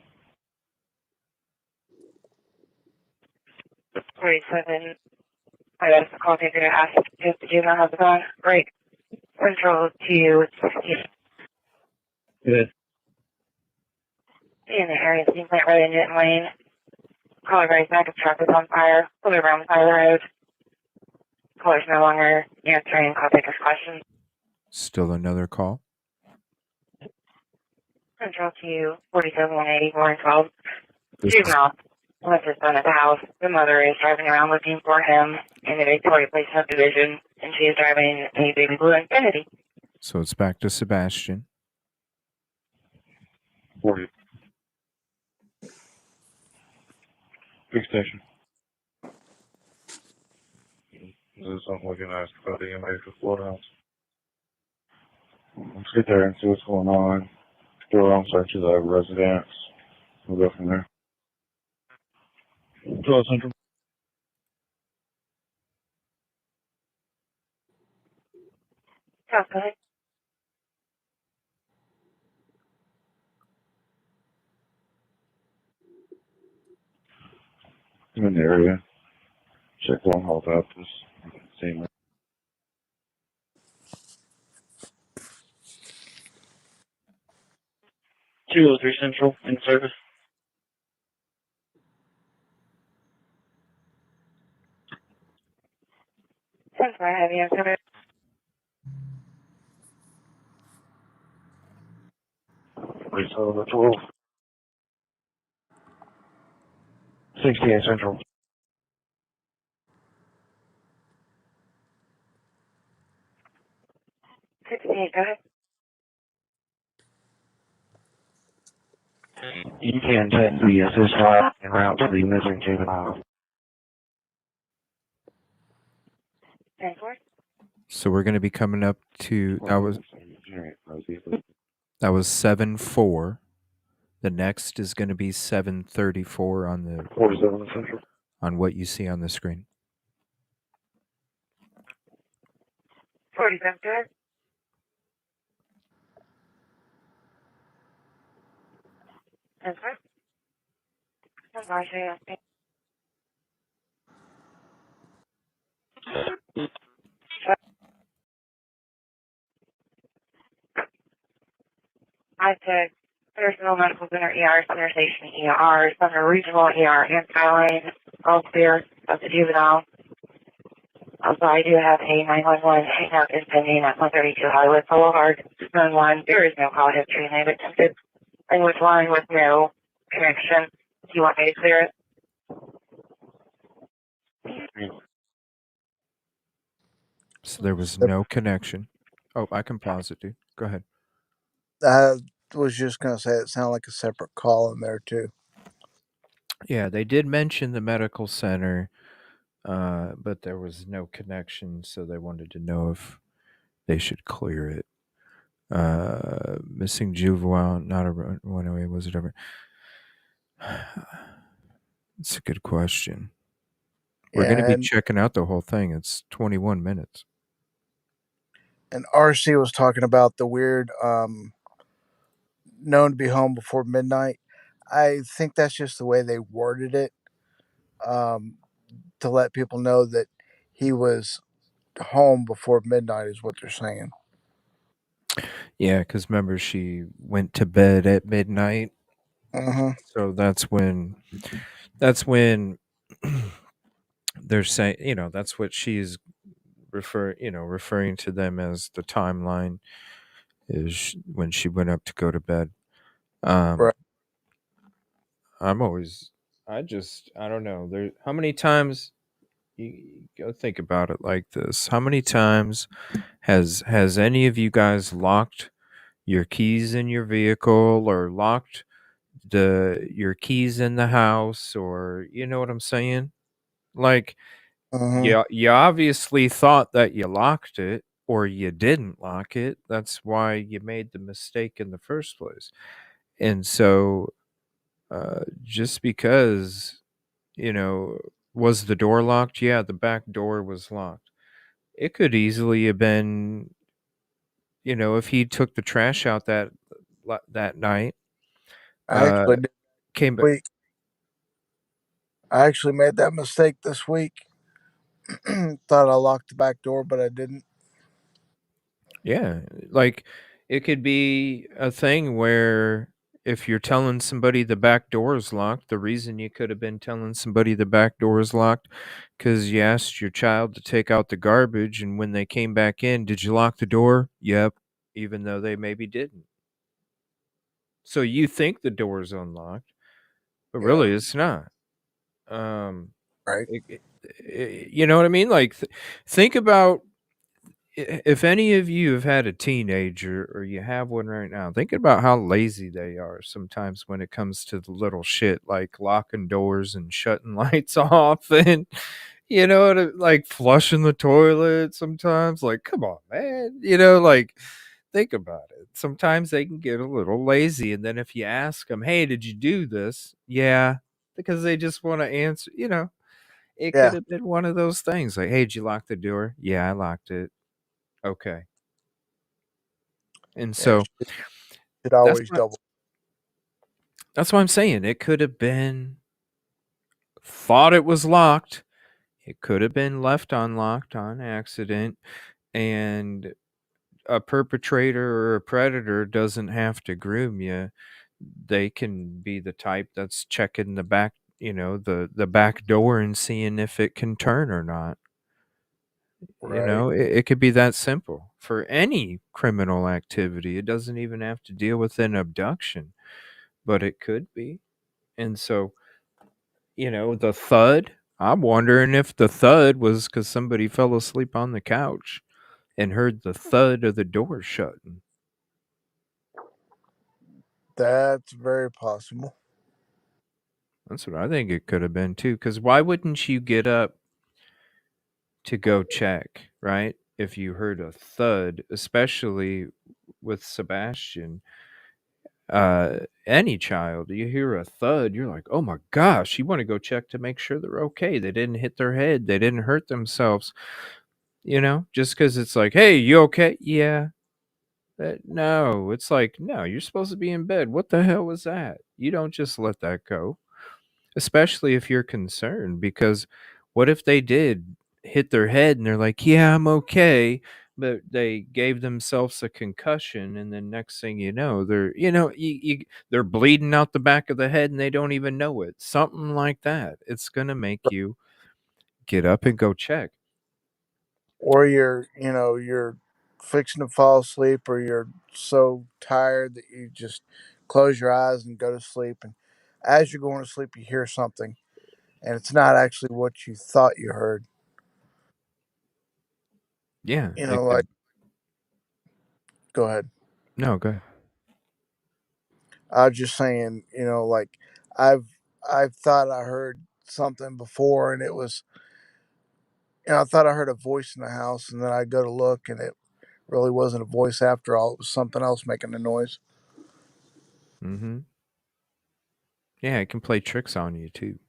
47. I got a call taker to ask if the juvenile has a gun. Great. Control to 16. Good. In the area, Steam Plant Road and Newton Lane. Caller very back of truck is on fire. Pull around the side of the road. Caller's no longer answering call taker's questions. Still another call. Control to 47-180, 412. Juvenile left his son at the house. The mother is driving around looking for him in the Victoria Place subdivision, and she is driving a baby blue Infiniti. So it's back to Sebastian. 40. Big station. This is something we can ask about the EMA for Florida House. Let's get there and see what's going on. Do our own search of the residence. We'll go from there. 12 Central. Okay. I'm in the area. Check long haul out this. Same. 203 Central in service. That's why I have you answer it. Please hold the 12. 68 Central. 68, go ahead. You can text the assist line en route to the missing juvenile. So we're going to be coming up to that was 7-4. The next is going to be 7:34 on the 47 Central. on what you see on the screen. 47, go ahead. That's right. That's why I say that. I said there's no medical center, ER, center station, ER, center regional ER, and Skyline, all clear of the juvenile. Also, I do have a 911 hangout is pending at 132 Hollywood Boulevard, Zone 1. There is no call history, and they've attempted language line with no connection. Do you want me to clear it? So there was no connection. Oh, I can pause it, dude. Go ahead. I was just going to say it sounded like a separate call in there, too. Yeah, they did mention the medical center, but there was no connection, so they wanted to know if they should clear it. Missing juvenile, not a runaway. Was it ever? It's a good question. We're going to be checking out the whole thing. It's 21 minutes. And RC was talking about the weird known to be home before midnight. I think that's just the way they worded it, to let people know that he was home before midnight is what they're saying. Yeah, because remember, she went to bed at midnight. Mm-hmm. So that's when they're saying, that's what she's referring to them as the timeline is when she went up to go to bed. Right. I don't know. How many times you go think about it like this? How many times has any of you guys locked your keys in your vehicle or locked your keys in the house, or you know what I'm saying? Like, you obviously thought that you locked it or you didn't lock it. That's why you made the mistake in the first place. And so just because, was the door locked? Yeah, the back door was locked. It could easily have been, if he took the trash out that night, came back. I actually made that mistake this week. Thought I locked the back door, but I didn't. Yeah, like it could be a thing where if you're telling somebody the back door is locked, the reason you could have been telling somebody the back door is locked because you asked your child to take out the garbage, and when they came back in, did you lock the door? Yep, even though they maybe didn't. So you think the door is unlocked, but really it's not. Right. You know what I mean? Like, think about if any of you have had a teenager or you have one right now, think about how lazy they are sometimes when it comes to the little shit like locking doors and shutting lights off and like flushing the toilet sometimes. Like, come on, man. Like think about it. Sometimes they can get a little lazy, and then if you ask them, "Hey, did you do this?" Yeah, because they just want to answer, it could Yeah. have been one of those things like, "Hey, did you lock the door?" "Yeah, I locked it." "Okay." And Yeah. so Should that's always what double. that's what I'm saying. It could have been thought it was locked. It could have been left unlocked on accident, and a perpetrator or a predator doesn't have to groom you. They can be the type that's checking the back, the back door and seeing if it can turn or not. Right. It could be that simple for any criminal activity. It doesn't even have to deal with an abduction, but it could be. And so, the thud, I'm wondering if the thud was because somebody fell asleep on the couch and heard the thud of the door shutting. That's very possible. That's what I think it could have been too. Because why wouldn't you get up to go check, right? If you heard a thud, especially with Sebastian, any child, you hear a thud, you're like, oh my gosh, you want to go check to make sure they're okay. They didn't hit their head, they didn't hurt themselves, just because it's like, hey, you okay? Yeah. No, it's like, no, you're supposed to be in bed. What the hell was that? You don't just let that go, especially if you're concerned, because what if they did hit their head and they're like, yeah, I'm okay, but they gave themselves a concussion, and then next thing you know, they're bleeding out the back of the head and they don't even know it. Something like that. It's gonna make you get up and go check. Or you're fixing to fall asleep, or you're so tired that you just close your eyes and go to sleep. And as you're going to sleep, you hear something, and it's not actually what you thought you heard. Yeah, it Like, could. go ahead. No, go ahead. I was just saying, like I've I've thought I heard something before, and it was, I thought I heard a voice in the house, and then I go to look, and it really wasn't a voice after all. It was something else making the noise. Mm-hmm. Yeah, it can play tricks on you too.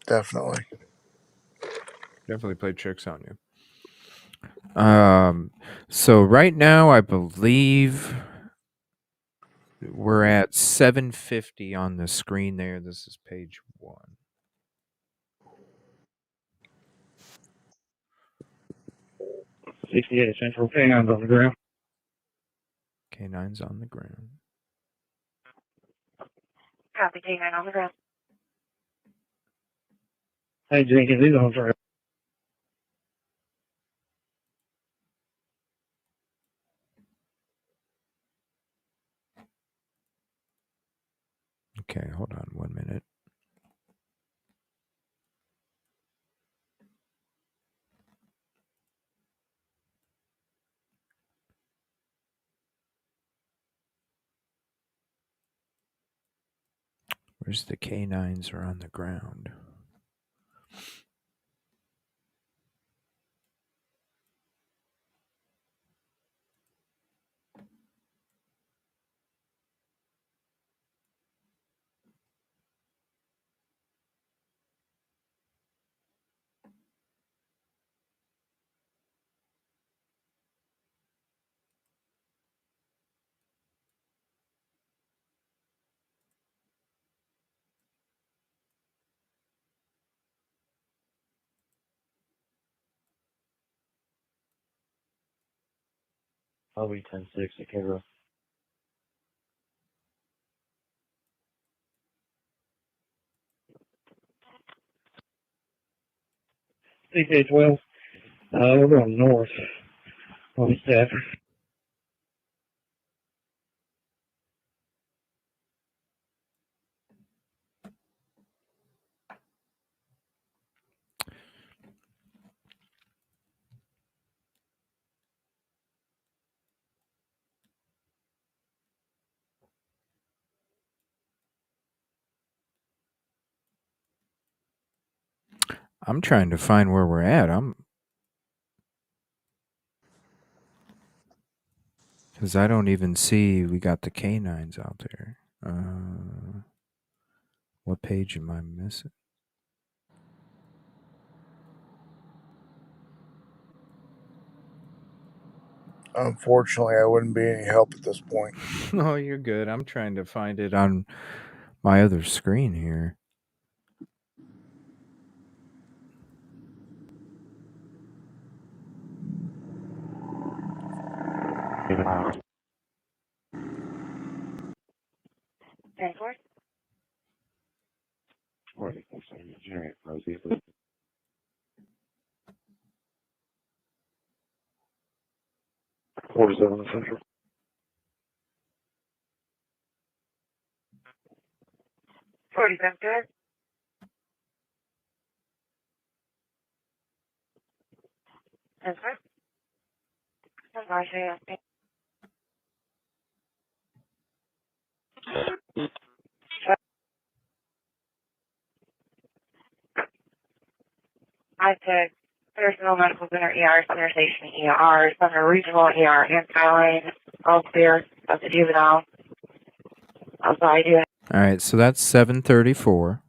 Definitely. Definitely play tricks on you. So right now I believe we're at 750 on the screen there. This is page 1. '68 Central Canines on the ground. K9's on the ground. Copy K9 on the ground. Hey, Jenkins, he's on trail. Okay, hold on 1 minute. Where's the K9s are on the ground? I'll be 10-6 at Cairo. CK12, we're going north on Stafford. I'm trying to find where we're at. Because I don't even see we got the canines out there. What page am I missing? Unfortunately, I wouldn't be any help at this point. Oh, you're good. I'm trying to find it on my other screen here. Central. 47 good. That's right. That's right. I said there's no medical center ER, center station ER, center regional ER, and Skyline, all clear of the juvenile. So I do All right, so that's 734.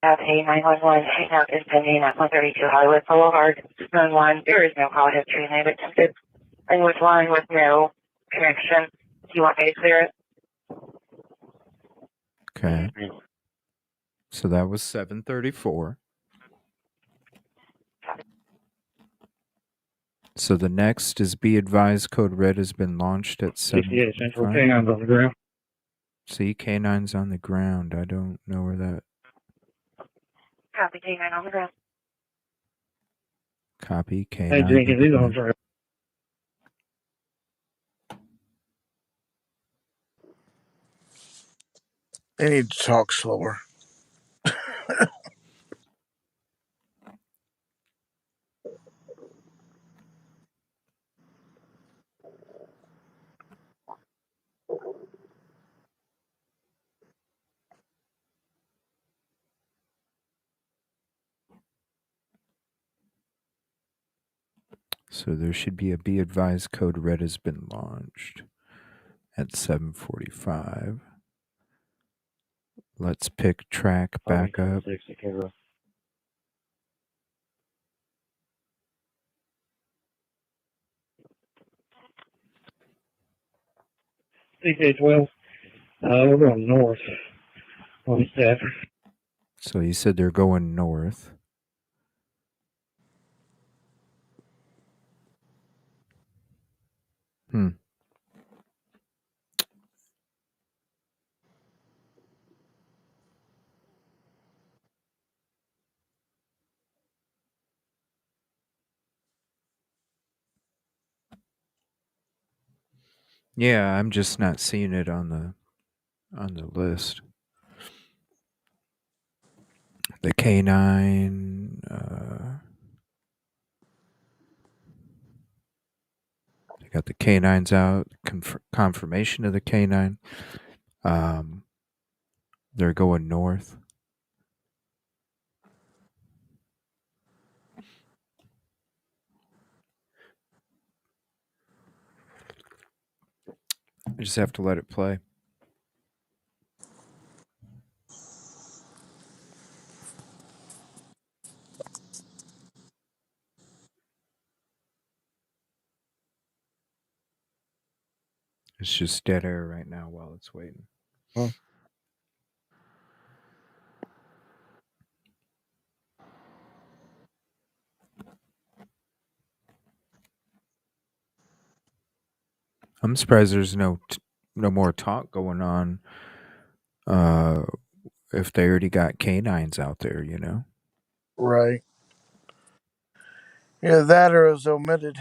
have a 911 hangout is pending at 132 Hollywood Boulevard. 911, there is no call history and they've attempted language line with no connection. Do you want me to clear it? Okay. So that was 734. So the next is be advised code red has been launched at 7. Central K9's on the ground. See, K9's on the ground. I don't know where that. Copy K9 on the ground. Copy K9. Hey, Jenkins, he's on trail. They need to talk slower. So there should be a be advised code red has been launched at 7:45. Let's pick track back up. CK12. We're going north on Stafford. So you said they're going north. Yeah, I'm just not seeing it on the list. The K9. They got the K9s out. Confirmation of the K9. They're going north. I just have to let it play. It's just dead air right now while it's waiting. I'm surprised there's no more talk going on. If they already got canines out there, you know. Right. Yeah, that or it was omitted.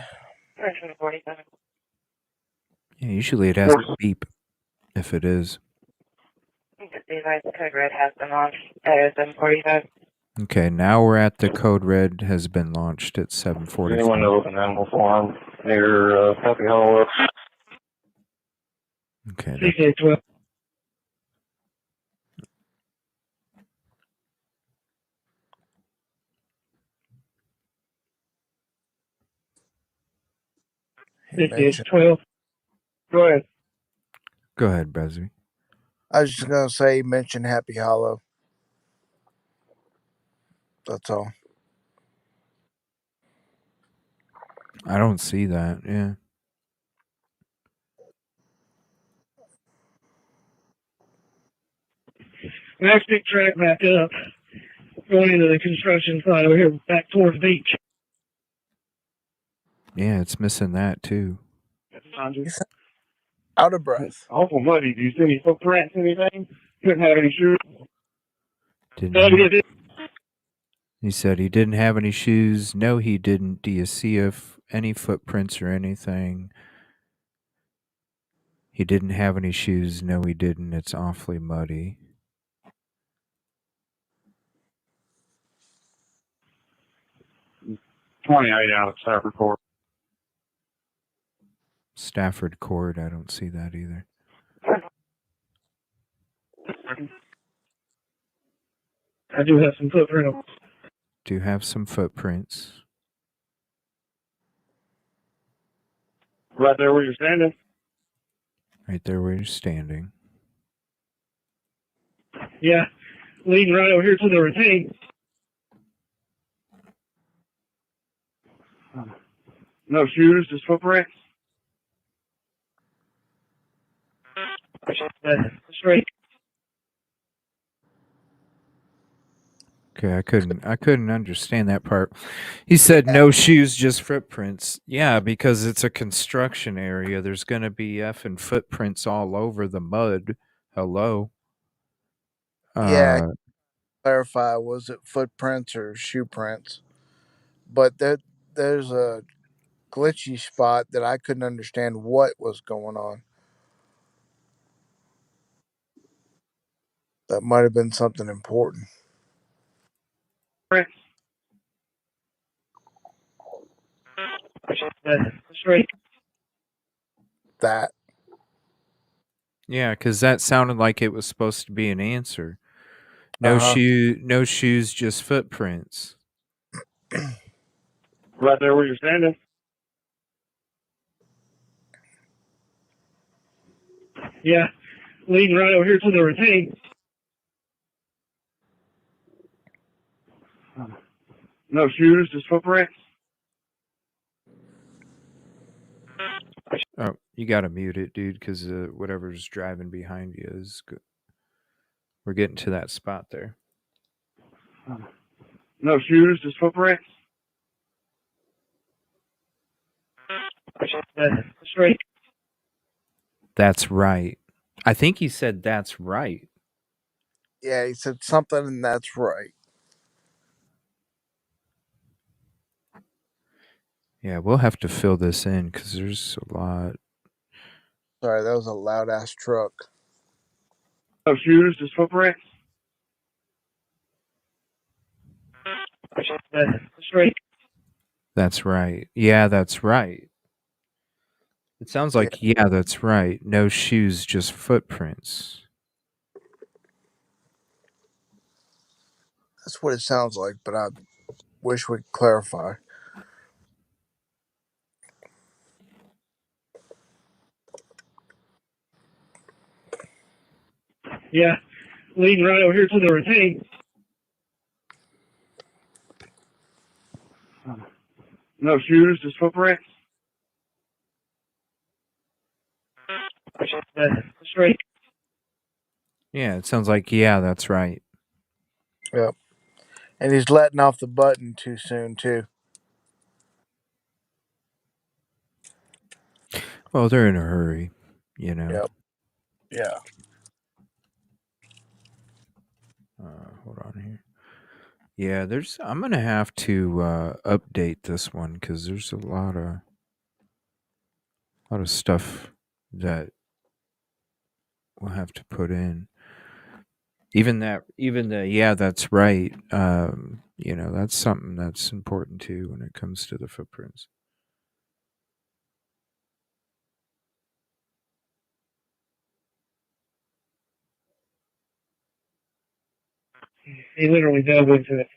47. Yeah, usually it has a beep if it is. The device code red has been launched at 7:45. Okay, now we're at the code red has been launched at 7:45. Anyone to open animal farm near Happy Hollow. Okay. CK12. mentioned. 12. Go ahead. Go ahead, Brezzy. I was just gonna say, mention Happy Hollow. That's all. I don't see that. Yeah. Next big track back up, going into the construction site over here, back towards the beach. Yeah, it's missing that too. Out of breath. It's awful muddy. Do you see any footprints, anything? Couldn't have any shoes. He said he didn't have any shoes. No, he didn't. Do you see any footprints or anything? He didn't have any shoes. No, he didn't. It's awfully muddy. .28 out of Stafford Court. Stafford Court. I don't see that either. I do have some footprints. Do have some footprints. Right there where you're standing. Right there where you're standing. Yeah, leading right over here to the retaining. No shoes, just footprints. Straight. Okay, I couldn't understand that part. He said no shoes, just footprints. Yeah, because it's a construction area. There's going to be effing footprints all over the mud. Hello. Yeah. Clarify, was it footprints or shoe prints? But there's a glitchy spot that I couldn't understand what was going on. That might have been something important. Straight. That. Yeah, because that sounded like it was supposed to be an answer. No no shoes, just footprints. Right there where you're standing. Yeah, leading right over here to the retaining. No shoes, just footprints. Oh, you got to mute it, dude, because whatever's driving behind you is good. We're getting to that spot there. No shoes, just footprints. Straight. That's right. I think he said that's right. Yeah, he said something, and that's right. Yeah, we'll have to fill this in because there's a lot. Sorry, that was a loud ass truck. No shoes, just footprints. Straight. That's right. Yeah, that's right. It sounds like, yeah, that's right. No shoes, just footprints. That's what it sounds like, but I wish we'd clarify. Yeah, leading right over here to the retaining. No shoes, just footprints. Straight. Yeah, it sounds like, yeah, that's right. Yep. And he's letting off the button too soon, too. Well, they're in a hurry, you know. Yep. Yeah. Hold on here. Yeah, I'm going to have to update this one because there's a lot of stuff that we'll have to put in. Even the yeah, that's right. You know, that's something that's important too when it comes to the footprints. He literally dove into it.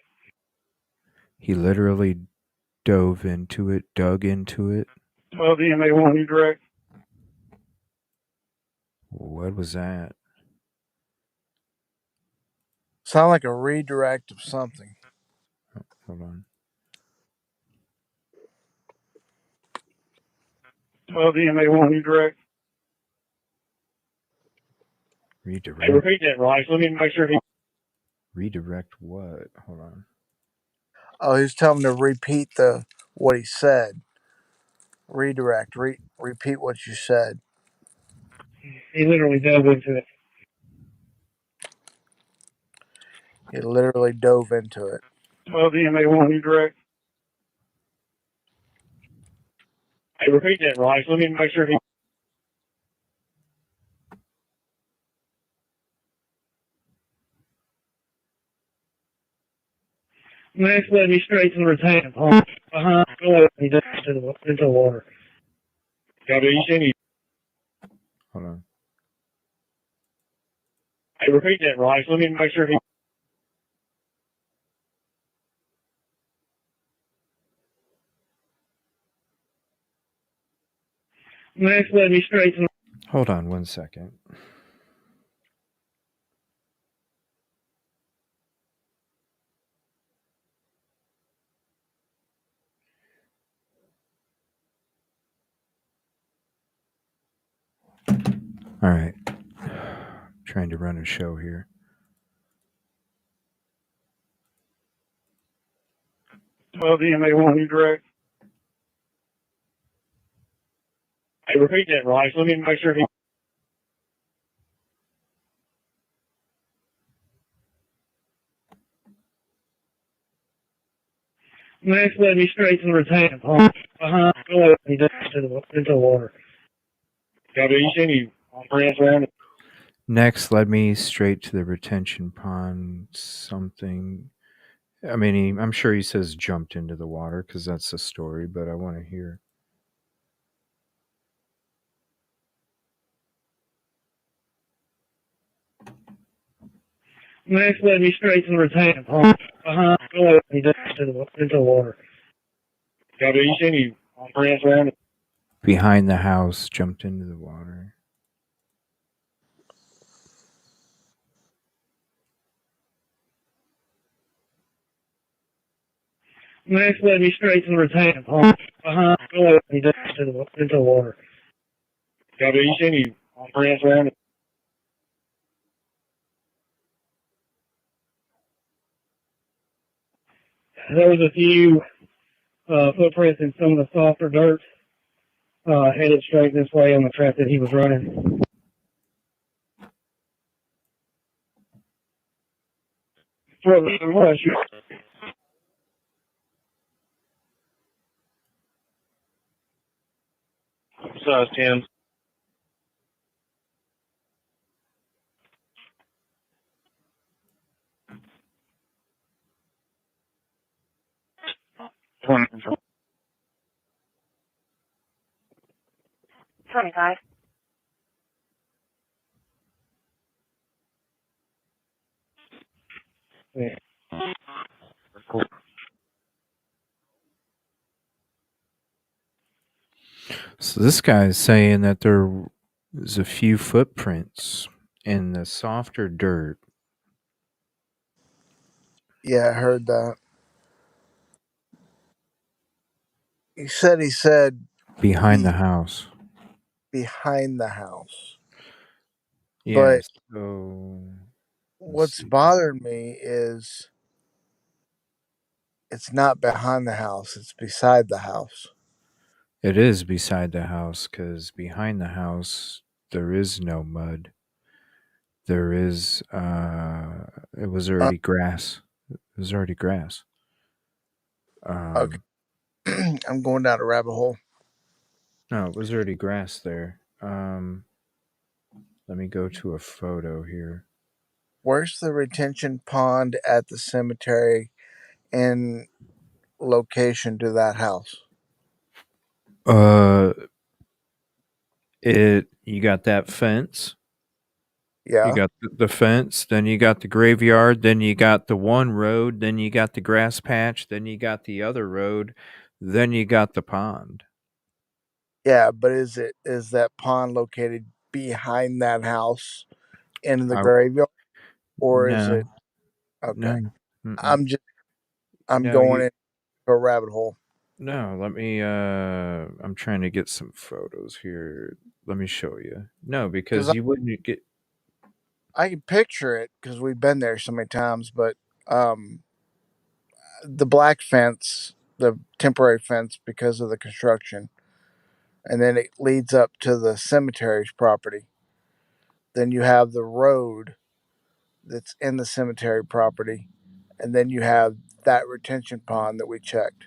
He literally dove into it, dug into it. 12 DMA 1, you direct. What was that? Sound like a redirect of something. Oh, hold on. 12 DMA 1, you direct. Hey, Redirect? repeat that, Rice. Let me make sure he. Redirect what? Hold on. Oh, he's telling him to repeat what he said. Redirect. Repeat what you said. He literally dove into it. He literally dove into it. 12 DMA 1, you direct. Hey, repeat that, Rice. Let me make sure he. Next, let me straighten the retain pond. Go ahead and dip into the water. Copy, you see me? Hold on. Hey, repeat that, Rice. Let me make sure he. Next, let me straighten. Hold on 1 second. All right. Trying to run a show here. DMA 1, you direct. Hey, repeat that, Rice. Let me make sure he. Next, let me straighten the retain pond. Go ahead and dip into the water. Copy, you see me? Branch around it. Next, led me straight to the retention pond. Something. I mean, I'm sure he says jumped into the water because that's the story, but I want to hear. Next, let me straighten the retain pond. Go ahead and dip into the water. Copy, you see me? Branch around it. Behind the house, jumped into the water. Next, let me straighten the retain pond. Go ahead and dip into the water. Copy, you see me? Branch around it. There was a few footprints in some of the softer dirt headed straight this way on the track that he was running. Further pressure. Size 10. $25. Yeah. So this guy is saying that there's a few footprints in the softer dirt. Yeah, I heard that. He said Behind the house. Behind the house. Yeah, But so what's bothering me is it's not behind the house, it's beside the house. it is beside the house because behind the house there is no mud. There is it was already grass. It was already grass. Okay. I'm going down a rabbit hole. No, it was already grass there. Let me go to a photo here. Where's the retention pond at the cemetery in location to that house? You got that fence. Yeah. You got the fence, then you got the graveyard, then you got the one road, then you got the grass patch, then you got the other road, then you got the pond. Yeah, but is that pond located behind that house in the I, graveyard, or is no, it okay? no, mm-mm. I'm No, going into a rabbit hole. no. Let me. I'm trying to get some photos here. Let me show you. No, Because because you wouldn't get. I can picture it because we've been there so many times, but um, the black fence, the temporary fence, because of the construction, and then it leads up to the cemetery's property. Then you have the road that's in the cemetery property, and then you have that retention pond that we checked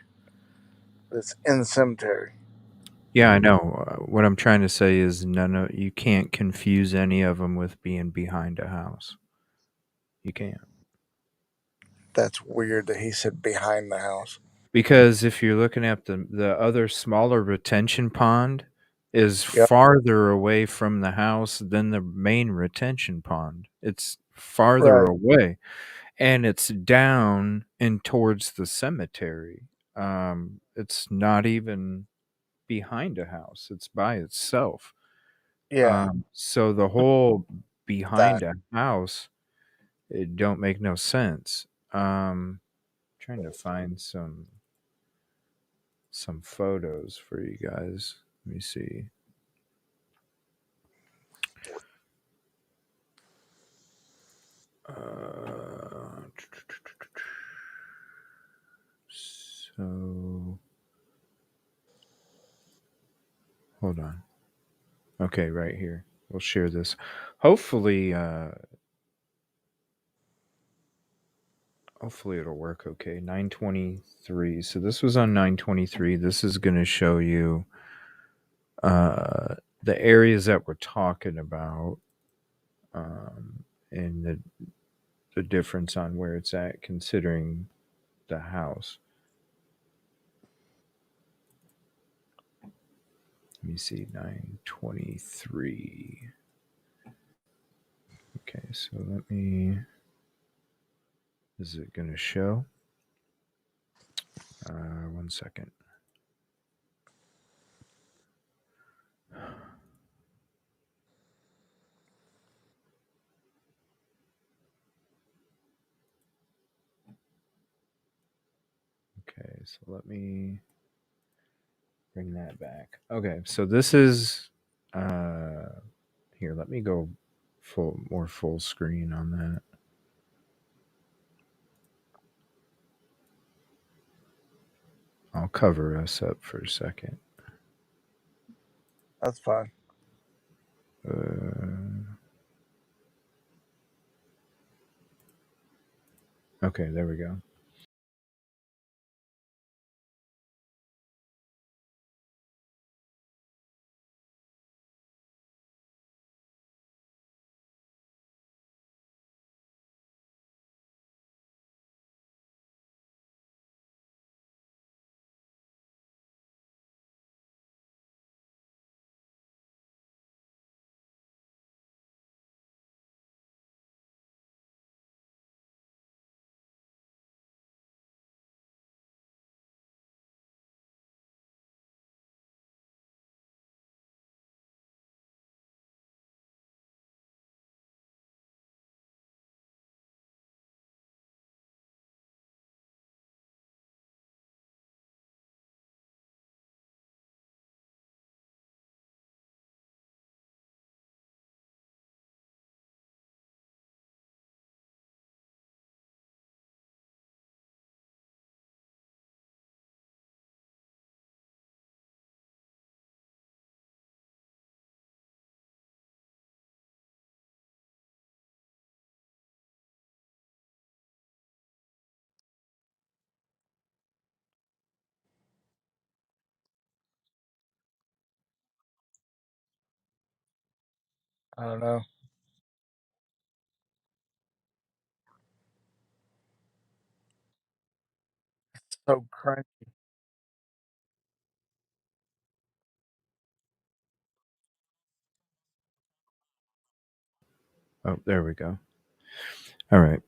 that's in the cemetery. Yeah, I know. What I'm trying to say is, no, you can't confuse any of them with being behind a house. You can't. That's weird that he said behind the house. Because if you're looking at the other smaller retention pond is Yep. farther away from the house than the main retention pond. It's farther Right. away, and it's down and towards the cemetery. It's not even behind a house. It's by itself. Yeah. So the whole That. behind a house, it don't make no sense. Trying to find some photos for you guys. Let me see. So hold on. Okay, right here. We'll share this. Hopefully it'll work okay. 923. So this was on 923. This is going to show you the areas that we're talking about, and the difference on where it's at considering the house. Let me see, 923. Okay, so let me. Is it going to show? 1 second. Okay, so let me bring that back. Okay, so this is here. Let me go more full screen on that. I'll cover us up for a second. That's fine. Okay, there we go. I don't know. So crunchy. Oh, there we go. All right.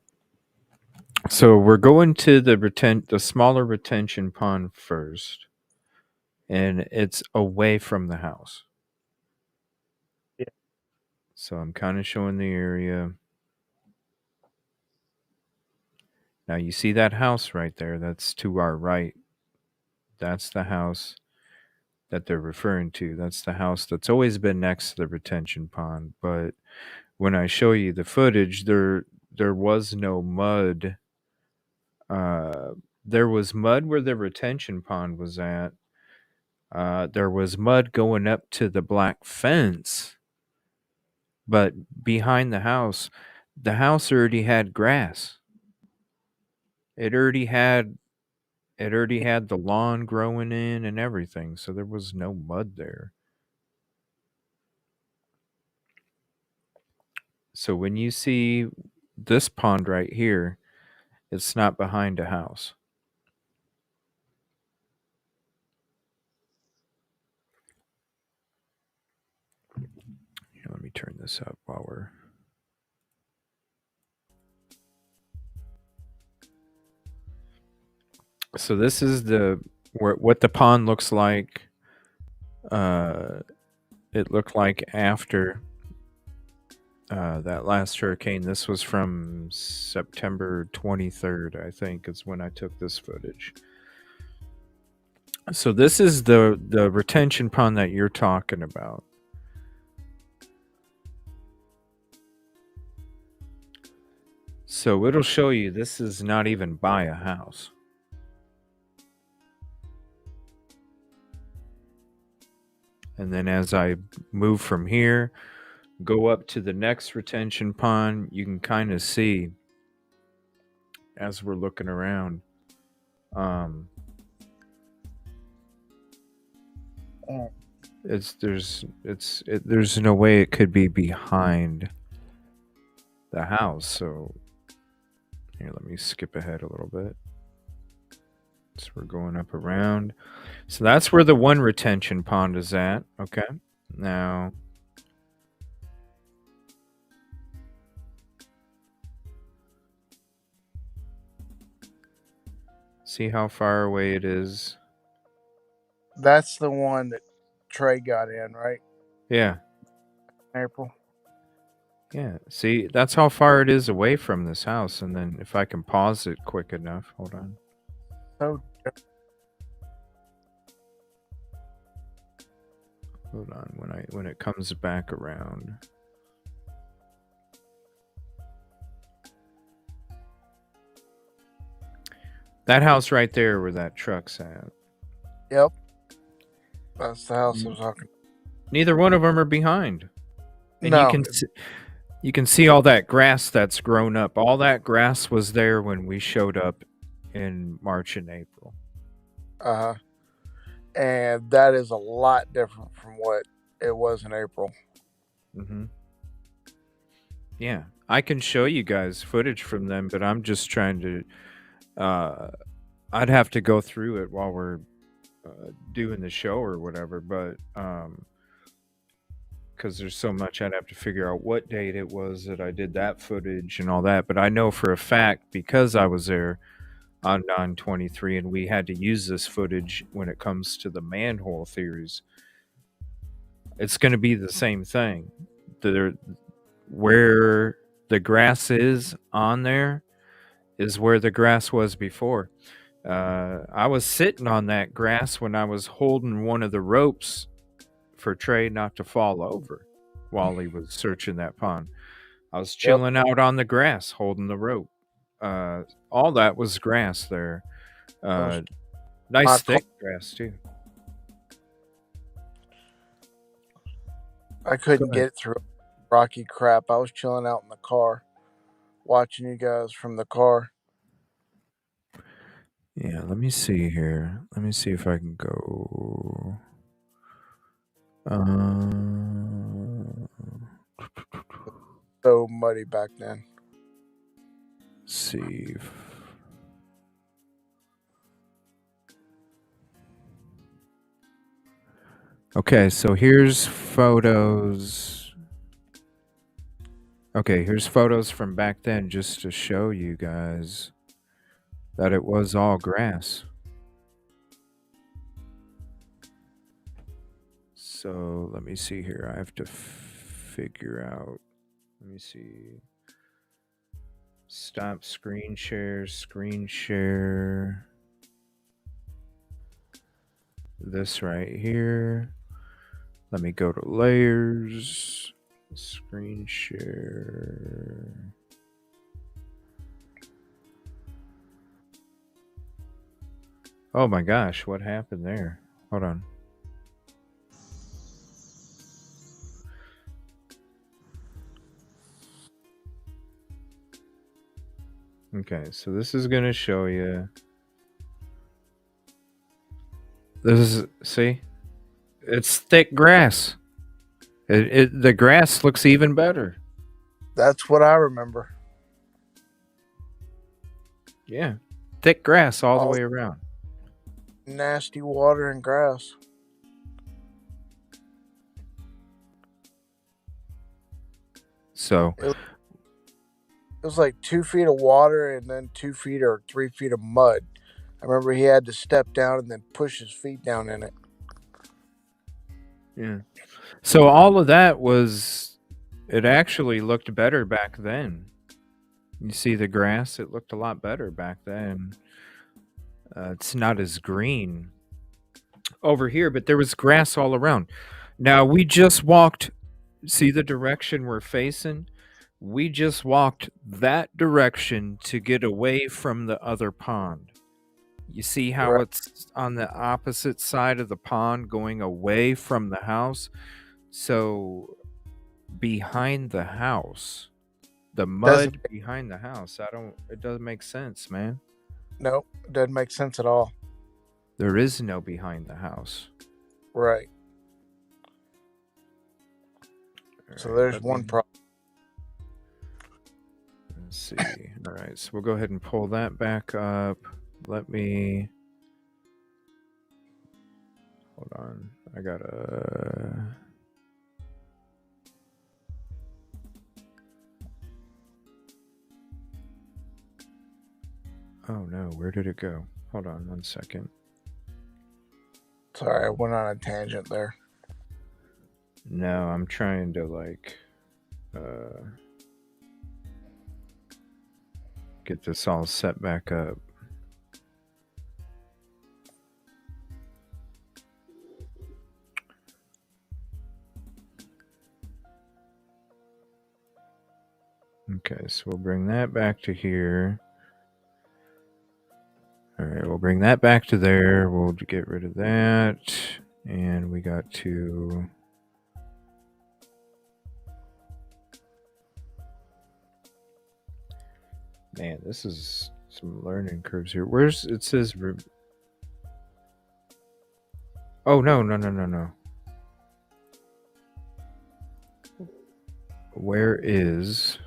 So we're going to the smaller retention pond first, and it's away from the house. Yeah. So I'm kind of showing the area. Now you see that house right there? That's to our right. That's the house that they're referring to. That's the house that's always been next to the retention pond. But when I show you the footage, there was no mud. There was mud where the retention pond was at. There was mud going up to the black fence, but behind the house already had grass. It already had the lawn growing in and everything, so there was no mud there. So when you see this pond right here, it's not behind a house. Here, let me turn this up while we're... So this is what the pond looks like. It looked like after that last hurricane. This was from September 23rd, I think, is when I took this footage. So this is the retention pond that you're talking about. So it'll show you this is not even by a house. And then as I move from here, go up to the next retention pond, you can kind of see as we're looking around. There's no way it could be behind the house. So here, let me skip ahead a little bit. So we're going up around. So that's where the one retention pond is at. Okay. Now, see how far away it is? That's the one that Trey got in, right? Yeah. April. Yeah. See, that's how far it is away from this house. And then if I can pause it quick enough, hold on. So hold on, when it comes back around. That house right there where that truck's at. Yep. That's the house I was talking. Neither one of them are behind. And no. You can see all that grass that's grown up. All that grass was there when we showed up in March and April. Uh-huh. And that is a lot different from what it was in April. Mm-hmm. Yeah. I can show you guys footage from them, but I'm just trying to... I'd have to go through it while we're doing the show or whatever, but... because there's so much, I'd have to figure out what date it was that I did that footage and all that. But I know for a fact, because I was there on 9/23 and we had to use this footage when it comes to the manhole theories, it's going to be the same thing. Where the grass is on there is where the grass was before. I was sitting on that grass when I was holding one of the ropes for Trey not to fall over while he was searching that pond. I was chilling out on the grass holding the rope. All that was grass there. Nice thick grass too. I couldn't get through rocky crap. I was chilling out in the car watching you guys from the car. Yeah, let me see here. Let me see if I can go. So muddy back then. Let's see. Okay, so here's photos. Okay, here's photos from back then just to show you guys that it was all grass. So let me see here. I have to figure out. Let me see. Stop screen share. Screen share. This right here. Let me go to layers. Screen share. Oh my gosh, what happened there? Hold on. Okay, so this is going to show you. This is, see? It's thick grass. The grass looks even better. That's what I remember. Yeah. Thick grass all the way around. Nasty water and grass. So it was like 2 feet of water and then 2 feet or 3 feet of mud. I remember he had to step down and then push his feet down in it. Yeah. So all of that was, it actually looked better back then. You see the grass, it looked a lot better back then. It's not as green over here, but there was grass all around. Now we just walked, see the direction we're facing? We just walked that direction to get away from the other pond. You see how it's on the opposite side of the pond going away from the house? So behind the house, the mud behind the house, it doesn't make sense, man. Nope, it doesn't make sense at all. There is no behind the house. Right. So there's one problem. Let's see. All right, so we'll go ahead and pull that back up. Let me... Hold on. I gotta... Oh no, where did it go? Hold on 1 second. Sorry, I went on a tangent there. No, I'm trying to like get this all set back up. Okay, so we'll bring that back to here. All right, we'll bring that back to there. We'll get rid of that. And we got to... Man, this is some learning curves here. Where's... It says... Oh, no. Where is...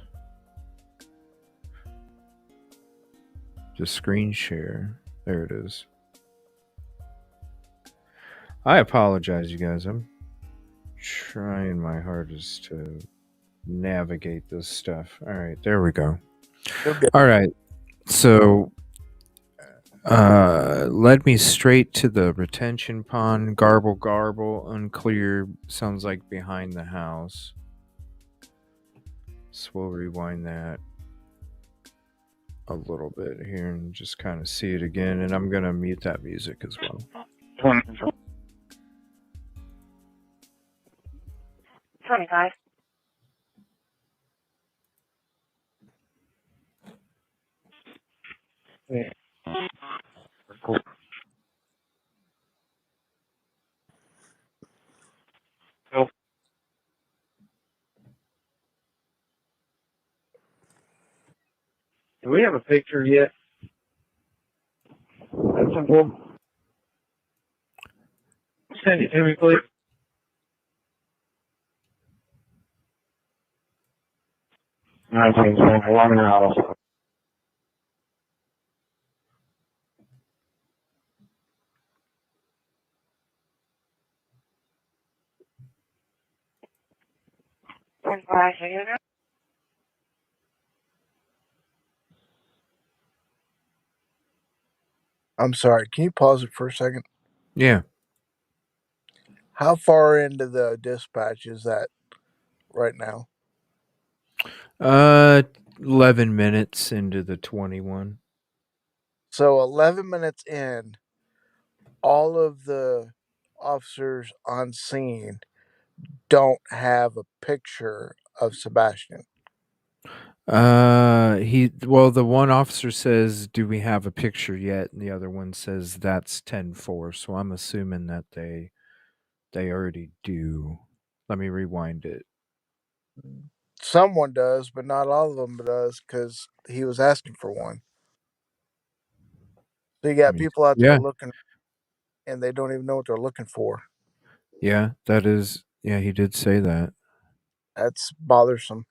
the screen share? There it is. I apologize, you guys. I'm trying my hardest to navigate this stuff. All right, there we go. All right, so led me straight to the retention pond. Garble, unclear. Sounds like behind the house. So we'll rewind that a little bit here and just kind of see it again. And I'm going to mute that music as well. 25. Yeah. Oh. Do we have a picture yet? That's important. Send it to me, please. I'm sorry. Can you pause it for a second? Yeah. How far into the dispatch is that right now? 11 minutes into the 21. So 11 minutes in, all of the officers on scene don't have a picture of Sebastian. The one officer says, "Do we have a picture yet?" And the other one says, "That's 10-4." So I'm assuming that they already do. Let me rewind it. Someone does, but not all of them does, because he was asking for one. So you got people out there Yeah. looking, and they don't even know what they're looking for. Yeah, that is. Yeah, he did say that. That's bothersome.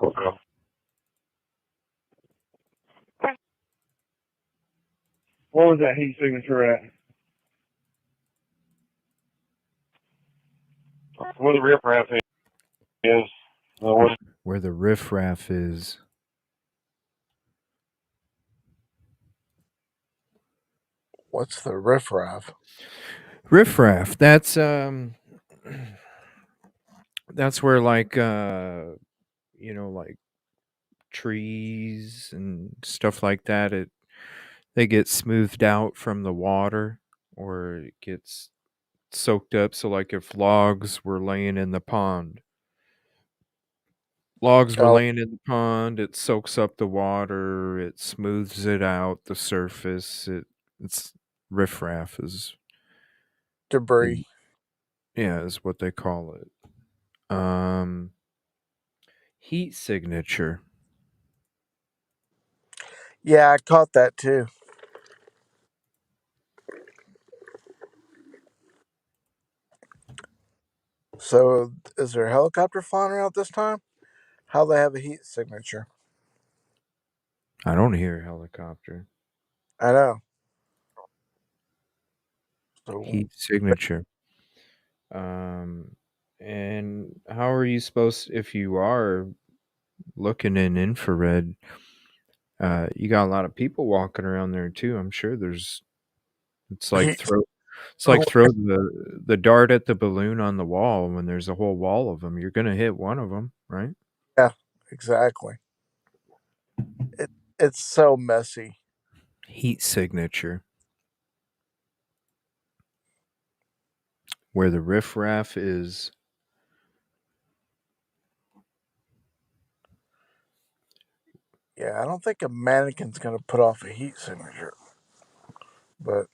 Okay. What was that heat signature at? Where the riprap is. Where the riffraff is. What's the riffraff? Riffraff. That's that's where like like trees and stuff like that. They get smoothed out from the water, or it gets soaked up. So like if logs were laying in the pond, Oh, it soaks up the water, it smooths it out, the surface. It's riffraff is debris. is what they call it. Heat signature. Yeah, I caught that too. So is there a helicopter flying around this time? How they have a heat signature? I don't hear a helicopter. I know. So Heat signature. And how are you supposed, if you are looking in infrared, you got a lot of people walking around there too. I'm sure it's like throw the dart at the balloon on the wall when there's a whole wall of them. You're going to hit one of them, right? yeah, exactly. It's so messy. Heat signature. Where the riffraff is. Yeah, I don't think a mannequin's gonna put off a heat signature, but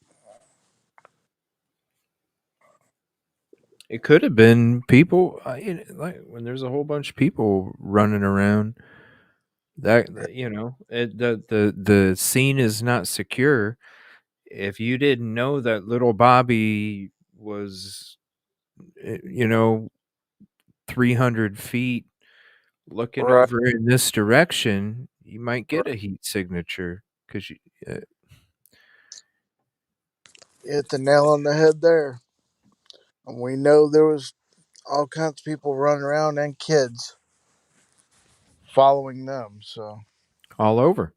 It could have been people, like when there's a whole bunch of people running around. The scene is not secure. If you didn't know that little Bobby was, 300 feet looking right, over in this direction, you might get a heat signature because uh, you hit the nail on the head there. And we know there was all kinds of people running around and kids following them. So all over.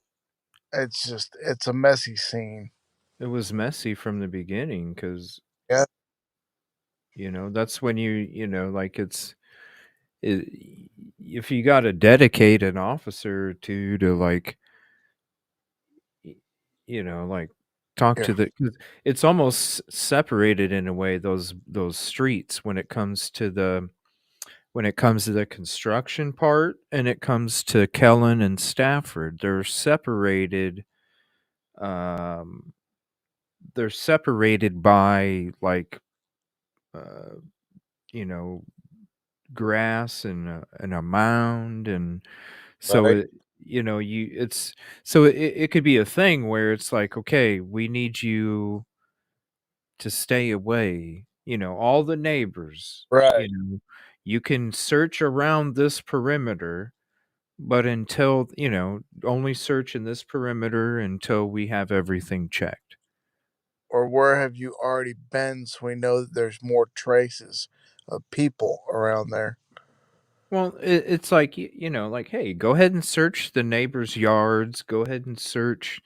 it's a messy scene. It was messy from the beginning because Yeah, that's when like it, if you got to dedicate an officer or two to like like talk yeah, to 'cause it's almost separated in a way, those streets, when it comes to the construction part and it comes to Kellen and Stafford. Um they're separated by like uh you know grass and a mound, and so right, it could be a thing where it's like, okay, we need you to stay away, all the neighbors, right, you can search around this perimeter, But until, only search in this perimeter until we have everything checked. Or where have you already been so we know that there's more traces of people around there? Well, it's like, like, hey, go ahead and search the neighbors' yards. Go ahead and search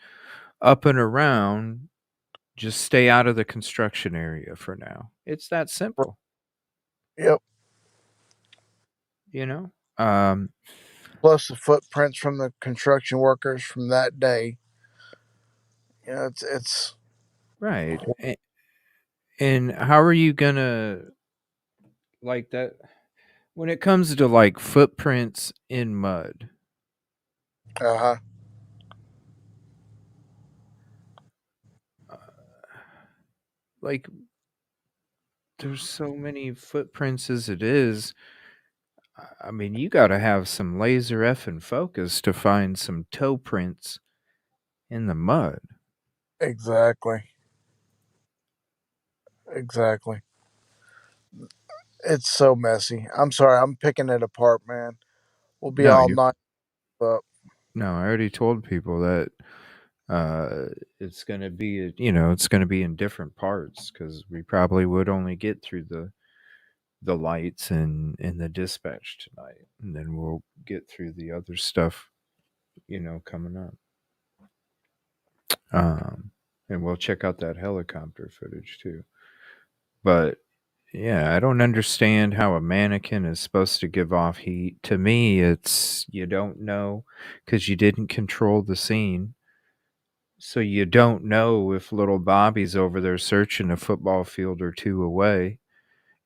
up and around. Just stay out of the construction area for now. It's that simple. Yep. Um, Plus the footprints from the construction workers from that day. It's right. And how are you gonna like that when it comes to like footprints in mud? uh-huh. Like, there's so many footprints as it is. I mean, you got to have some laser effing focus to find some toe prints in the mud. Exactly. Exactly. It's so messy. I'm sorry, I'm picking it apart, man. We'll be No, all night up. no, I already told people that it's going to be, it's going to be in different parts because we probably would only get through the lights and the dispatch tonight, and then we'll get through the other stuff, coming up. And we'll check out that helicopter footage too. But yeah, I don't understand how a mannequin is supposed to give off heat. To me, it's you don't know because you didn't control the scene. So you don't know if little Bobby's over there searching a football field or two away.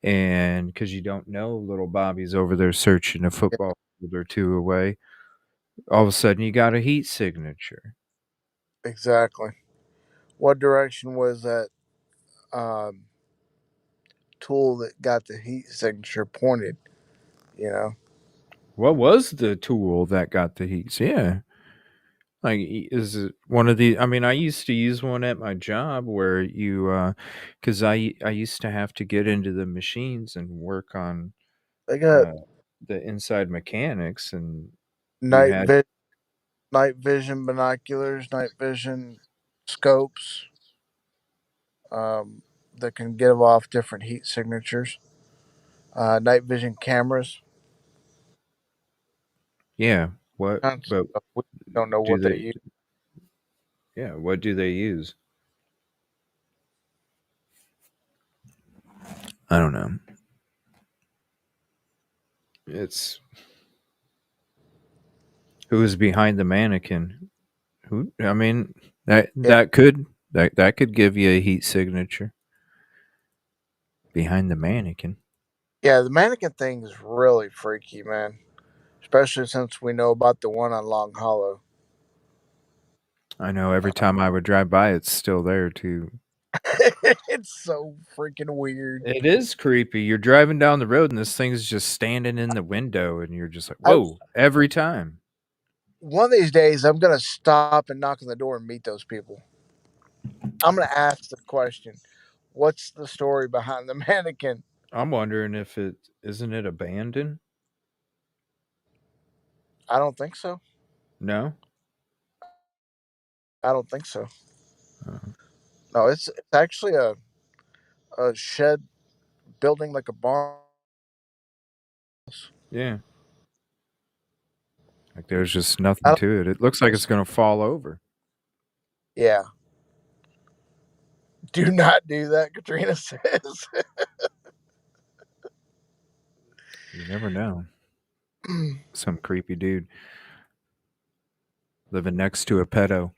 And because you don't know little Bobby's over there searching a football field or two away, all of a sudden you got a heat signature. Exactly. What direction was that um, tool that got the heat signature pointed? You know, What was the tool that got the heat? Yeah. Like, is it one of the? I mean, I used to use one at my job where because I used to have to get into the machines and work on they got uh, the inside mechanics, and you night had vi- night vision binoculars, night vision scopes that can give off different heat signatures. Night vision cameras. yeah. What? Kinds of But stuff. We don't know do what they they? use. Yeah. What do they use? I don't know. It's who is behind the mannequin. Who? I mean, that Yeah, that could that could give you a heat signature behind the mannequin. yeah. The mannequin thing is really freaky, man. Especially since we know about the one on Long Hollow. I know every time I would drive by, it's still there too. It's so freaking weird. It is creepy. You're driving down the road and this thing's just standing in the window, and you're just like, I whoa, every time. One of these days I'm gonna stop and knock on the door and meet those people. I'm gonna ask the question, what's the story behind the mannequin? I'm wondering if it isn't it abandoned? I don't think so. No? I don't think so. Uh, No, it's actually a shed building like a barn. yeah. Like there's just I nothing don't to it. It looks like it's gonna fall over. Yeah. Do not do that, Katrina says. You never know. Some creepy dude living next to a pedo.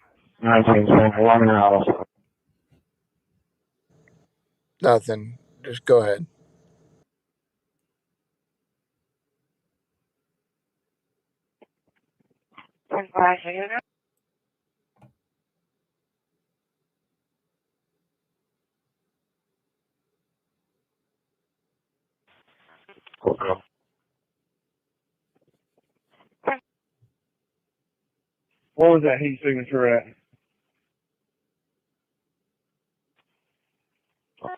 Nothing. Just go ahead. Where was that heat signature at?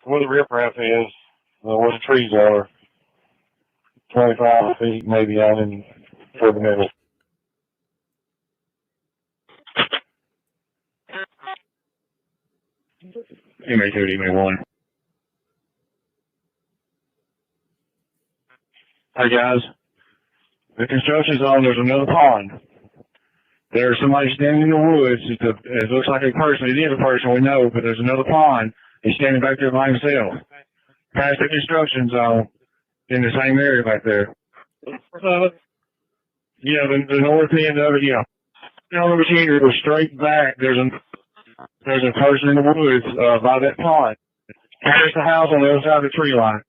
Where the riprap is, where the trees are. 25 feet maybe out in toward the middle. MA2, MA1. Hey guys, the construction zone, there's another pond. There's somebody standing in the woods. It looks like a person. It is a person, we know, but there's another pond. He's standing back there by himself. Past the construction zone in the same area back there. Yeah, the north end of it, yeah. Now over here, go straight back. There's a person in the woods by that pond. There's the house on the other side of the tree line.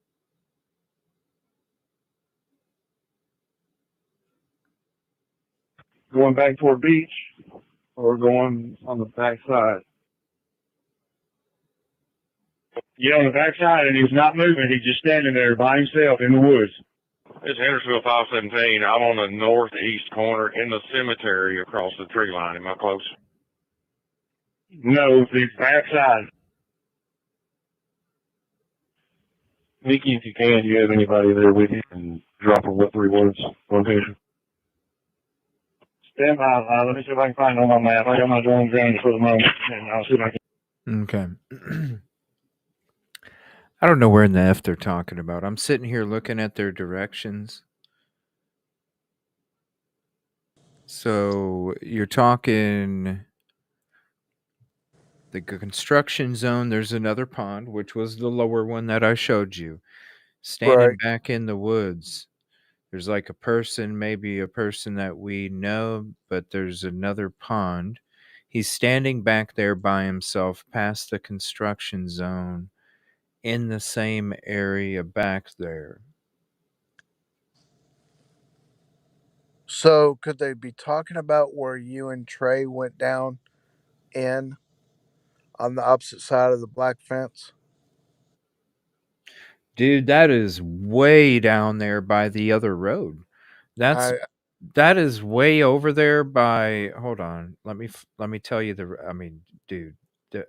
Going back toward beach or going on the back side? Yeah, on the back side, and he's not moving. He's just standing there by himself in the woods. It's Hendersonville 517. I'm on the northeast corner in the cemetery across the tree line. Am I close? No, the back side. Nikki, if you can, do you have anybody there with you? And drop a what 3 words location. Stand by. Let me see if I can find it on my map. I got my drone grounded for the moment, and I'll see if I can. Okay. I don't know where in the F they're talking about. I'm sitting here looking at their directions. So you're talking the construction zone. There's another pond, which was the lower one that I showed you. Standing Right. back in the woods. There's like a person, maybe a person that we know, but there's another pond. He's standing back there by himself past the construction zone in the same area back there. So could they be talking about where you and Trey went down in on the opposite side of the black fence? Dude, that is way down there by the other road. That is way over there by. Hold on, let me tell you the. I mean, dude, the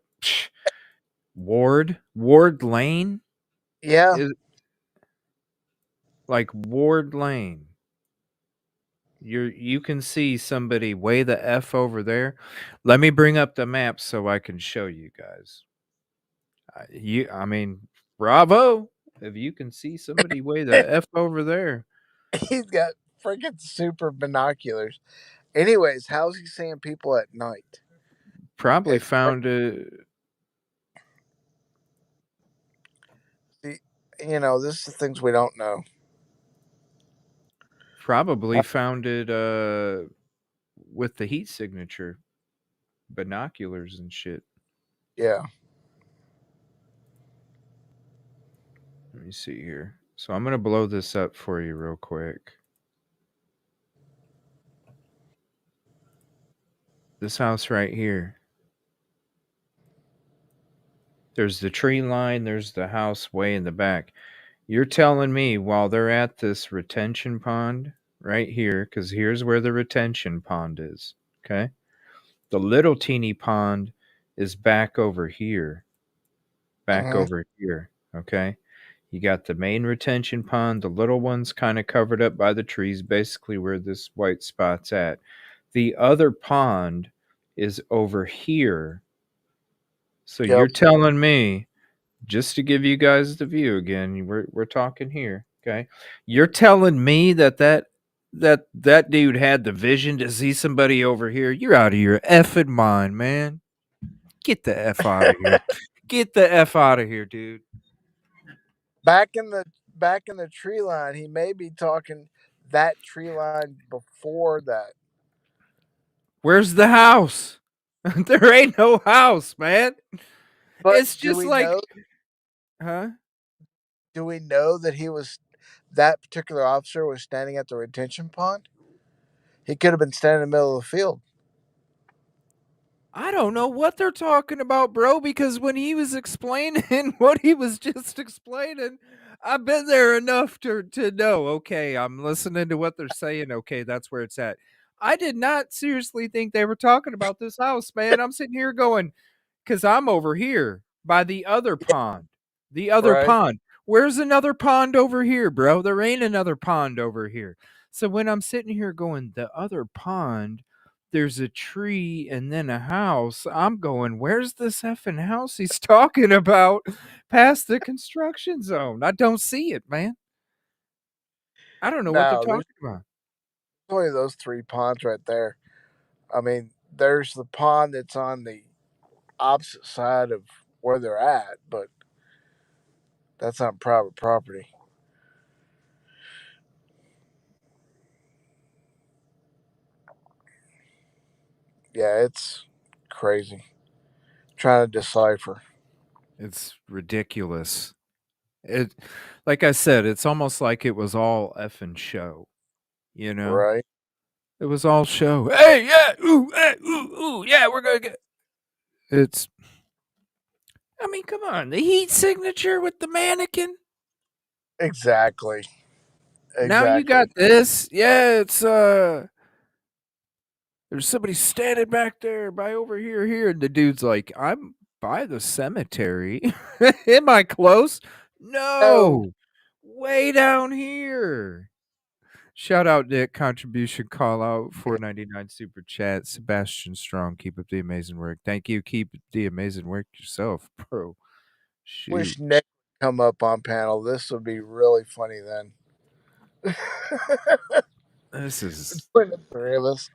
Ward Lane. Yeah, Is like Ward Lane. You can see somebody way the F over there. Let me bring up the map so I can show you guys. I mean, bravo if you can see somebody way the F over there. he's got freaking super binoculars. Anyways, how's he seeing people at night? Probably found it. This is the things we don't know. Probably found it with the heat signature, binoculars and shit. Yeah. Let me see here. So I'm gonna blow this up for you real quick. This house right here. There's the tree line. There's the house way in the back. You're telling me while they're at this retention pond right here, because here's where the retention pond is. Okay. The little teeny pond is back over here. Over here. Okay. You got the main retention pond. The little one's kind of covered up by the trees, basically where this white spot's at. The other pond is over here. So you're telling me, just to give you guys the view again, we're talking here, okay? You're telling me that dude had the vision to see somebody over here. You're out of your effing mind, man. Get the F out of here. Get the F out of here, dude. Back in the tree line, he may be talking that tree line before that. Where's the house? There ain't no house, man. But it's just like, huh? Do we know that that particular officer was standing at the retention pond? He could have been standing in the middle of the field. I don't know what they're talking about, bro, because when he was explaining what he was just explaining, I've been there enough to know, okay, I'm listening to what they're saying. Okay, that's where it's at. I did not seriously think they were talking about this house, man. I'm sitting here going, because I'm over here by the other pond. The other pond. Where's another pond over here, bro? There ain't another pond over here. So when I'm sitting here going, the other pond, there's a tree and then a house. I'm going, where's this effing house he's talking about past the construction zone? I don't see it, man. I don't know what they're No, talking there's about. only those 3 ponds right there. I mean, there's the pond that's on the opposite side of where they're at, but that's on private property. Yeah, it's crazy. Trying to decipher. It's ridiculous. It, like I said, it's almost like it was all effing show, you know? Right? It was all show. Hey, yeah, ooh, yeah, we're gonna get. It's. I mean, come on, the heat signature with the mannequin. Exactly. Now you Exactly. got this. Yeah, it's there's somebody standing back there by over here, and the dude's like, I'm by the cemetery. Am I close? Oh, No, way down here. Shout out Nick, contribution call out, 4.99 super chat. Sebastian Strong, keep up the amazing work. Thank you. Keep the amazing work yourself, bro. Shoot. wish Nick would come up on panel. This would be really funny then. This is Between the 3 of us.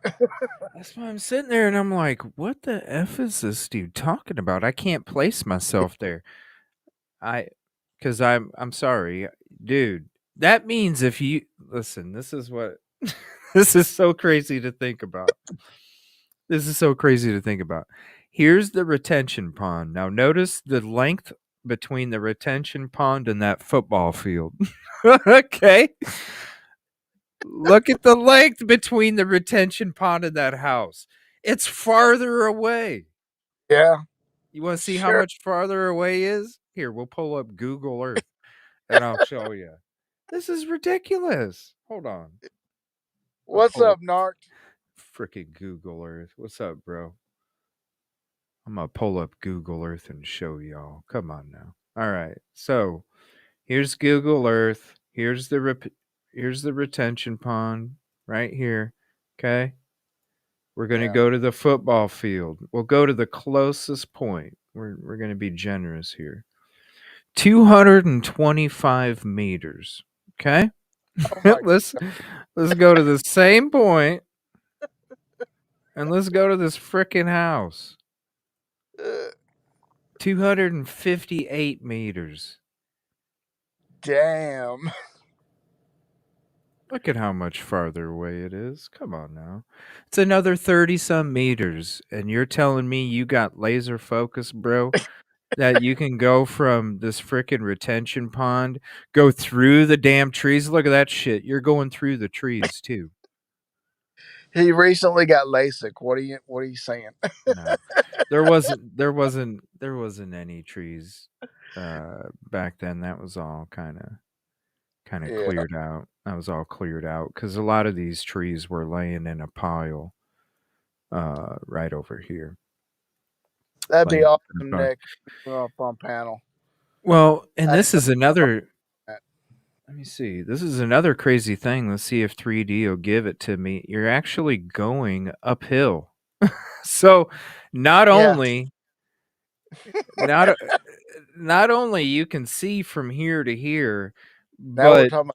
that's why I'm sitting there and I'm like, what the F is this dude talking about? I can't place myself there. Because I'm sorry, dude. That means if you listen, this is what this is so crazy to think about. This is so crazy to think about. Here's the retention pond. Now notice the length between the retention pond and that football field. Okay. Look at the length between the retention pond and that house. It's farther away. Yeah. You want to see how Sure. much farther away is? Here, we'll pull up Google Earth and I'll show you. This is ridiculous. Hold on. I'll What's pull up, up Narc? freaking Google Earth. What's up, bro? I'm gonna pull up Google Earth and show y'all. Come on now. All right. So here's Google Earth. Here's the retention pond right here. Okay. We're gonna Yeah. go to the football field. We'll go to the closest point. We're gonna be generous here. 225 meters. Okay. Oh my let's let's go to the same point and let's go to this freaking house. 258 meters. Damn. Look at how much farther away it is. Come on now. It's another 30 some meters. And you're telling me you got laser focus, bro? That you can go from this freaking retention pond, go through the damn trees. Look at that shit. You're going through the trees too. He recently got LASIK. What are you saying? No. There wasn't any trees back then. That was all kind of Yeah. cleared out. That was all cleared out because a lot of these trees were laying in a pile right over here. That'd be Laying in a awesome, pile. Nick. Come up on panel. Well, and I this know is another. Let me see. This is another crazy thing. Let's see if 3D will give it to me. You're actually going uphill. So not Yeah. only not not only you can see from here to here, Now we're but talking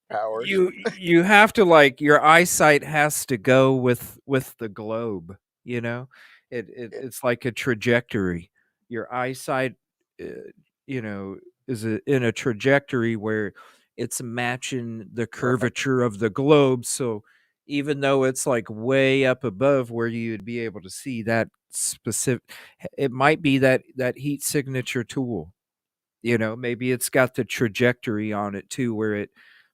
about powers. you have to like your eyesight has to go with the globe, you know? It's like a trajectory. Your eyesight you know is in a trajectory where it's matching the curvature of the globe, so even though it's like way up above where you'd be able to see that specific, it might be that heat signature tool, maybe it's got the trajectory on it too where it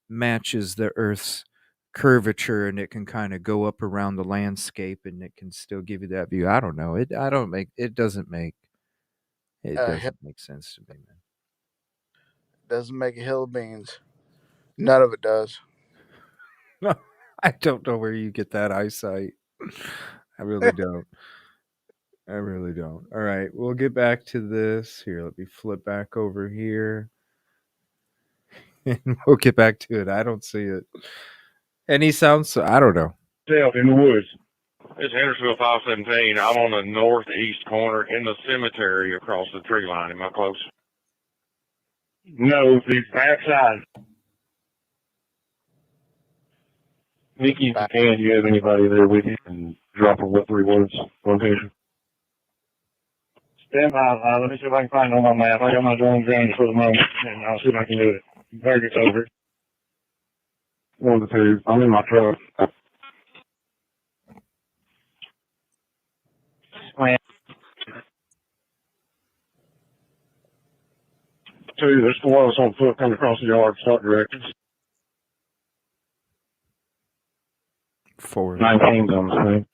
matches the earth's curvature and it can kind of go up around the landscape and it can still give you that view. I don't know. It doesn't make sense to me, man. Doesn't make a hill of beans. None of it does. I don't know where you get that eyesight. I really don't. I really don't. All right, we'll get back to this. Here, let me flip back over here. And we'll get back to it. I don't see it. Any sounds? I don't know. In the woods. It's Hendersonville 517. I'm on the northeast corner in the cemetery across the tree line. Am I close? No, the backside. Nikki, if you can, do you have anybody there with you? And drop a what 3 words location. Stand by. Let me see if I can find it on my map. I got my drone grounded for the moment, and I'll see if I can do it. Target's over. 1 to 2. I'm in my truck. Man. 2, there's 4 of us on foot coming across the yard, start directions. 4. 19's on the screen.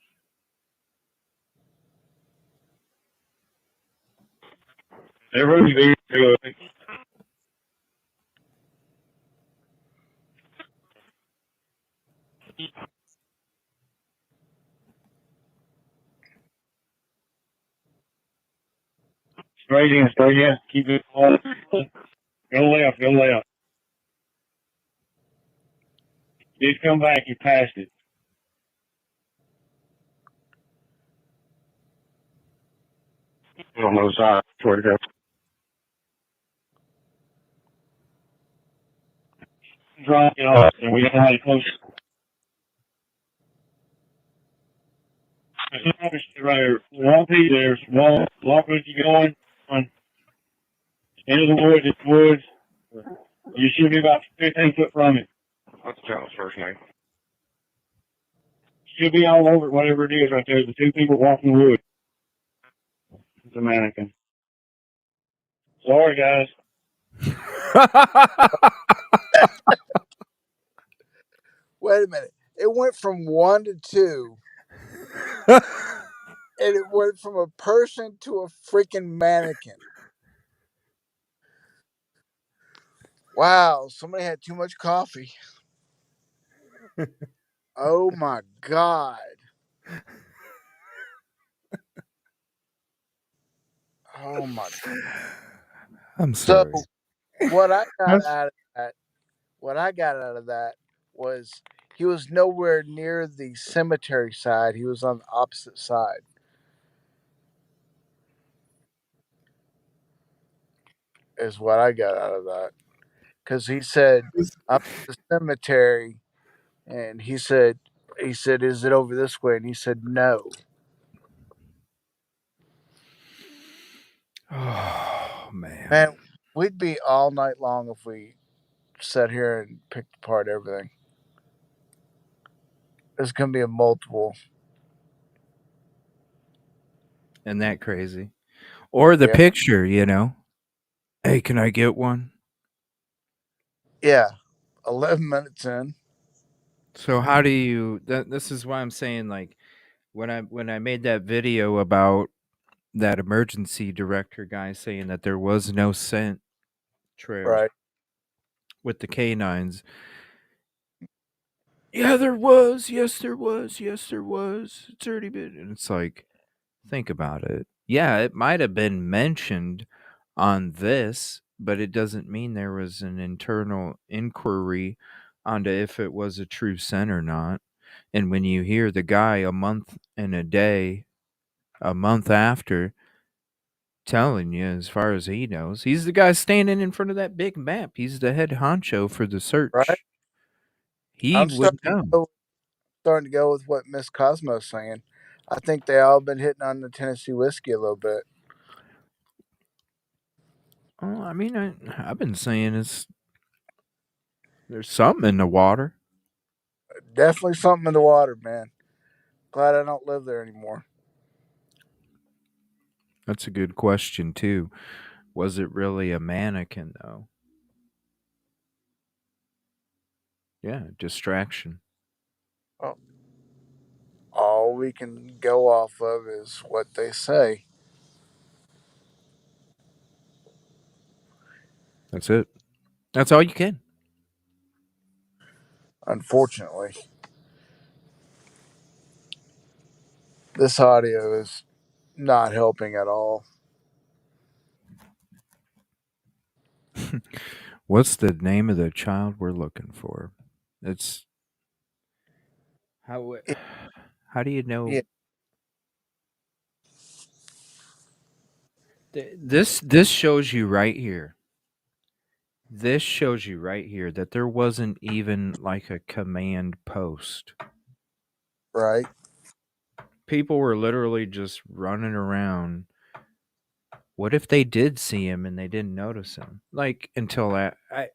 Everybody's very good. Straight in. Keep it on. Go left. Just come back. You passed it. On those sides. Where to go. Drop it off, and we don't have any close. Right here. One piece, there's one block as you going on into the woods. It's woods. You should be about 15 foot from it. What's the child's first name? Should be all over it, whatever it is right there. The 2 people walking the woods. It's a mannequin. Sorry, guys. Wait a minute. It went from 1 to 2. And it went from a person to a freaking mannequin. Wow, somebody had too much coffee. Oh my God. Oh my God. I'm sorry. So what I got out of that was he was nowhere near the cemetery side. He was on the opposite side. Is what I got out of that. Because he said, I'm at the cemetery. And he said, is it over this way? And he said, no. Oh, man. Man, we'd be all night long if we sat here and picked apart everything. There's going to be a multiple. Isn't that crazy? Or the picture, Hey, can I get one? Yeah. 11 minutes in. So how do you this is why I'm saying, like, when I made that video about that emergency director guy saying that there was no scent trail Right. with the canines. Yeah, there was. Yes, there was. Yes, there was. It's already been. And it's like, think about it. Yeah, it might have been mentioned on this, but it doesn't mean there was an internal inquiry onto if it was a true scent or not. And when you hear the guy a month after, telling you, as far as he knows, he's the guy standing in front of that big map. He's the head honcho for the search. Right. He I'm would know. starting to go with what Miss Cosmo's saying. I think they all been hitting on the Tennessee whiskey a little bit. Oh, I mean, I've been saying there's something in the water. Definitely something in the water, man. Glad I don't live there anymore. That's a good question, too. Was it really a mannequin, though? Yeah, distraction. Oh. All we can go off of is what they say. That's it. That's all you can. Unfortunately. This audio is not helping at all. What's the name of the child we're looking for? It's how do you know This shows you right here. This shows you right here that there wasn't even like a command post. Right. People were literally just running around. What if they did see him and they didn't notice him? Like until It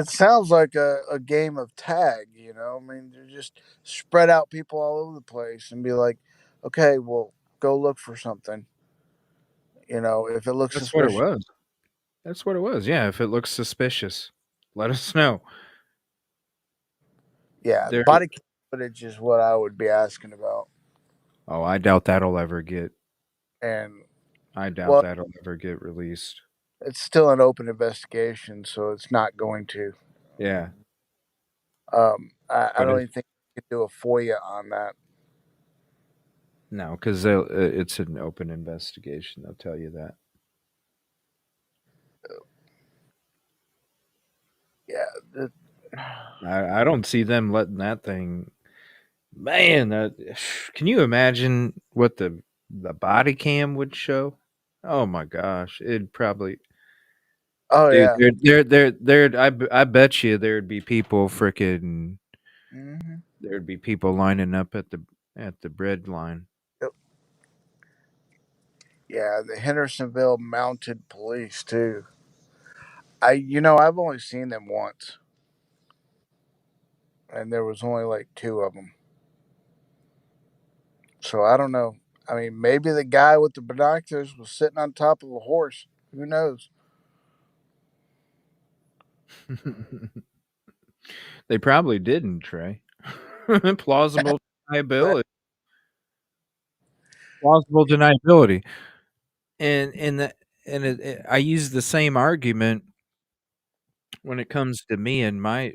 sounds like a game of tag, you know? I mean, you just spread out people all over the place and be like, okay, well, go look for something. You know, if it looks that's what it suspicious. was. That's what it was. Yeah, if it looks suspicious, let us know. Yeah, There. body cam footage is what I would be asking about. Oh, I doubt that'll ever get. And, I doubt well, that'll ever get released. it's still an open investigation, so it's not going to. Yeah, I but don't even think you could do a FOIA on that. no, because it's an open investigation. They'll tell you that. Yeah. I don't see them letting that thing. Man, can you imagine what the body cam would show? Oh my gosh, it'd probably. Oh, Dude, yeah. I bet you there'd be people freaking. Mm-hmm. There'd be people lining up at the bread line. Yep. Yeah, the Hendersonville Mounted Police, too. I've only seen them once, and there was only like two of them. So I don't know. I mean, maybe the guy with the binoculars was sitting on top of a horse. Who knows? They probably didn't, Trey. Plausible deniability. Plausible deniability. I use the same argument when it comes to me and my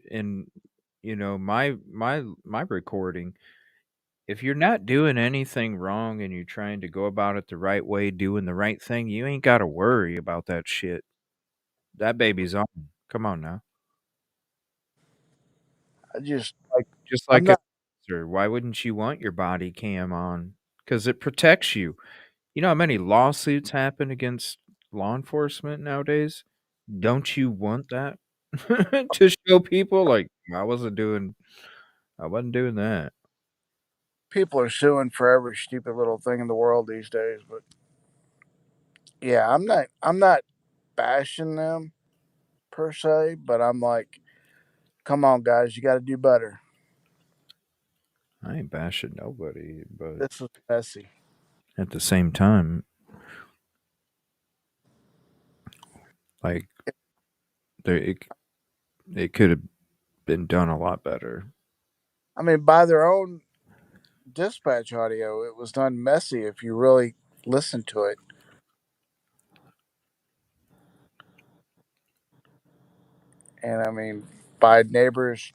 recording. If you're not doing anything wrong and you're trying to go about it the right way, doing the right thing, you ain't got to worry about that shit. That baby's on. Come on now. Just I'm like a not. officer, why wouldn't you want your body cam on? Because it protects you. You know how many lawsuits happen against law enforcement nowadays? Don't you want that to show people like I wasn't doing that. People are suing for every stupid little thing in the world these days, but yeah, I'm not bashing them per se, but I'm like, come on, guys, you got to do better. I ain't bashing nobody, but This was messy. at the same time, like there it could have been done a lot better. I mean, by their own dispatch audio, it was done messy if you really listen to it. And I mean, by neighbors'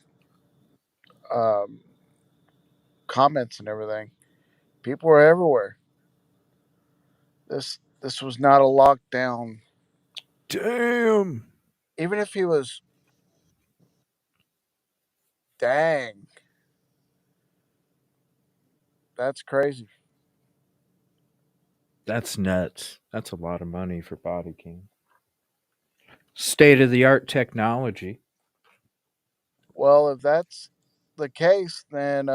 um, comments and everything, people were everywhere. This was not a lockdown. Damn. Even if he was, dang, that's crazy. That's nuts. That's a lot of money for body cam. State of the art technology. Well, if that's the case, then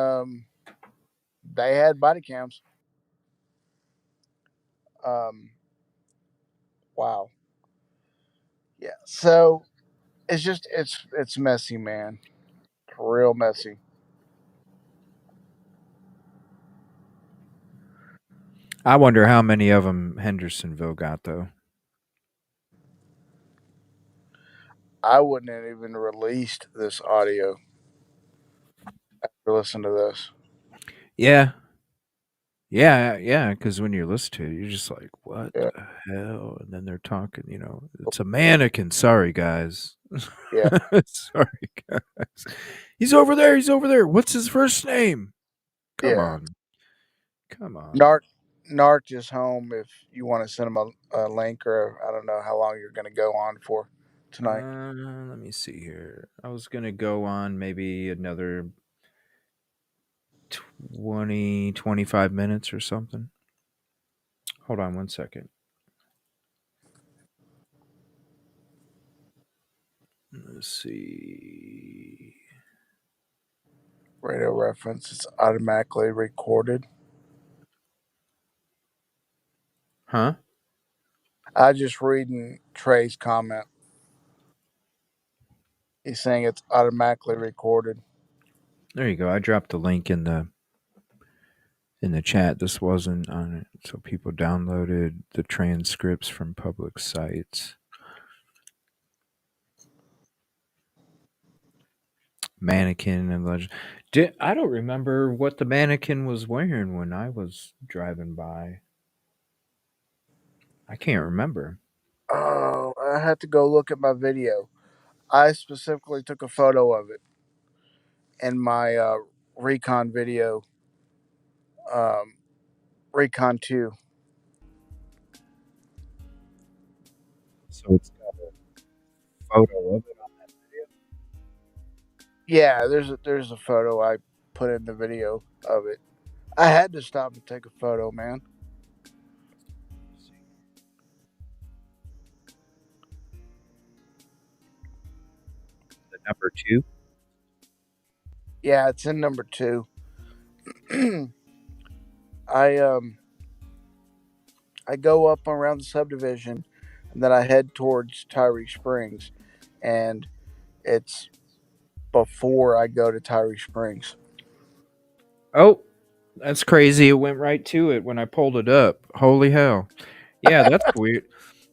they had body cams. Um, wow. Yeah. So it's messy, man. Real messy. I wonder how many of them Hendersonville got though. I wouldn't have even released this audio after listening to this. Yeah. Yeah, because when you listen to it, you're just like, "What Yeah. the hell?" And then they're talking, it's a mannequin. Sorry, guys. Yeah. Sorry, guys. He's over there. He's over there. What's his first name? Come Yeah. on. Come on. Narc is home if you want to send him a link, or I don't know how long you're going to go on for tonight. Let me see here. I was going to go on maybe another 20, 25 minutes or something. Hold on one second. Let's see. Radio reference. It's automatically recorded. Huh? I just reading Trey's comment. He's saying it's automatically recorded. There you go. I dropped the link in the chat. This wasn't on it, so people downloaded the transcripts from public sites. Mannequin and legend. I don't remember what the mannequin was wearing when I was driving by. I can't remember. Oh, I had to go look at my video. I specifically took a photo of it in my Recon video, Recon 2. So it's got a photo of it on that video? Yeah, there's a photo I put in the video of it. I had to stop and take a photo, man. The number 2? Yeah, it's in number 2. I go up around the subdivision, and then I head towards Tyree Springs, and it's before I go to Tyree Springs. Oh, that's crazy. It went right to it when I pulled it up. Holy hell. Yeah, that's weird.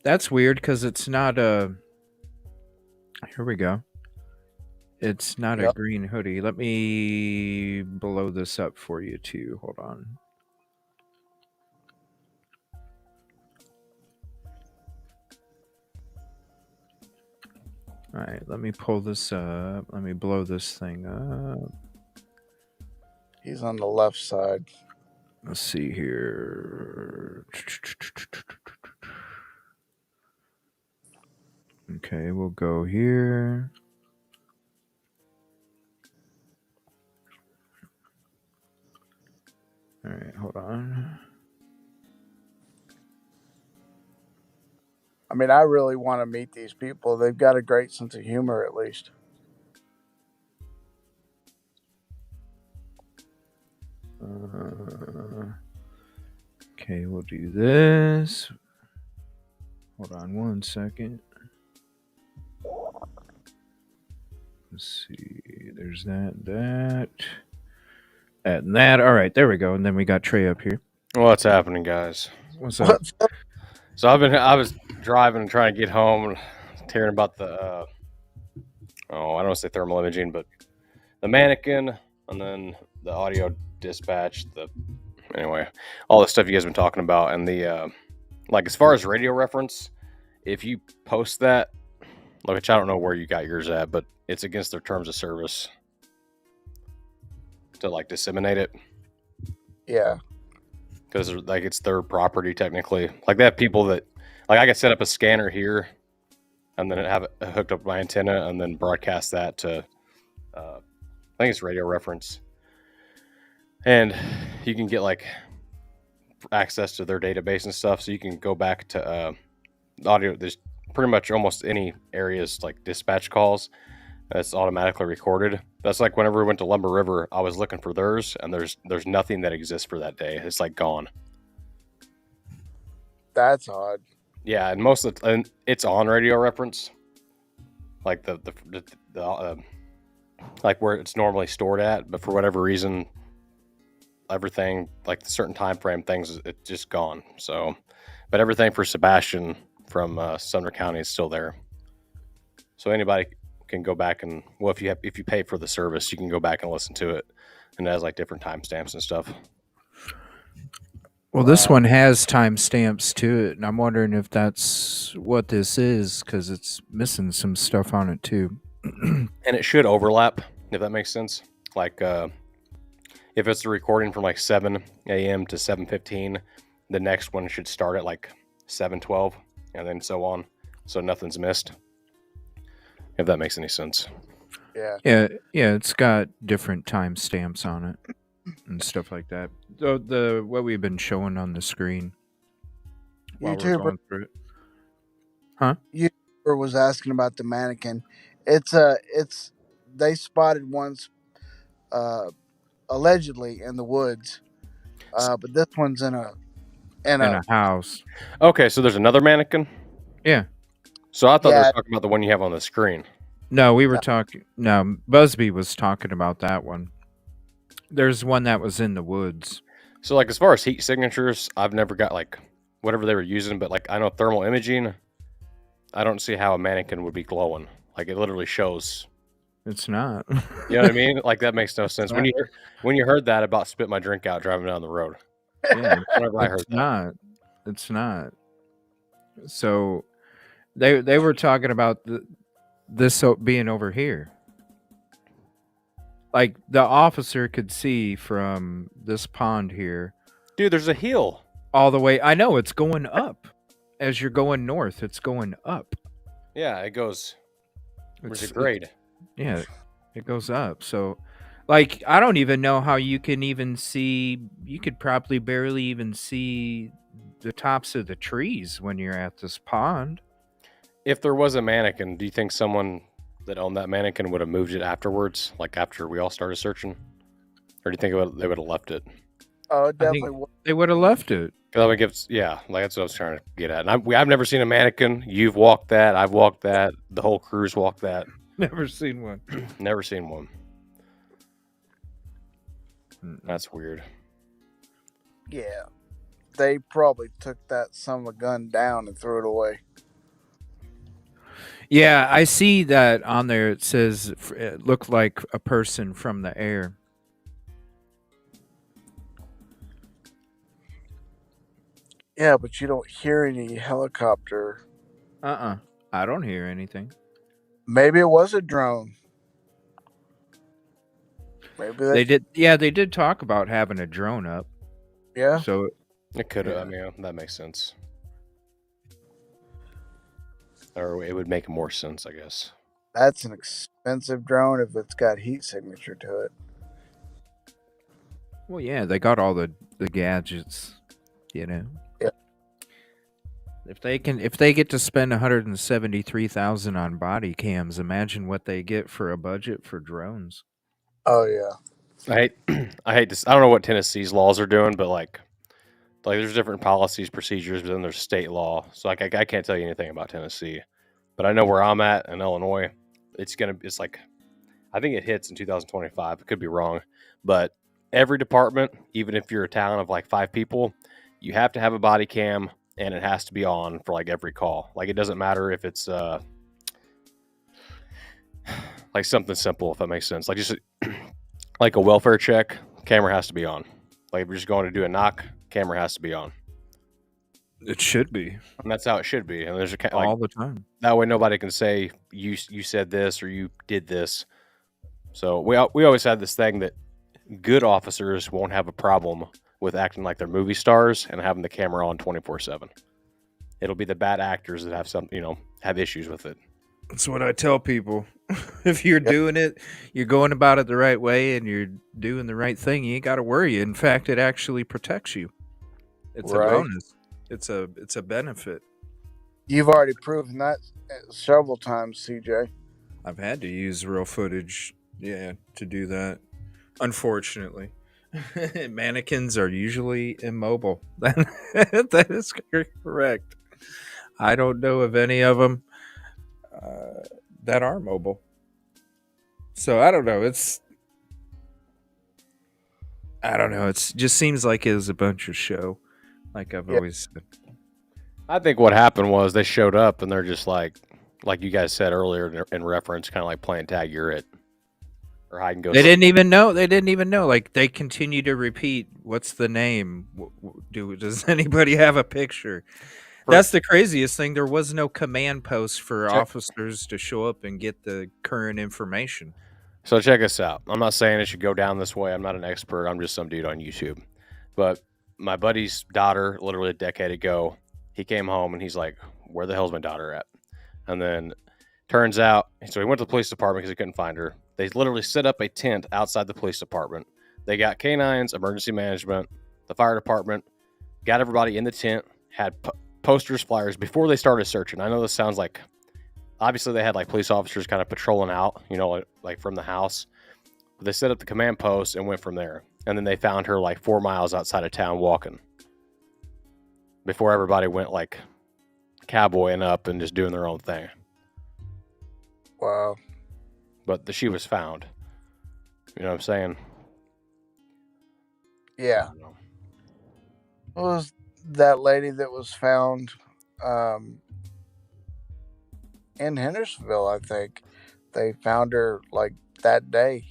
That's weird because it's not a... Here we go. It's not a green hoodie. Let me blow this up for you, too. Hold on. All right, let me pull this up. Let me blow this thing up. He's on the left side. Let's see here. Okay, we'll go here. All right, hold on. I mean, I really want to meet these people. They've got a great sense of humor, at least. Okay, we'll do this. Hold on one second. Let's see. There's that, and that. All right, there we go. And then we got Trey up here. What's happening, guys? What's up? So I was driving and trying to get home, and hearing about the I don't want to say thermal imaging, but the mannequin, and then the audio dispatch. Anyway, all the stuff you guys have been talking about, and the like as far as radio reference, if you post that, which I don't know where you got yours at, but it's against their terms of service to like disseminate it. Yeah. Because like it's their property technically. Like they have people that, like I could set up a scanner here, and then have it hooked up my antenna, and then broadcast that to, I think it's radio reference, and you can get like access to their database and stuff. So you can go back to audio. There's pretty much almost any areas like dispatch calls that's automatically recorded. That's like whenever we went to Lumber River, I was looking for theirs, and there's nothing that exists for that day. It's like gone. That's odd. Yeah, and most of and it's on radio reference, like the like where it's normally stored at, but for whatever reason, everything like the certain time frame things it's just gone. So, but everything for Sebastian from Sumner County is still there. So anybody can go back and if you pay for the service, you can go back and listen to it, and it has like different timestamps and stuff. Well, this one has timestamps to it, and I'm wondering if that's what this is because it's missing some stuff on it too. And it should overlap, if that makes sense. Like if it's the recording from like 7 a.m. to 7:15, the next one should start at like 7:12, and then so on, so nothing's missed. If that makes any sense. Yeah. Yeah. It's got different timestamps on it and stuff like that. The what we've been showing on the screen while we're going through it. Huh? YouTuber was asking about the mannequin, It's they spotted ones allegedly in the woods, but this one's in a In a house. Okay, so there's another mannequin? Yeah. So I thought they were Yeah. talking about the one you have on the screen. No, we were talking. No, Busby was talking about that one. There's one that was in the woods. So, like, as far as heat signatures, I've never got, like, whatever they were using, but, like, I know thermal imaging, I don't see how a mannequin would be glowing. Like, it literally shows. It's not. You know what I mean? Like, that makes no sense. not. When you heard that about spit my drink out driving down the road. Yeah, Whenever I heard it's that. not. It's not. So they were talking about this being over here. Like the officer could see from this pond here. Dude, there's a hill. All the way. I know, it's going up. As you're going north, it's going up. Yeah, it goes. There's a grade. Yeah, it goes up. So, like, I don't even know how you can even see. You could probably barely even see the tops of the trees when you're at this pond. If there was a mannequin, do you think someone that owned that mannequin would have moved it afterwards, like after we all started searching? Or do you think they would have left it? Oh, it definitely would. They would have left it. Yeah, like that's what I was trying to get at. And I've never seen a mannequin. You've walked that. I've walked that. The whole crew's walked that. Never seen one. Never seen one. That's weird. Yeah. They probably took that son of a gun down and threw it away. Yeah, I see that on there. It says it looked like a person from the air. Yeah, but you don't hear any helicopter. I don't hear anything. Maybe it was a drone. Maybe they did. Yeah, they did talk about having a drone up. Yeah. So it could have. I mean, that makes sense. Or it would make more sense, I guess. That's an expensive drone if it's got heat signature to it. Well, yeah, they got all the gadgets, you know. Yeah. If they get to spend $173,000 on body cams, imagine what they get for a budget for drones. Oh yeah. I hate this. I don't know what Tennessee's laws are doing, but like there's different policies, procedures, but then there's state law. So like I can't tell you anything about Tennessee, but I know where I'm at in Illinois. It's like, I think it hits in 2025. It could be wrong, but every department, even if you're a town of like 5 people, you have to have a body cam and it has to be on for like every call. Like it doesn't matter if it's like something simple, if that makes sense. Like just like a welfare check, camera has to be on. Like if you're just going to do a knock, camera has to be on. It should be. And that's how it should be. And there's all the time. That way nobody can say you said this or you did this. So we always had this thing that good officers won't have a problem with acting like they're movie stars and having the camera on 24/7. It'll be the bad actors that have issues with it. That's what I tell people. If you're doing it, you're going about it the right way and you're doing the right thing, you ain't got to worry. In fact, it actually protects you. It's right. a bonus. It's a benefit. You've already proven that several times, CJ. I've had to use real footage, to do that. Unfortunately, mannequins are usually immobile. That is correct. I don't know of any of them that are mobile. So I don't know. It just seems like it was a bunch of show. Like I've always said. I think what happened was they showed up and they're just like you guys said earlier in reference, kind of like playing tag, you're it. Or hide and go. They didn't even know. Like they continue to repeat, what's the name? Does anybody have a picture? That's the craziest thing. There was no command post for officers to show up and get the current information. So check us out. I'm not saying it should go down this way. I'm not an expert. I'm just some dude on YouTube. But my buddy's daughter, literally a decade ago, he came home and he's like, where the hell's my daughter at? And then turns out, so he went to the police department because he couldn't find her. They literally set up a tent outside the police department. They got canines, emergency management, the fire department, got everybody in the tent, had posters, flyers before they started searching. I know this sounds like obviously they had like police officers kind of patrolling out, you know, like from the house. But they set up the command post and went from there. And then they found her like 4 miles outside of town walking. Before everybody went like cowboying up and just doing their own thing. Wow. But she was found. You know what I'm saying? Yeah. It was that lady that was found in Hendersonville, I think. They found her like that day,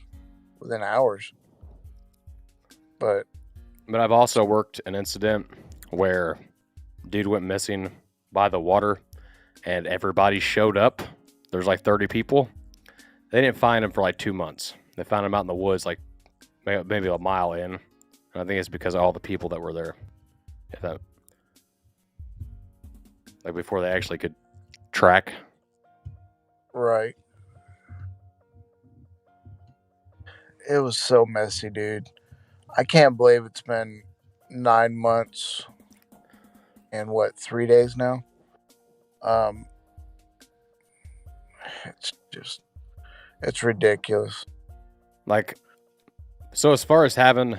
within hours. But I've also worked an incident where dude went missing by the water and everybody showed up. There's like 30 people. They didn't find him for like 2 months. They found him out in the woods, like maybe a mile in. And I think it's because of all the people that were there. If that, like before they actually could track. Right. It was so messy, dude. I can't believe it's been 9 months and 3 days now. It's ridiculous. Like, so as far as having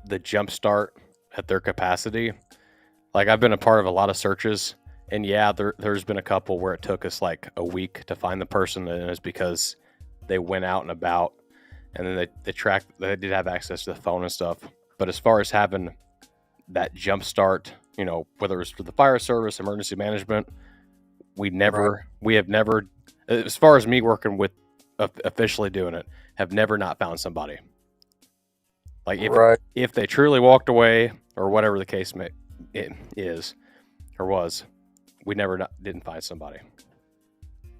the jump start at their capacity, like I've been a part of a lot of searches, and yeah, there's been a couple where it took us like a week to find the person, and it's because they went out and about, and then they did have access to the phone and stuff. But as far as having that jump start, you know, whether it's for the fire service, emergency management, we have never, as far as me working with officially doing it, have never not found somebody. Like if they truly walked away or whatever the case is or was, we didn't find somebody.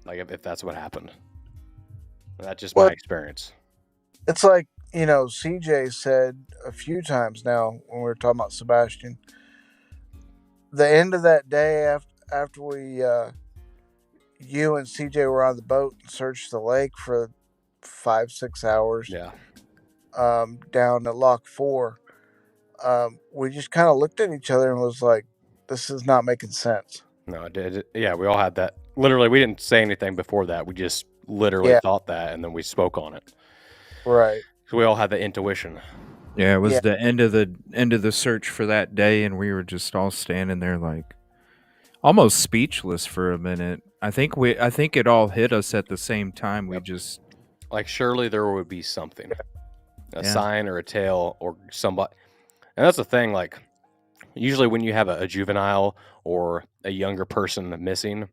Like if that's what happened. That's just my experience. It's like, you know, CJ said a few times now when we were talking about Sebastian, the end of that day after we, you and CJ were on the boat and searched the lake for 5-6 hours. Yeah. Down at Lock 4. We just kind of looked at each other and was like, this is not making sense. No, it did. Yeah, we all had that. Literally, we didn't say anything before that. We just literally thought that, and then we spoke on it. Right. So we all had the intuition. Yeah, it was the end of the search for that day, and we were just all standing there like almost speechless for a minute. I think it all hit us at the same time. We just like surely there would be something, a sign or a tail or somebody. And that's the thing. Like usually when you have a juvenile or a younger person missing,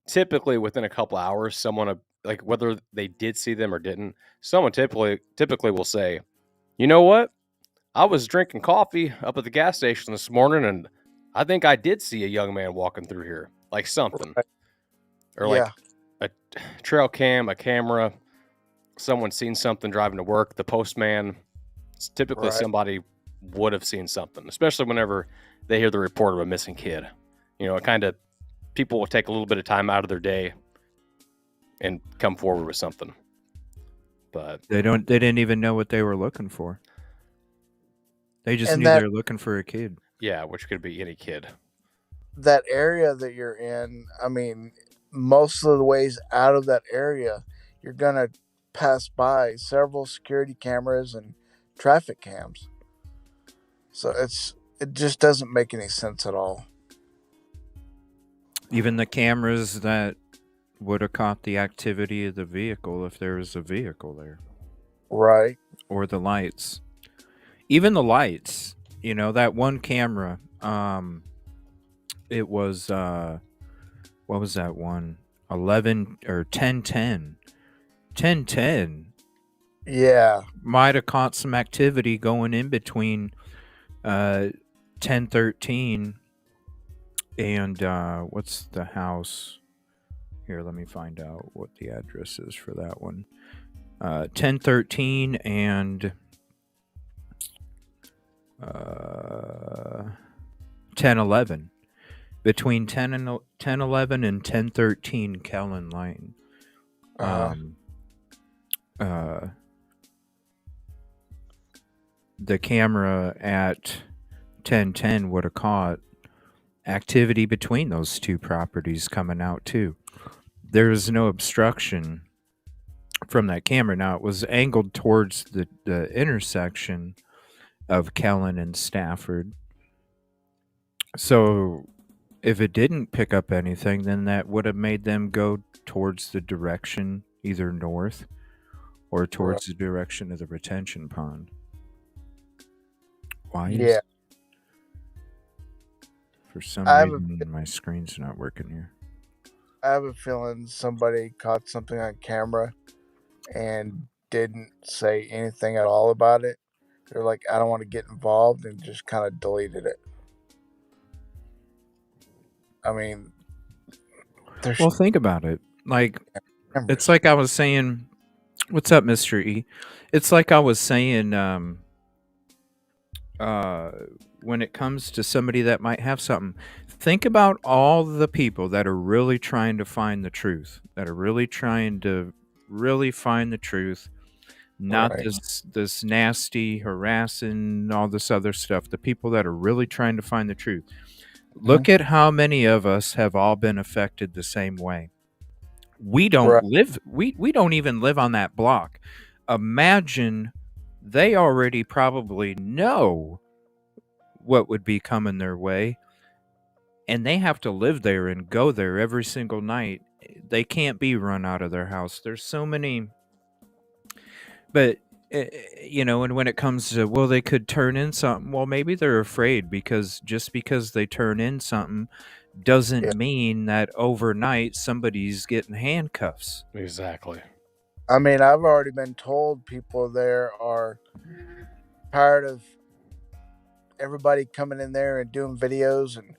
typically within a couple hours, someone like whether they did see them or didn't, someone typically will say, you know what? I was drinking coffee up at the gas station this morning, and I think I did see a young man walking through here, like something, or like a trail cam, a camera, someone seen something driving to work. The postman, it's typically somebody would have seen something, especially whenever they hear the report of a missing kid. You know, it kind of people will take a little bit of time out of their day and come forward with something. But they didn't even know what they were looking for. They just knew they were looking for a kid. Yeah, which could be any kid. That area that you're in, I mean, most of the ways out of that area, you're going to pass by several security cameras and traffic cams. So it just doesn't make any sense at all. Even the cameras that would have caught the activity of the vehicle if there was a vehicle there. Right. Or the lights. Even the lights, you know, that one camera, it was, what was that one? 11 or 1010. 1010. Yeah. Might have caught some activity going in between 1013 and what's the house? Here, let me find out what the address is for that one. 1013 and 1011. Between 1011 and 1013 Kellen Lane. The camera at 1010 would have caught activity between those two properties coming out too. there was no obstruction from that camera. Now, it was angled towards the intersection of Kellen and Stafford. So if it didn't pick up anything, then that would have made them go towards the direction, either north or towards the direction of the retention pond. Why is... For some reason, my screen's not working here. I have a feeling somebody caught something on camera and didn't say anything at all about it. They're like, I don't want to get involved, and just kind of deleted it. I mean, well, think about it. Like, it's like I was saying, what's up, Mr. E? It's like I was saying, when it comes to somebody that might have something, think about all the people that are really trying to find the truth, that are really trying to find the truth, not this nasty, harassing, all this other stuff. The people that are really trying to find the truth. Look at how many of us have all been affected the same way. We don't live, we don't even live on that block. Imagine they already probably know what would be coming their way, and they have to live there and go there every single night. They can't be run out of their house. There's so many, but and when it comes to, well, they could turn in something, well, maybe they're afraid, because just because they turn in something doesn't mean that overnight somebody's getting handcuffs. Exactly. I mean, I've already been told people there are tired of everybody coming in there and doing videos and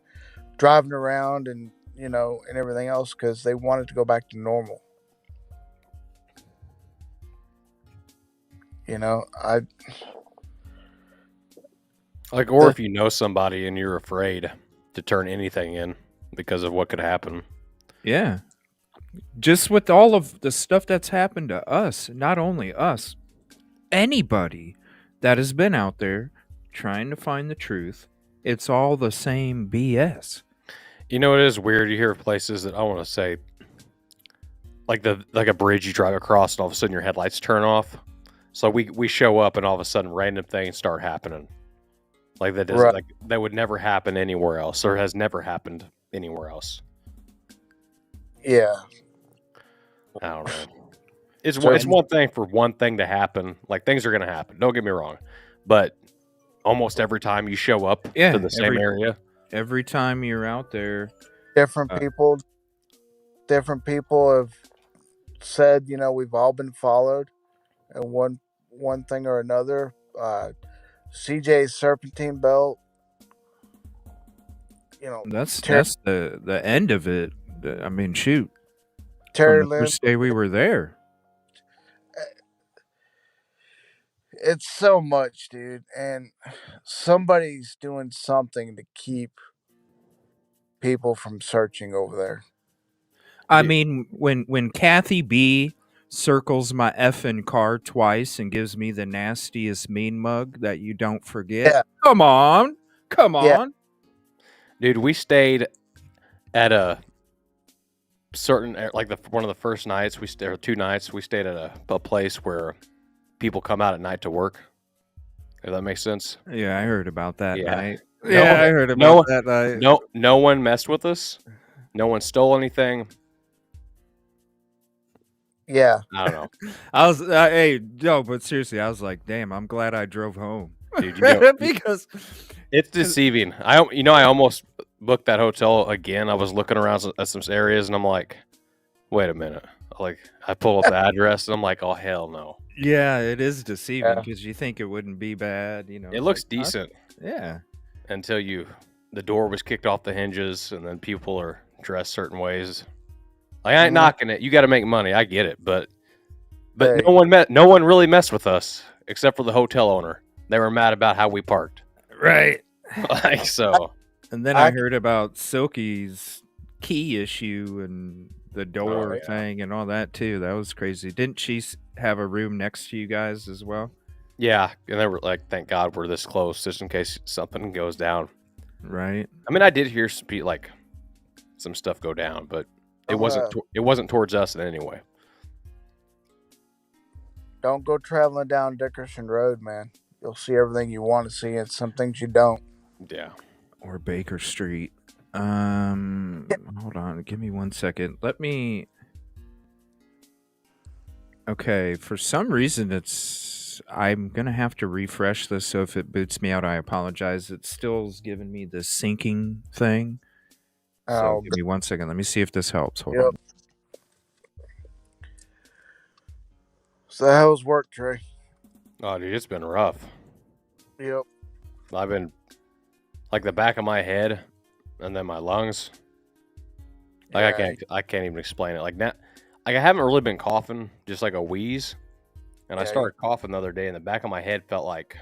driving around and and everything else, because they wanted to go back to normal. Or if you know somebody and you're afraid to turn anything in because of what could happen. Yeah. Just with all of the stuff that's happened to us, not only us, anybody that has been out there trying to find the truth, it's all the same BS. It is weird. You hear places that, I want to say, like a bridge you drive across, and all of a sudden your headlights turn off. So we show up, and all of a sudden random things start happening. Like that doesn't, like that would never happen anywhere else, or has never happened anywhere else. Yeah. I don't know. It's one thing for one thing to happen. Like, things are going to happen. Don't get me wrong, but almost every time you show up to the same area, every time you're out there, different people have said, we've all been followed, and one thing or another. CJ's serpentine belt. That's the end of it. I mean, shoot. Terry From the first day we were there. It's so much, dude, and somebody's doing something to keep people from searching over there. I mean, when Kathy B circles my effing car twice and gives me the nastiest mean mug that you don't forget. Yeah. Come on. Dude, we stayed at a certain, like one of the first nights or 2 nights, we stayed at a place where people come out at night to work. If that makes sense. Yeah, I heard about that night. I heard about that night. No one messed with us. No one stole anything. Yeah. I don't know. I was, but seriously, I was like, damn, I'm glad I drove home. Dude, because it's deceiving. I almost booked that hotel again. I was looking around at some areas, and I'm like, wait a minute. Like, I pull up the address, and I'm like, oh, hell no. Yeah, it is deceiving, because you think it wouldn't be bad. It looks decent. Yeah. Until the door was kicked off the hinges, and then people are dressed certain ways. Like, I ain't knocking it. You got to make money. I get it, but no one really messed with us except for the hotel owner. They were mad about how we parked. Right. Like, so. And then I heard about Silky's key issue and the door thing and all that too. That was crazy. Didn't she have a room next to you guys as well? Yeah, and they were like, "Thank God we're this close, just in case something goes down." Right. I mean, I did hear some stuff go down, but It wasn't towards us in any way. Don't go traveling down Dickerson Road, man. You'll see everything you want to see and some things you don't. Yeah. Or Baker Street. Hold on. Give me 1 second. Okay, for some reason I'm going to have to refresh this, so if it boots me out, I apologize. It still's giving me the syncing thing. So give me 1 second. Let me see if this helps. Hold on. So how's work, Trey? Oh, dude, it's been rough. Yep. I've been, like, the back of my head and then my lungs. Like, I can't even explain it. Like, now, like, I haven't really been coughing, just like a wheeze. And I started coughing the other day, and the back of my head felt like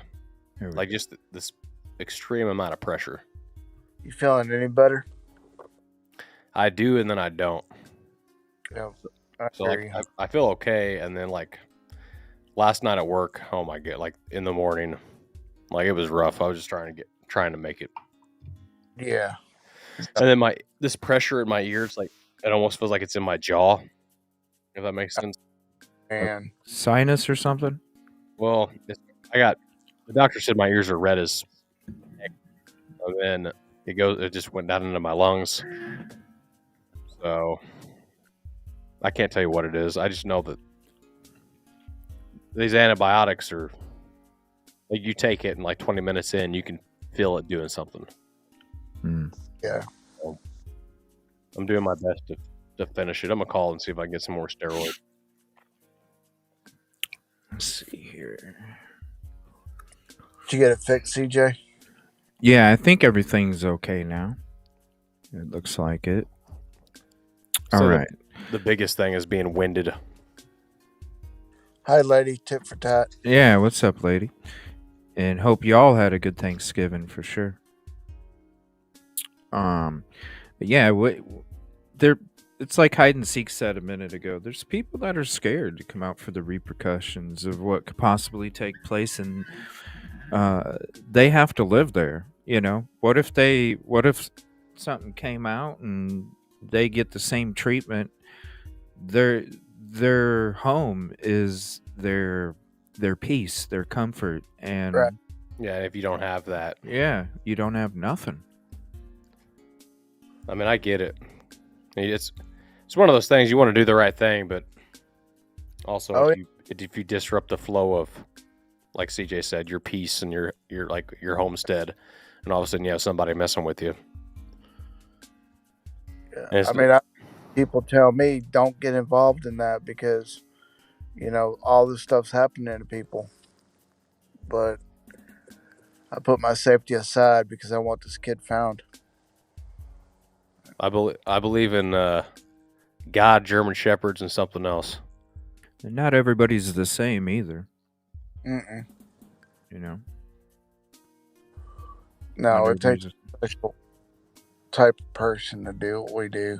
just this extreme amount of pressure. You feeling any better? I do, and then I don't. Yeah. So like, I feel okay, and then like last night at work, oh my god, like in the morning, like it was rough. I was just trying to make it. Yeah. And then this pressure in my ears, like it almost feels like it's in my jaw. If that makes sense. Man. Sinus or something? Well, the doctor said my ears are red as heck. And then it just went down into my lungs. So I can't tell you what it is. I just know that these antibiotics are like you take it and like 20 minutes in, you can feel it doing something. Yeah. So I'm doing my best to finish it. I'm gonna call and see if I can get some more steroids. Let's see here. Did you get it fixed, CJ? Yeah, I think everything's okay now. It looks like it. All right. The biggest thing is being winded. Hi, lady. Tit for tat. Yeah, what's up, lady? And hope you all had a good Thanksgiving for sure. But yeah, it's like hide and seek said a minute ago. There's people that are scared to come out for the repercussions of what could possibly take place, and they have to live there. You know, what if something came out and they get the same treatment? Their home is their peace, their comfort, and yeah, if you don't have that, you don't have nothing. I mean, I get it. It's one of those things, you want to do the right thing, but also if you disrupt the flow of, like CJ said, your peace and your homestead, and all of a sudden you have somebody messing with you. Yeah. I mean, people tell me don't get involved in that because, all this stuff's happening to people. But I put my safety aside because I want this kid found. I believe in God, German Shepherds, and something else. And not everybody's the same either. Mm-mm. You know? No, it takes a special type of person to do what we do.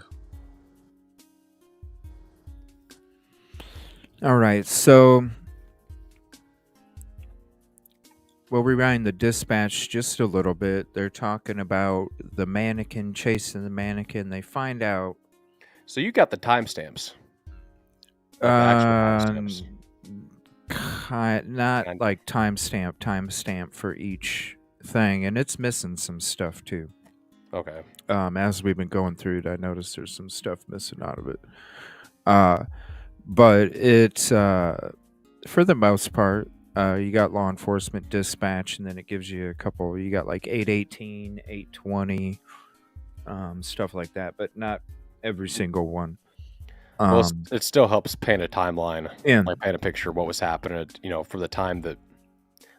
All right, so we'll rewind the dispatch just a little bit. They're talking about the mannequin chasing the mannequin. They find out. So you got the timestamps. Not like timestamp for each thing, and it's missing some stuff too. Okay. As we've been going through it, I noticed there's some stuff missing out of it. But it's for the most part, you got law enforcement dispatch, and then it gives you a couple. You got like 818, 820, stuff like that, but not every single one. Well, it still helps paint a timeline, Yeah. like paint a picture of what was happening, for the time that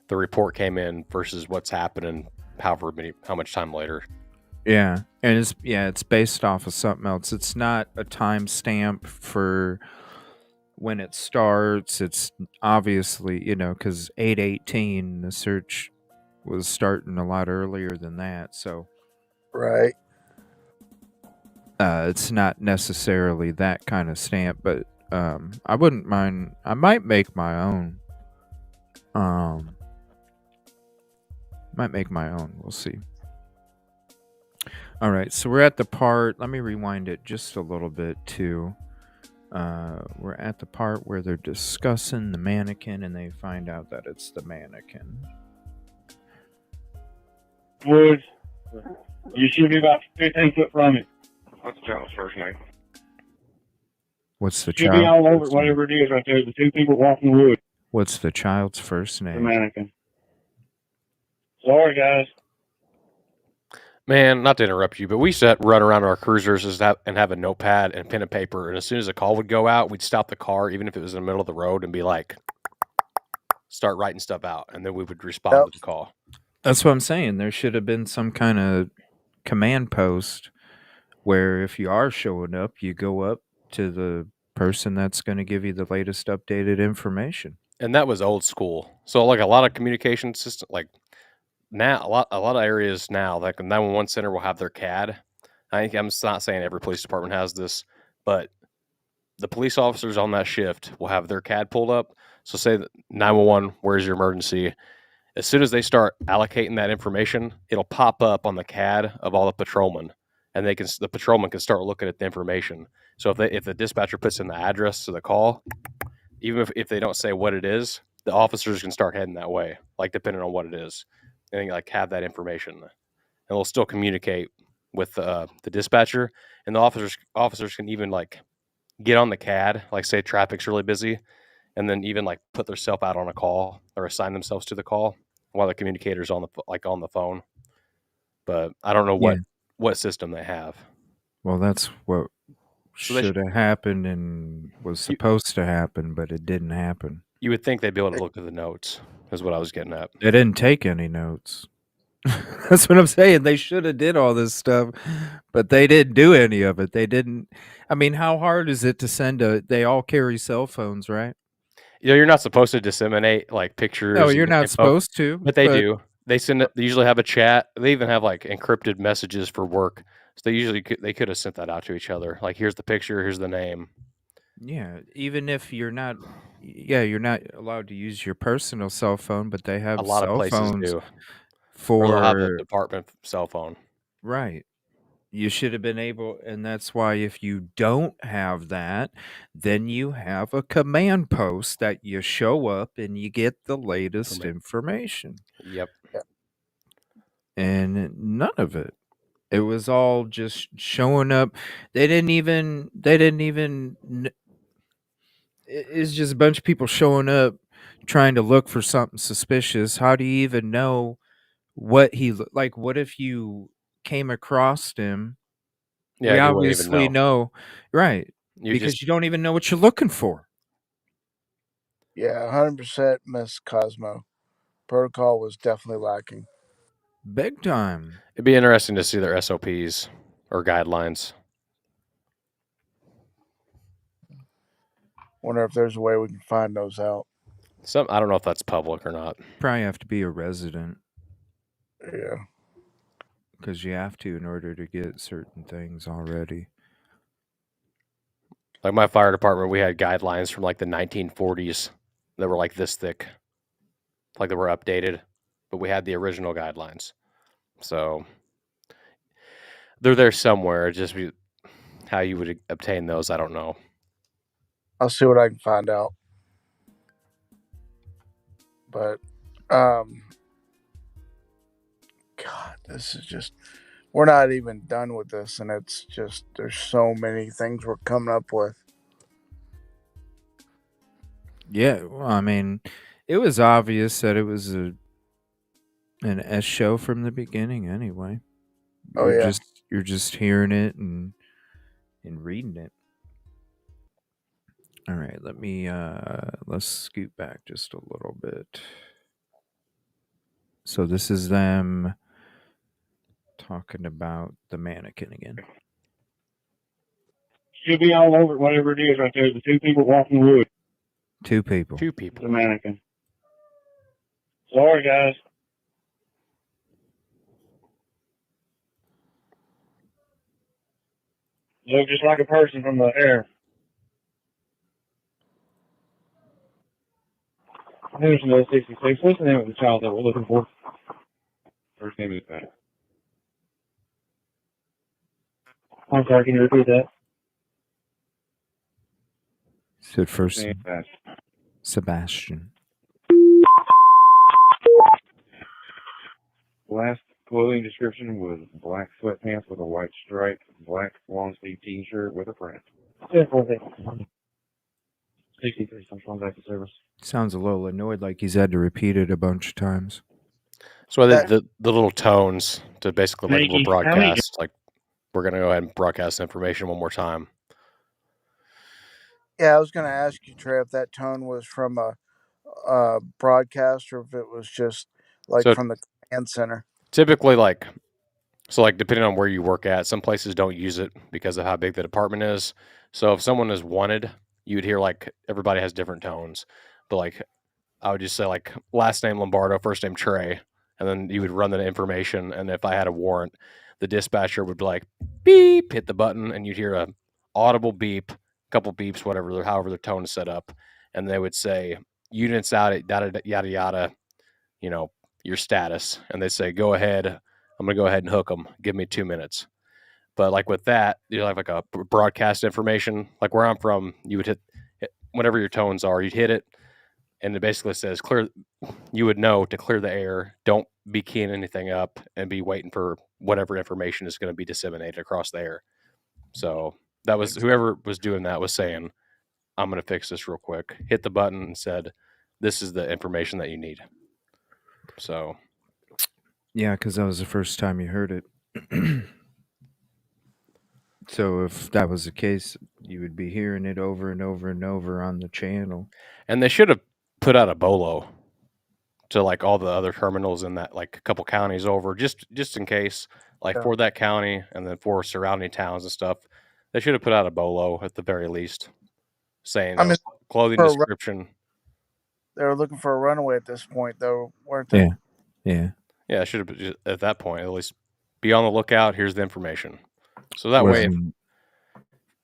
the report came in versus what's happening, how much time later. Yeah, and it's based off of something else. It's not a timestamp for when it starts. It's obviously, because 818, the search was starting a lot earlier than that. So, right. It's not necessarily that kind of stamp, but I wouldn't mind. I might make my own. We'll see. All right, so we're at the part. Let me rewind it just a little bit too. We're at the part where they're discussing the mannequin, and they find out that it's the mannequin. Woods, you should be about 15 foot from it. What's the child's first name? What's the Should be all child? over it, whatever it is right there. The 2 people walking the wood. What's the child's first The name? mannequin. Sorry, guys. Man, not to interrupt you, but we used to run around our cruisers and have a notepad and pen and paper. And as soon as a call would go out, we'd stop the car, even if it was in the middle of the road, and be like, start writing stuff out. And then we would respond to the call. That's what I'm saying. There should have been some kind of command post where if you are showing up, you go up to the person that's going to give you the latest updated information. And that was old school. So like a lot of communication system, like now a lot of areas now, like the 911 center will have their CAD. I'm not saying every police department has this, but the police officers on that shift will have their CAD pulled up. So say that 911, where's your emergency? As soon as they start allocating that information, it'll pop up on the CAD of all the patrolmen, and the patrolman can start looking at the information. So if the dispatcher puts in the address to the call, even if they don't say what it is, the officers can start heading that way, like depending on what it is, and like have that information, and they'll still communicate with the dispatcher, and the officers can even like get on the CAD, like say traffic's really busy, and then even like put themselves out on a call or assign themselves to the call while the communicator's on the phone. But I don't know what system they have. Well, that's what should have happened and was supposed to happen, but it didn't happen. You would think they'd be able to look at the notes, is what I was getting at. They didn't take any notes. That's what I'm saying. They should have did all this stuff, but they didn't do any of it. They didn't. I mean, how hard is it to send they all carry cell phones, right? You're not supposed to disseminate like pictures. No, you're not supposed to. But they do. They send it. They usually have a chat. They even have like encrypted messages for work. So they could have sent that out to each other. Like, here's the picture, here's the name. Yeah, even if you're not allowed to use your personal cell phone, but they have A lot of places phones do. for Or they'll have a department cell phone. Right. You should have been able, and that's why if you don't have that, then you have a command post that you show up and you get the latest information. Yep. And none of it. It was all just showing up. They didn't even it's just a bunch of people showing up trying to look for something suspicious. How do you even know what he like? What if you came across him? Yeah, we you wouldn't even obviously know, right? Because you don't even know what you're looking for. Yeah, 100% Miss Cosmo. Protocol was definitely lacking. Big time. It'd be interesting to see their SOPs or guidelines. Wonder if there's a way we can find those out. I don't know if that's public or not. Probably have to be a resident. Yeah. Because you have to in order to get certain things already. Like my fire department, we had guidelines from like the 1940s that were like this thick. Like they were updated, but we had the original guidelines. So they're there somewhere. Just how you would obtain those, I don't know. I'll see what I can find out. But, God, this is just, we're not even done with this, and it's just, there's so many things we're coming up with. Yeah, well, I mean, it was obvious that it was an S show from the beginning anyway. You're just hearing it and reading it. All right, let's scoot back just a little bit. So this is them talking about the mannequin again. Should be all over it, whatever it is right there. The 2 people walking the wood. 2 people. 2 people. The mannequin. Sorry, guys. Look just like a person from the air. Henderson 66. What's the name of the child that we're looking for? First name is that. I'm sorry, can you repeat that? Said first Sebastian. Sebastian. Last clothing description was black sweatpants with a white stripe, black long sleeve t-shirt with a print. 63, I'm back to service. Sounds a little annoyed, like he's had to repeat it a bunch of times. So the little tones to basically like a little broadcast, like we're gonna go ahead and broadcast information one more time. Yeah, I was going to ask you, Trey, if that tone was from a broadcast or if it was just like So from the command center. typically, like depending on where you work at, some places don't use it because of how big the department is. So if someone is wanted, you would hear like everybody has different tones, but like I would just say like last name Lombardo, first name Trey, and then you would run the information. And if I had a warrant, the dispatcher would be like beep, hit the button, and you'd hear a audible beep, couple beeps, whatever, however the tone is set up, and they would say units out at yada yada yada, you know, your status, and they say go ahead. I'm gonna go ahead and hook them. Give me 2 minutes. But like with that, you have like a broadcast information. Like where I'm from, you would hit whatever your tones are, you'd hit it, and it basically says clear. You would know to clear the air. Don't be keying anything up and be waiting for whatever information is going to be disseminated across the air. So that was whoever was doing that was saying, I'm going to fix this real quick. Hit the button and said, this is the information that you need. So. Yeah, because that was the first time you heard it. So if that was the case, you would be hearing it over and over and over on the channel. And they should have put out a bolo to like all the other terminals in that like a couple counties over, just in case, like for that county and then for surrounding towns and stuff. They should have put out a bolo at the very least, saying clothing description. They were looking for a runaway at this point, though, weren't they? Yeah. Yeah, it should have been at that point. At least be on the lookout. Here's the information. So that way, if,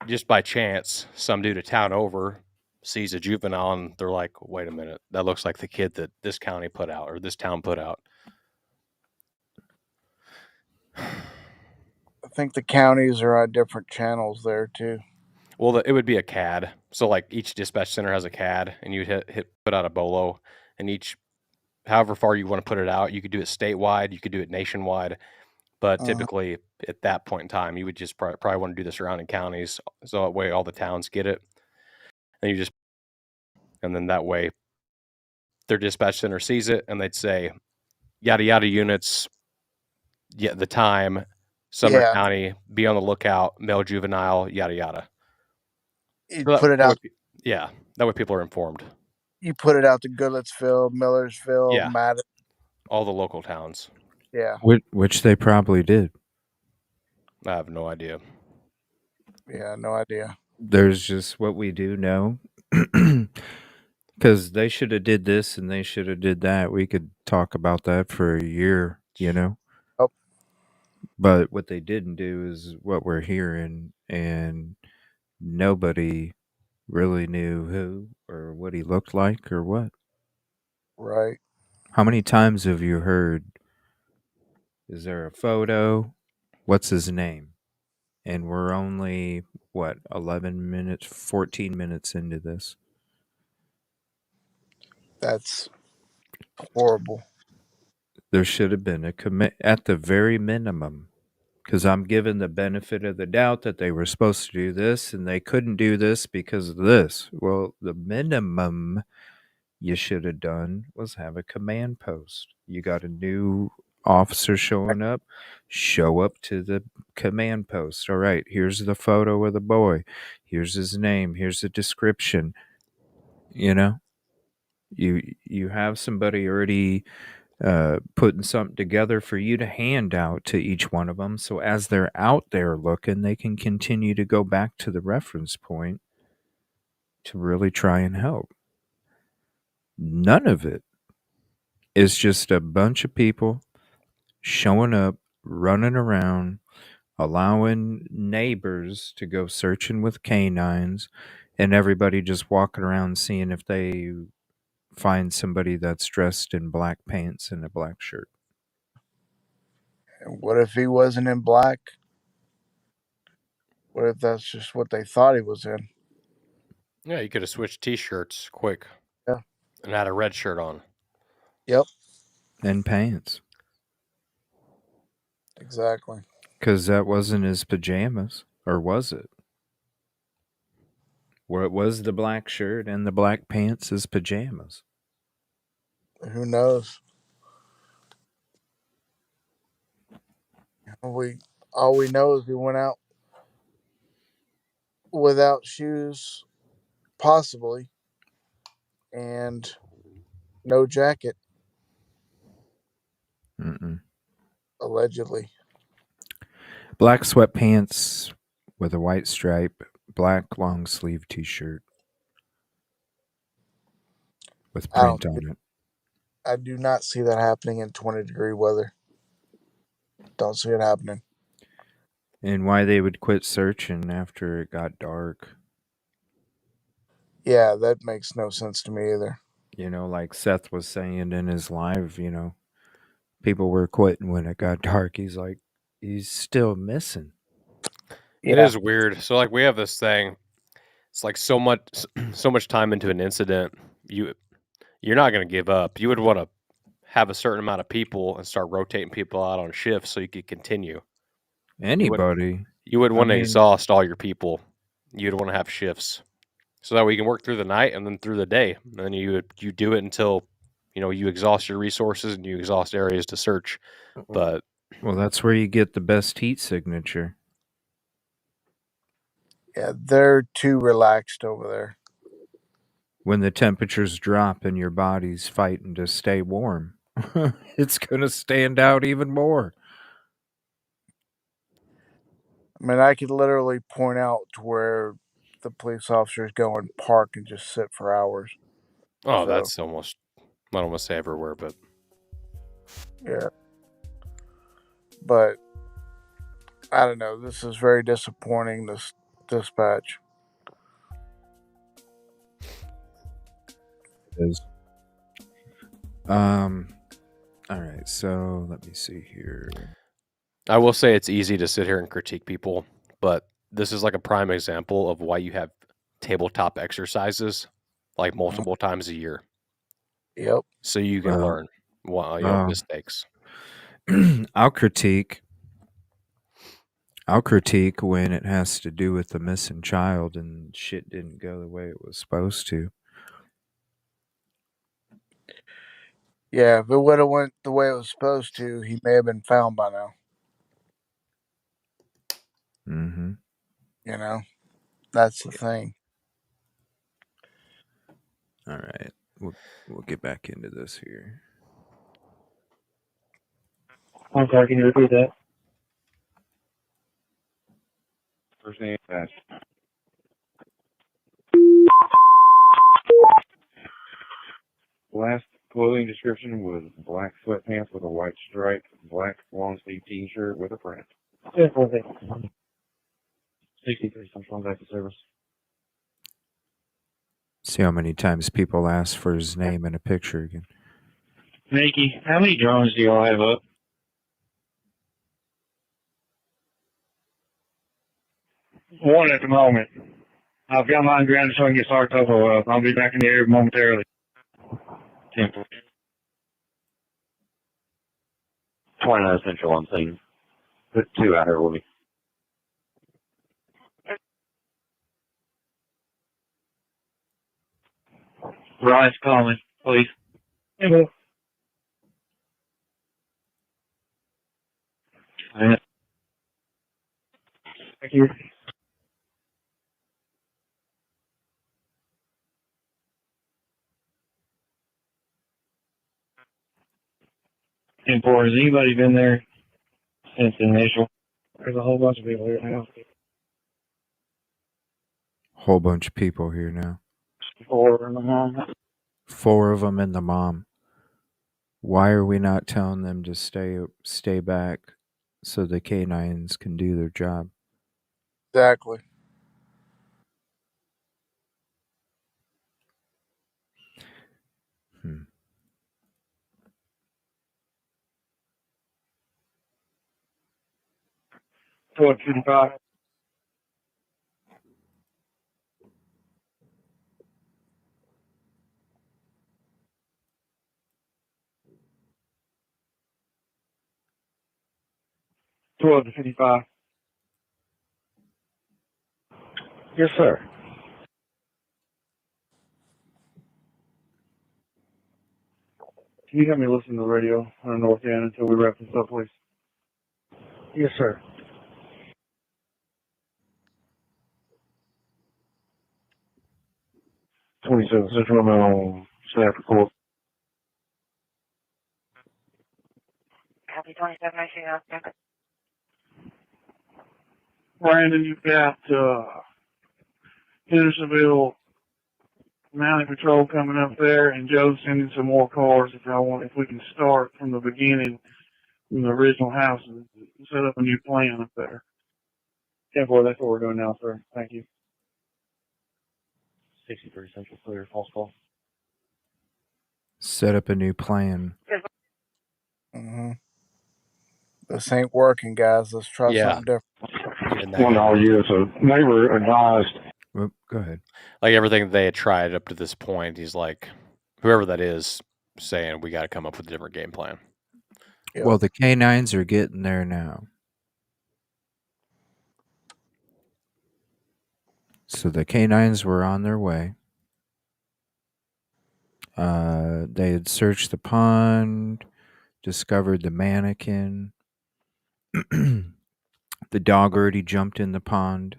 just by chance, some dude a town over sees a juvenile and they're like, wait a minute, that looks like the kid that this county put out or this town put out. I think the counties are on different channels there too. Well, it would be a CAD. So like each dispatch center has a CAD, and you'd put out a bolo, and however far you want to put it out, you could do it statewide, you could do it nationwide, but typically at that point in time, you would just probably want to do the surrounding counties, so that way all the towns get it, and then that way their dispatch center sees it, and they'd say, yada yada units, the time, Sumner County, be on the lookout, male juvenile, yada yada. You put it out. That way people are informed. You put it out to Goodlettsville, Millersville, Madison. All the local towns. Yeah. Which they probably did. I have no idea. Yeah, no idea. There's just what we do know. Because they should have did this and they should have did that. We could talk about that for a year, you know? Oh. But what they didn't do is what we're hearing, and nobody really knew who or what he looked like or what. Right. How many times have you heard, is there a photo? What's his name? And we're only, 11 minutes, 14 minutes into this. That's horrible. There should have been a commit at the very minimum, because I'm given the benefit of the doubt that they were supposed to do this and they couldn't do this because of this. Well, the minimum you should have done was have a command post. You got a new officer showing up, show up to the command post. All right, here's the photo of the boy. Here's his name. Here's the description. You know, you have somebody already putting something together for you to hand out to each one of them. So as they're out there looking, they can continue to go back to the reference point to really try and help. None of it is just a bunch of people showing up, running around, allowing neighbors to go searching with canines, and everybody just walking around seeing if they find somebody that's dressed in black pants and a black shirt. And what if he wasn't in black? What if that's just what they thought he was in? Yeah, you could have switched T-shirts quick. Yeah. And had a red shirt on. Yep. And pants. Exactly. Because that wasn't his pajamas. Or was it? Where it was the black shirt and the black pants his pajamas. Who knows? All we know is he went out without shoes, possibly, and no jacket, Mm-mm. allegedly. Black sweatpants with a white stripe, black long sleeve T-shirt with print on it. I do not see that happening in 20-degree weather. Don't see it happening. And why they would quit searching after it got dark. Yeah, that makes no sense to me either. You know, like Seth was saying in his live, you know, people were quitting when it got dark. He's like, he's still missing. It is weird. So like we have this thing. It's like so much time into an incident. You're not going to give up. You would want to have a certain amount of people and start rotating people out on shifts so you could continue. Anybody. You would want to I mean, exhaust all your people. You'd want to have shifts so that we can work through the night and then through the day. And then you do it until you exhaust your resources and you exhaust areas to search. But well, that's where you get the best heat signature. Yeah, they're too relaxed over there. When the temperatures drop and your body's fighting to stay warm, it's going to stand out even more. I mean, I could literally point out to where the police officers go and park and just sit for hours. Oh, So, that's almost, I don't want to say everywhere, but yeah. But I don't know. This is very disappointing, this dispatch. It is. All right, so let me see here. I will say it's easy to sit here and critique people, but this is like a prime example of why you have tabletop exercises like multiple times a year. Yep. So you can learn mistakes. I'll critique when it has to do with the missing child and shit didn't go the way it was supposed to. Yeah, if it would have went the way it was supposed to, he may have been found by now. Mm-hmm. You know, that's the thing. All right, we'll get back into this here. I'm sorry, can you repeat that? First name fast. Last clothing description was black sweatpants with a white stripe, black long sleeve T-shirt with a print. Yeah, 63 Central back to service. See how many times people ask for his name in a picture again. Nikki, how many drones do y'all have up? One at the moment. I've got mine grounded so I can get Sartopo up. I'll be back in the air momentarily. 29 Central on scene. Put 2 out here with me. Rise calling, please. Hello. Thank you. And for has anybody been there since the initial? There's a whole bunch of people here now. Whole bunch of people here now. 4 and the mom. 4 of them and the mom. Why are we not telling them to stay back so the canines can do their job? Exactly. Hmm. — 55. 12 to 55. Yes, sir. Can you help me listen to the radio on the north end until we wrap this up, please? Yes, sir. 27 Central on Stafford Court. Copy 27, I see you. Brandon, you've got Hendersonville Mounted Patrol coming up there, and Joe's sending some more cars if we can start from the beginning, from the original house, and set up a new plan up there. 10-4, that's what we're doing now, sir. Thank you. 63 Central clear, false call. Set up a new plan. Mm-hmm. This ain't working, guys. Let's try something different. So neighbor advised. Oop, go ahead. Like everything they had tried up to this point, he's like, whoever that is, saying we got to come up with a different game plan. Yep. Well, the K9s are getting there now. So the K9s were on their way. They had searched the pond, discovered the mannequin. The dog already jumped in the pond.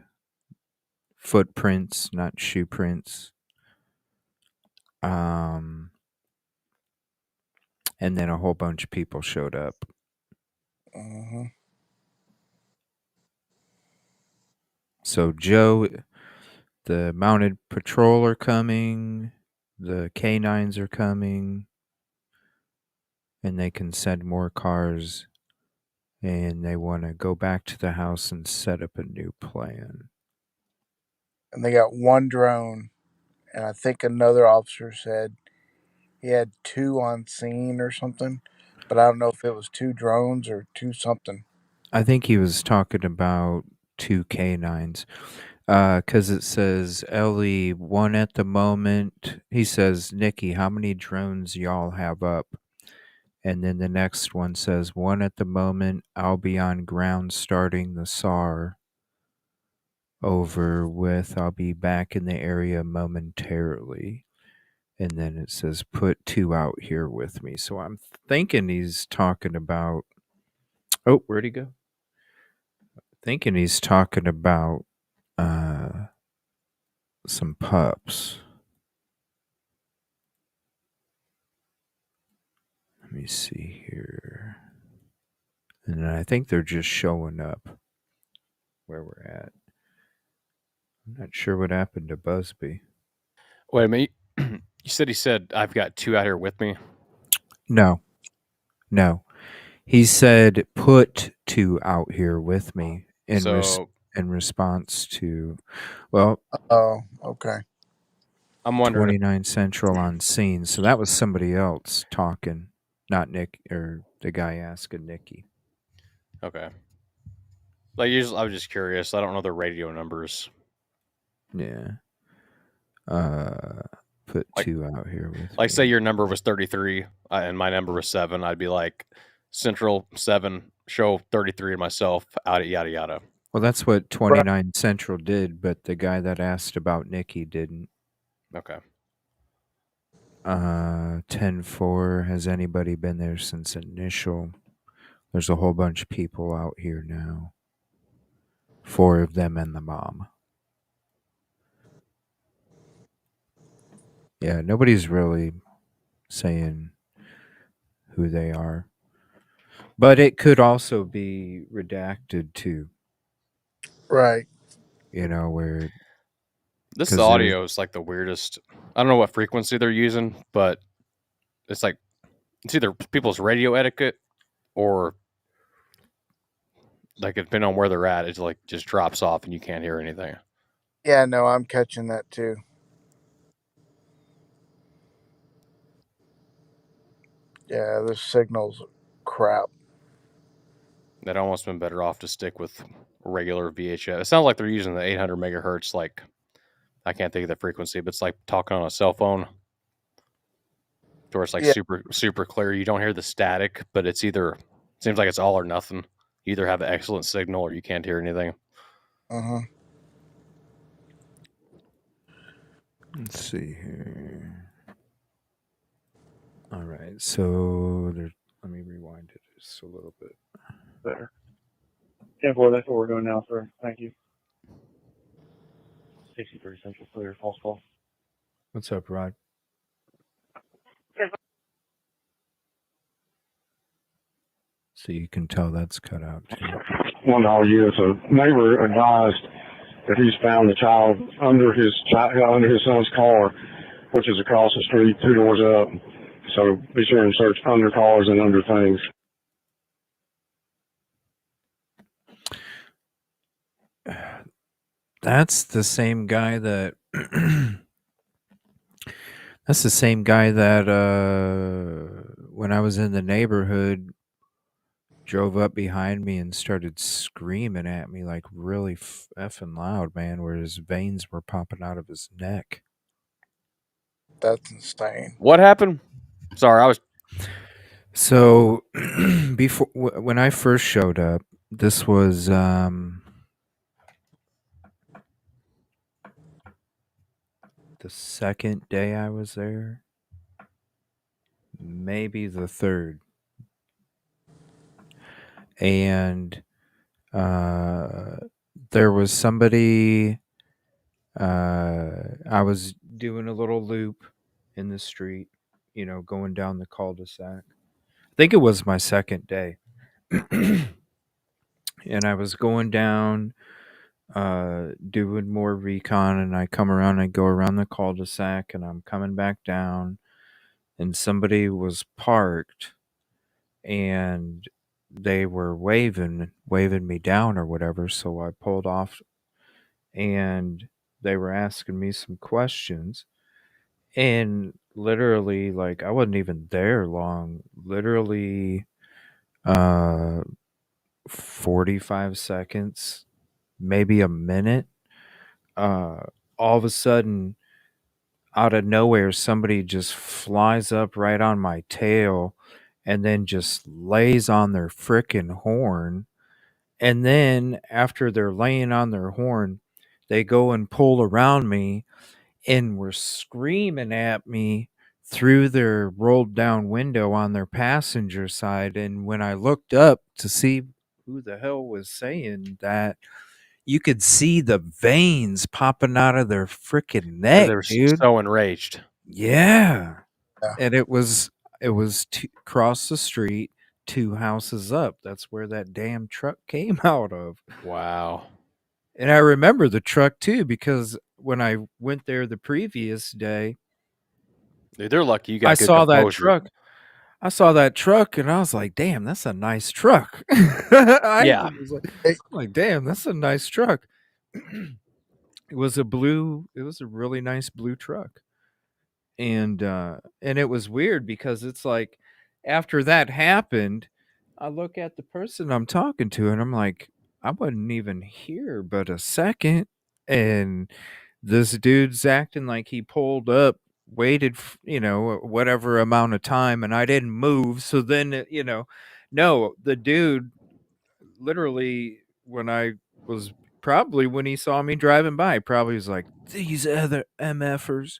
Footprints, not shoe prints. And then a whole bunch of people showed up. Mm-hmm. So Joe, the mounted patrol are coming. The K9s are coming. And they can send more cars. And they want to go back to the house and set up a new plan. And they got one drone. And I think another officer said he had 2 on scene or something. But I don't know if it was 2 drones or 2 something. I think he was talking about 2 K9s. Because it says, Ellie, 1 at the moment. He says, Nikki, how many drones y'all have up? And then the next one says, 1 at the moment. I'll be on ground starting the SAR. Over with. I'll be back in the area momentarily. And then it says, put 2 out here with me. So I'm thinking he's talking about... Oh, where'd he go? Thinking he's talking about some pups. Let me see here. And I think they're just showing up where we're at. I'm not sure what happened to Busby. Wait a minute. You said, I've got 2 out here with me? No. He said, put 2 out here with me in response to, well... Oh, okay. I'm wondering... 29 Central on scene. So that was somebody else talking, not Nick, or the guy asking Nikki. Okay. Like, usually, I was just curious. I don't know the radio numbers. Yeah. Put 2 out here with Like, me. say your number was 33 and my number was 7. I'd be like, Central 7, show 33 and myself out at yada yada. Well, that's what 29 Central did, but the guy that asked about Nikki didn't. Okay. 10-4. Has anybody been there since initial? There's a whole bunch of people out here now. 4 of them and the mom. Yeah, nobody's really saying who they are. But it could also be redacted too. Right. You know, where... This audio is like the weirdest. I don't know what frequency they're using, but it's like, it's either people's radio etiquette or like depending on where they're at, it's like just drops off and you can't hear anything. Yeah, no, I'm catching that too. Yeah, the signal's crap. They'd almost been better off to stick with regular VHF. It sounds like they're using the 800 megahertz, like, I can't think of the frequency, but it's like talking on a cell phone. Where it's like super, super clear. You don't hear the static, but it's either, it seems like it's all or nothing. You either have an excellent signal or you can't hear anything. Let's see here. All right, so let me rewind it just a little bit. Better. 10-4, that's what we're doing now, sir. Thank you. 63 Central Clear, false call. What's up, Rod? So you can tell that's cut out too. One all year, so neighbor advised that he's found the child under his son's car, which is across the street, 2 doors up. So be sure and search under cars and under things. That's the same guy that that's the same guy that when I was in the neighborhood drove up behind me and started screaming at me like really effing loud, man, where his veins were popping out of his neck. That's insane. What happened? Sorry, I was. So before when I first showed up, this was the second day I was there, maybe the third, and there was somebody. I was doing a little loop in the street, you know, going down the cul-de-sac. I think it was my second day. And I was going down, doing more recon, and I come around, I go around the cul-de-sac, and I'm coming back down, and somebody was parked, and they were waving me down or whatever, so I pulled off, and they were asking me some questions. And literally, like, I wasn't even there long. Literally, 45 seconds, maybe a minute. All of a sudden, out of nowhere, somebody just flies up right on my tail and then just lays on their frickin' horn. And then after they're laying on their horn, they go and pull around me and were screaming at me through their rolled down window on their passenger side. And when I looked up to see who the hell was saying that, you could see the veins popping out of their freaking neck, They were dude. so enraged. Yeah. And it was across the street, 2 houses up. That's where that damn truck came out of. Wow. And I remember the truck too, because when I went there the previous day, Dude, they're lucky you got I good saw that composure. truck. I saw that truck and I was like, damn, that's a nice truck. Yeah. Was like, damn, that's a nice truck. It was a really nice blue truck. And it was weird because it's like after that happened, I look at the person I'm talking to and I'm like, I wasn't even here but a second. And this dude's acting like he pulled up, waited, whatever amount of time, and I didn't move. So then, no, the dude literally, when he saw me driving by, probably was like, these other MFers,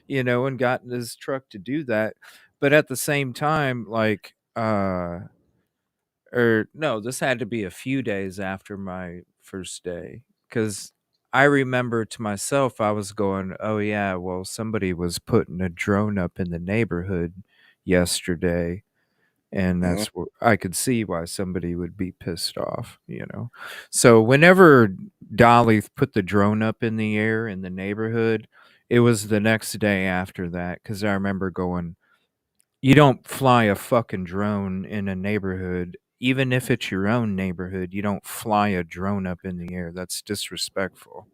and got in his truck to do that. But at the same time, like, or no, this had to be a few days after my first day, because I remember to myself, I was going, oh yeah, well, somebody was putting a drone up in the neighborhood yesterday, and that's what I could see why somebody would be pissed off, So whenever Dolly put the drone up in the air in the neighborhood, it was the next day after that, because I remember going, you don't fly a fucking drone in a neighborhood. Even if it's your own neighborhood, you don't fly a drone up in the air. That's disrespectful.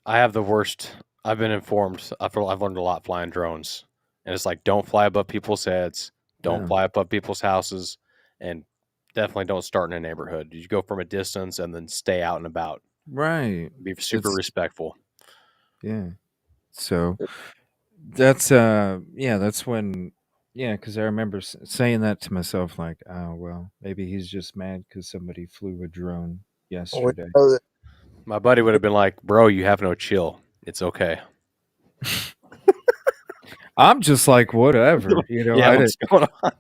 I have the worst. I've been informed. I've learned a lot flying drones. And it's like, don't fly above people's heads. Don't Yeah. fly above people's houses. And definitely don't start in a neighborhood. You go from a distance and then stay out and about. Right. Be super respectful. Yeah. So that's that's when Yeah, because I remember saying that to myself, like, oh, well, maybe he's just mad because somebody flew a drone We yesterday. know that My buddy would have been like, "Bro, you have no chill. It's okay." I'm just like, whatever. You know, Yeah, what's going on?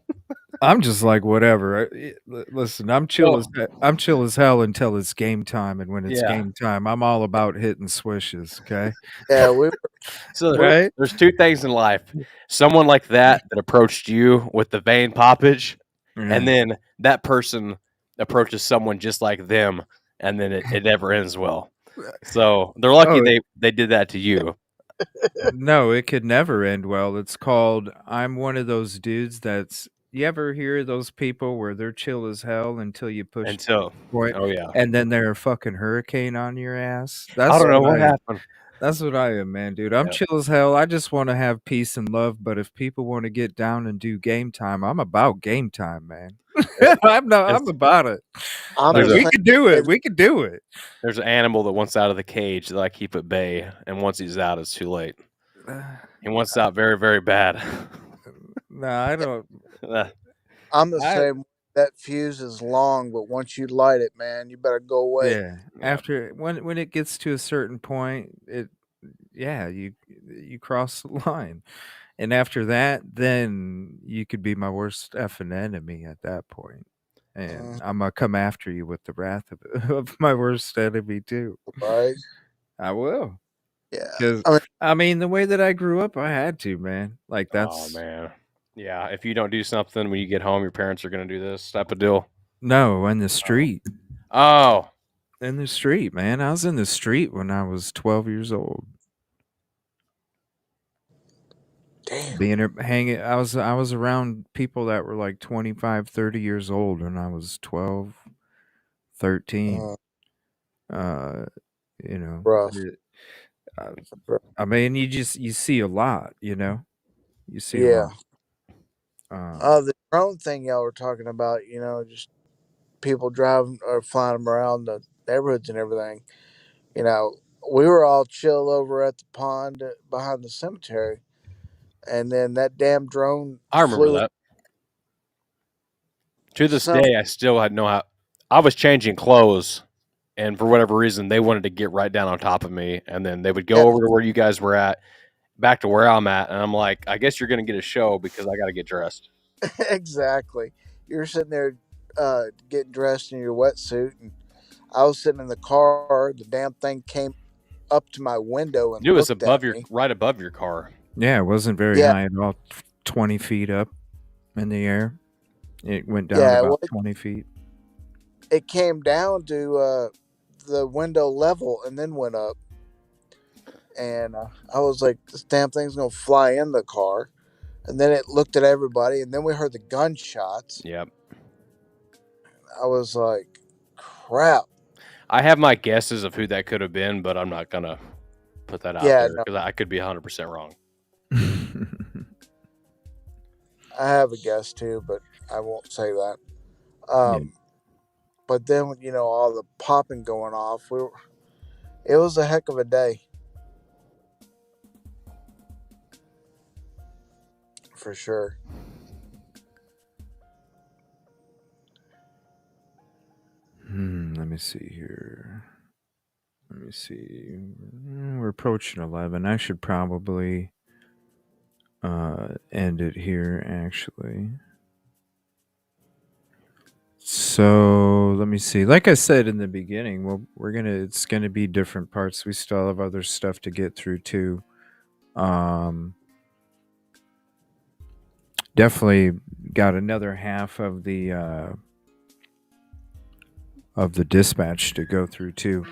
I'm just like, whatever. Listen, I'm chill as I'm chill as hell until it's game time, and when it's Yeah. game time, I'm all about hitting swishes. Okay. Yeah, we were, So Right? there's two things in life: someone like that approached you with the vein poppage, and Yeah. then that person approaches someone just like them, and then it never ends well. So they're lucky Oh, they did that to you. no, it could never end well. It's called I'm one of those dudes that's you ever hear those people where they're chill as hell until you push Until, point oh yeah, and then they're a fucking hurricane on your ass. I That's don't know what what I am. happened. That's what I am, man, dude. I'm Yeah. chill as hell. I just want to have peace and love, but if people want to get down and do game time, I'm about game time, man. I'm about it. I'm Like the we same. could do it. We could do it. There's an animal that wants out of the cage that I keep at bay, and once he's out, it's too late. He wants out very, very bad. No, I don't. I'm the I same. That fuse is long, but once you light it, man, you better go away. Yeah. After when it gets to a certain point, you cross the line. And after that, then you could be my worst effing enemy at that point. And I'm gonna come after you with the wrath of my worst enemy too. Right? I will. Yeah. Because I mean, the way that I grew up, I had to, man. Like Oh that's man, yeah. If you don't do something when you get home, your parents are gonna do this type of deal. no, in the street. Oh, In the street, man. I was in the street when I was 12 years old. Damn. Hanging I was around people that were like 25, 30 years old when I was 12, 13. Uh, you know, Rough. uh, I mean, you see a lot, you know. You see a Yeah. lot. The drone thing y'all were talking about, just people driving or flying them around the neighborhoods and everything. We were all chill over at the pond behind the cemetery, and then that damn drone I remember flew. that. To this Some day, I still had no how. I was changing clothes, and for whatever reason, they wanted to get right down on top of me, and then they would go over to where you guys were at, back to where I'm at, and I'm like, I guess you're gonna get a show because I got to get dressed. exactly. You're sitting there getting dressed in your wetsuit, and I was sitting in the car. The damn thing came up to my window and It was looked above at your, me. right above your car. Yeah, it wasn't very Yeah, high at all. 20 feet up in the air. It went down yeah. about 20 feet. It came down to the window level and then went up. And I was like, this damn thing's gonna fly in the car. And then it looked at everybody, and then we heard the gunshots. Yep. I was like, crap. I have my guesses of who that could have been, but I'm not gonna put that out Yeah, there no, because I could be 100% wrong. I have a guess too, but I won't say that. Yeah. But then, all the popping going off, it was a heck of a day. For sure. Let me see here. Let me see. We're approaching 11. I should probably end it here, actually. So let me see. Like I said in the beginning, it's gonna be different parts. We still have other stuff to get through too. Definitely got another half of the dispatch to go through too.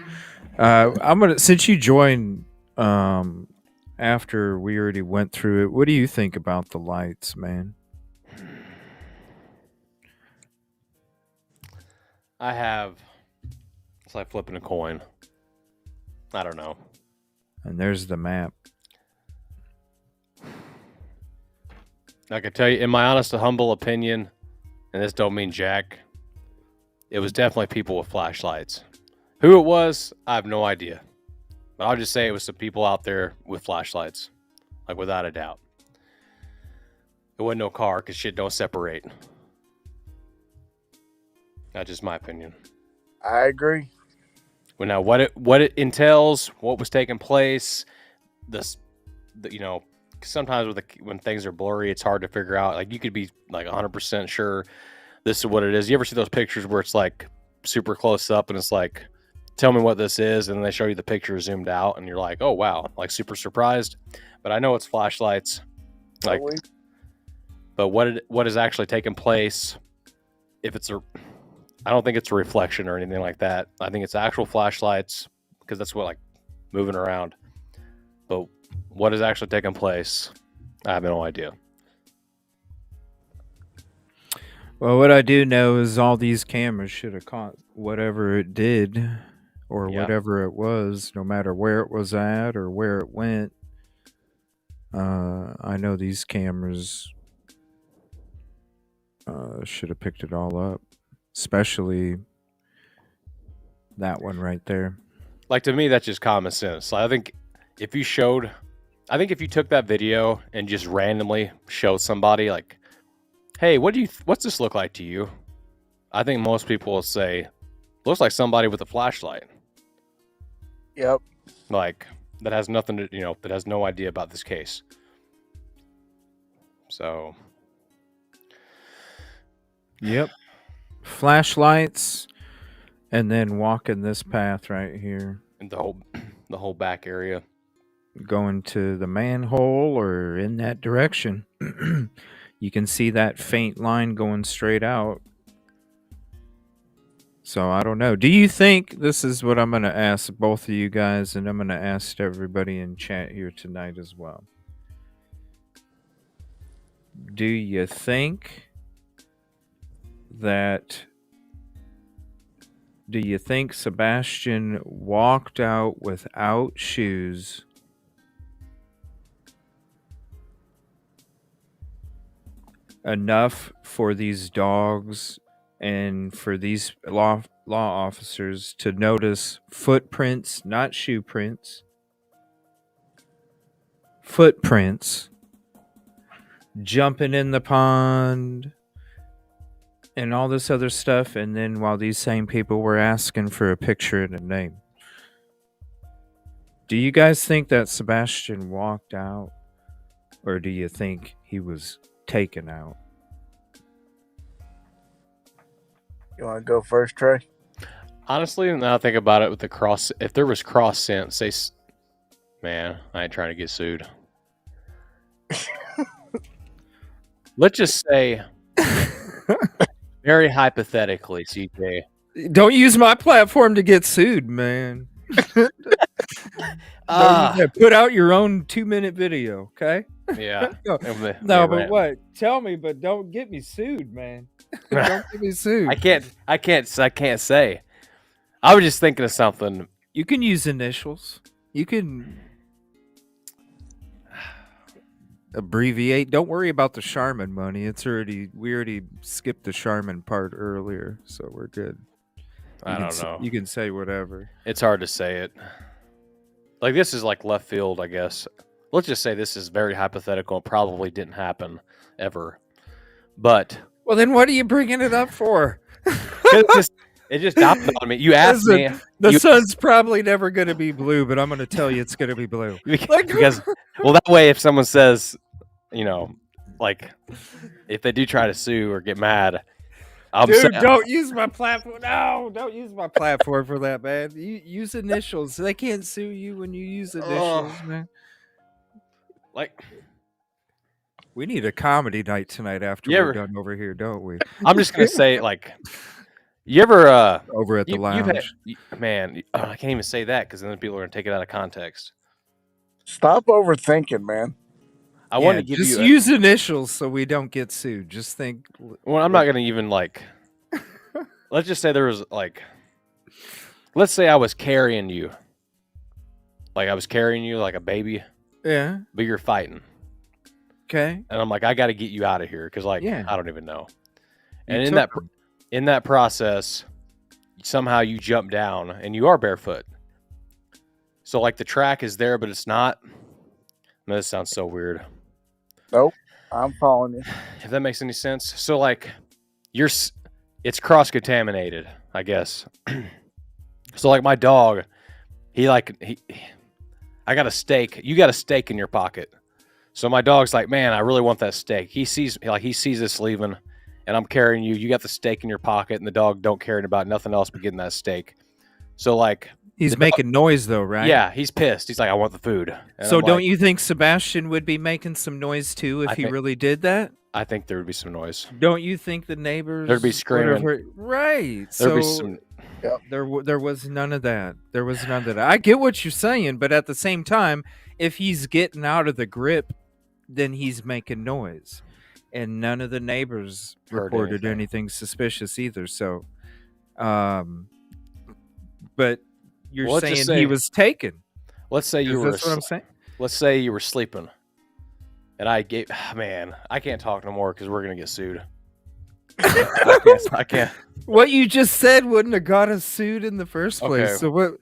Since you joined after we already went through it, what do you think about the lights, man? It's like flipping a coin. I don't know. And there's the map. I can tell you, in my honest and humble opinion, and this don't mean jack, it was definitely people with flashlights. Who it was, I have no idea. But I'll just say it was some people out there with flashlights, like without a doubt. it wasn't no car because shit don't separate. That's just my opinion. I agree. Well, now what it entails, what was taking place, sometimes when things are blurry, it's hard to figure out. Like, you could be like 100% sure this is what it is. You ever see those pictures where it's like super close up and it's like, tell me what this is, and then they show you the picture zoomed out and you're like, oh wow, like super surprised. But I know it's flashlights. Like, but what is actually taking place? If it's I don't think it's a reflection or anything like that. I think it's actual flashlights, because that's what, like, moving around. But what is actually taking place, I have no idea. Well, what I do know is all these cameras should have caught whatever it did or whatever it was, no matter where it was at or where it went. I know these cameras should have picked it all up, especially that one right there. Like, to me, that's just common sense. I think if you took that video and just randomly showed somebody, like, hey, what's this look like to you? I think most people will say, looks like somebody with a flashlight. Yep. Like, that has nothing to, that has no idea about this case. So. Yep. Flashlights, and then walking this path right here. And the whole back area. Going to the manhole or in that direction. You can see that faint line going straight out. So I don't know. Do you think, this is what I'm going to ask both of you guys, and I'm going to ask everybody in chat here tonight as well. Do you think Sebastian walked out without shoes enough for these dogs and for these law officers to notice footprints, not shoe prints, footprints, jumping in the pond, and all this other stuff, and then while these same people were asking for a picture and a name? Do you guys think that Sebastian walked out, or do you think he was taken out? You want to go first, Trey? Honestly, now I think about it, with the if there was cross scent, say, man, I ain't trying to get sued. Let's just say, very hypothetically, CJ. Don't use my platform to get sued, man. Put out your own 2-minute video, okay? Yeah. No, but what? Tell me, but don't get me sued, man. Don't get me sued. I can't say. I was just thinking of something. You can use initials. You can abbreviate. Don't worry about the Charmin money. We already skipped the Charmin part earlier, so we're good. I don't know. You can say whatever. It's hard to say it. Like, this is like left field, I guess. Let's just say this is very hypothetical and probably didn't happen ever. But well, then what are you bringing it up for? It just dawned on me. You asked me. The sun's probably never going to be blue, but I'm going to tell you it's going to be blue. Because, well, that way, if someone says, like, if they do try to sue or get mad, don't use my platform. No, don't use my platform for that, man. You use initials. They can't sue you when you use initials, man. Like, we need a comedy night tonight after we're done over here, don't we? I'm just gonna say, like, you ever over at the lounge? Man, I can't even say that because then people are gonna take it out of context. Stop overthinking, man. I want to give just you use initials so we don't get sued. Just think. Well, I'm not gonna even like. Let's just say there was like. Let's say I was carrying you. Like, I was carrying you like a baby. Yeah. But you're fighting. Okay. And I'm like, I got to get you out of here because, like, I don't even know. And in that process, somehow you jump down and you are barefoot. So, like, the track is there, but it's not. No, this sounds so weird. Nope. I'm following you. If that makes any sense. So like, it's cross contaminated, I guess. So like my dog, I got a steak. You got a steak in your pocket. So my dog's like, man, I really want that steak. He sees us leaving, and I'm carrying you. You got the steak in your pocket, and the dog don't care about nothing else but getting that steak. So like, he's making noise though, right? Yeah, he's pissed. He's like, I want the food. And so I'm don't like, you think Sebastian would be making some noise too if he really did that? I think there would be some noise. Don't you think the neighbors There'd be screaming. Right. There'd be so some. there was none of that. There was none of that. I get what you're saying, but at the same time, if he's getting out of the grip, then he's making noise. And none of the neighbors reported anything suspicious either. So, but you're saying he was taken. Let's say you were. That's what I'm saying. Let's say you were sleeping, and I can't talk no more because we're gonna get sued. I can't. What you just said wouldn't have got us sued in the first place. Okay. So what?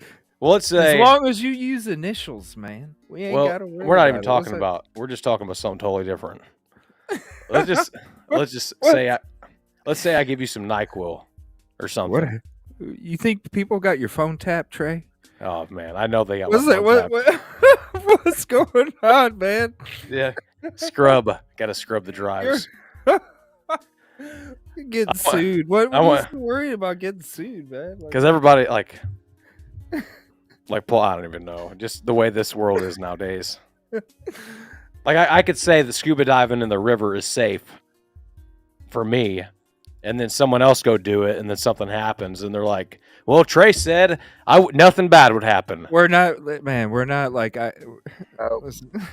Well, let's say as long as you use initials, man, we ain't got to worry. We're not even about talking about. We're just talking about something totally different. Let's just say let's say I give you some NyQuil or something. What? You think people got your phone tapped, Trey? Oh man, I know they got. What's going on, man? Yeah, got to scrub the drives. You're getting sued. What are you worried about getting sued, man? Because everybody I don't even know. Just the way this world is nowadays. Like I could say that scuba diving in the river is safe for me, and then someone else go do it, and then something happens, and they're like, "Well, Trey said nothing bad would happen." We're not, man. We're not like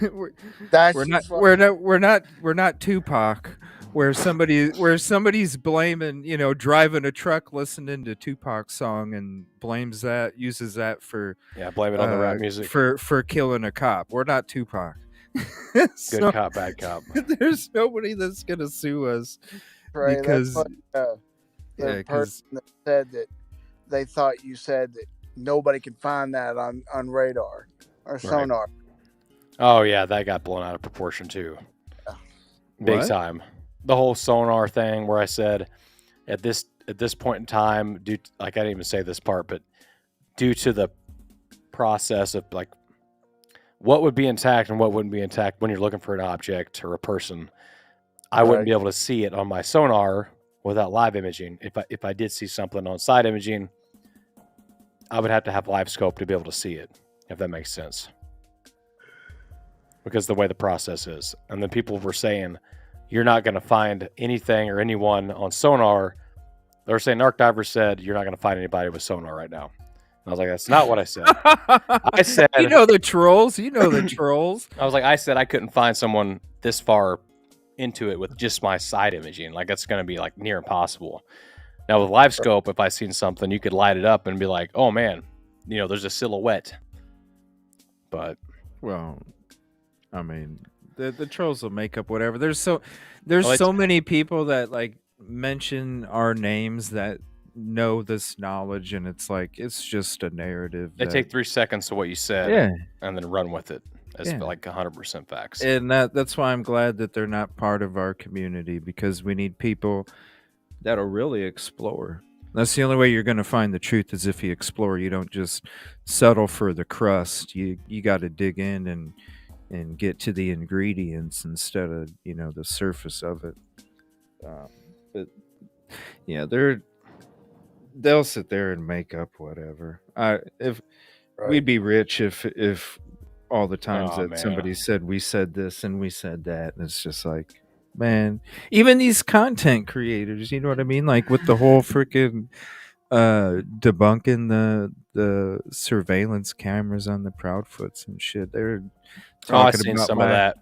we're not Tupac, where somebody's blaming, driving a truck, listening to Tupac's song, and uses that for blame it on the rap music for killing a cop. We're not Tupac. Good cop, bad cop. There's nobody that's gonna sue us Right, because the person that said that they thought you said that nobody could find that on radar or sonar. Oh yeah, that got blown out of proportion too. Big time. The whole sonar thing where I said at this point in time, I didn't even say this part, but due to the process of what would be intact and what wouldn't be intact when you're looking for an object or a person, I wouldn't be able to see it on my sonar without live imaging. If I did see something on side imaging, I would have to have live scope to be able to see it, if that makes sense. Because the way the process is. And then people were saying, you're not going to find anything or anyone on sonar. They were saying, Arc Diver said, you're not going to find anybody with sonar right now. And I was like, that's not what I said. I said, the trolls. The trolls. I was like, I said I couldn't find someone this far into it with just my side imaging. That's going to be near impossible. Now with live scope, if I seen something, you could light it up and be like, oh man, there's a silhouette. But well, I mean, the trolls will make up whatever. There's so many people that mention our names that know this knowledge, and it's just a narrative. They take 3 seconds of what you said, and then run with it as 100% facts. And that's why I'm glad that they're not part of our community, because we need people that'll really explore. That's the only way you're going to find the truth, is if you explore. You don't just settle for the crust. You got to dig in and get to the ingredients instead of the surface of it. But yeah, they'll sit there and make up whatever. We'd be rich if all the times somebody said we said this and we said that, and it's just man, even these content creators, you know what I mean? With the whole freaking debunking the surveillance cameras on the Proudfoots and shit. They're talking I've seen about some of that.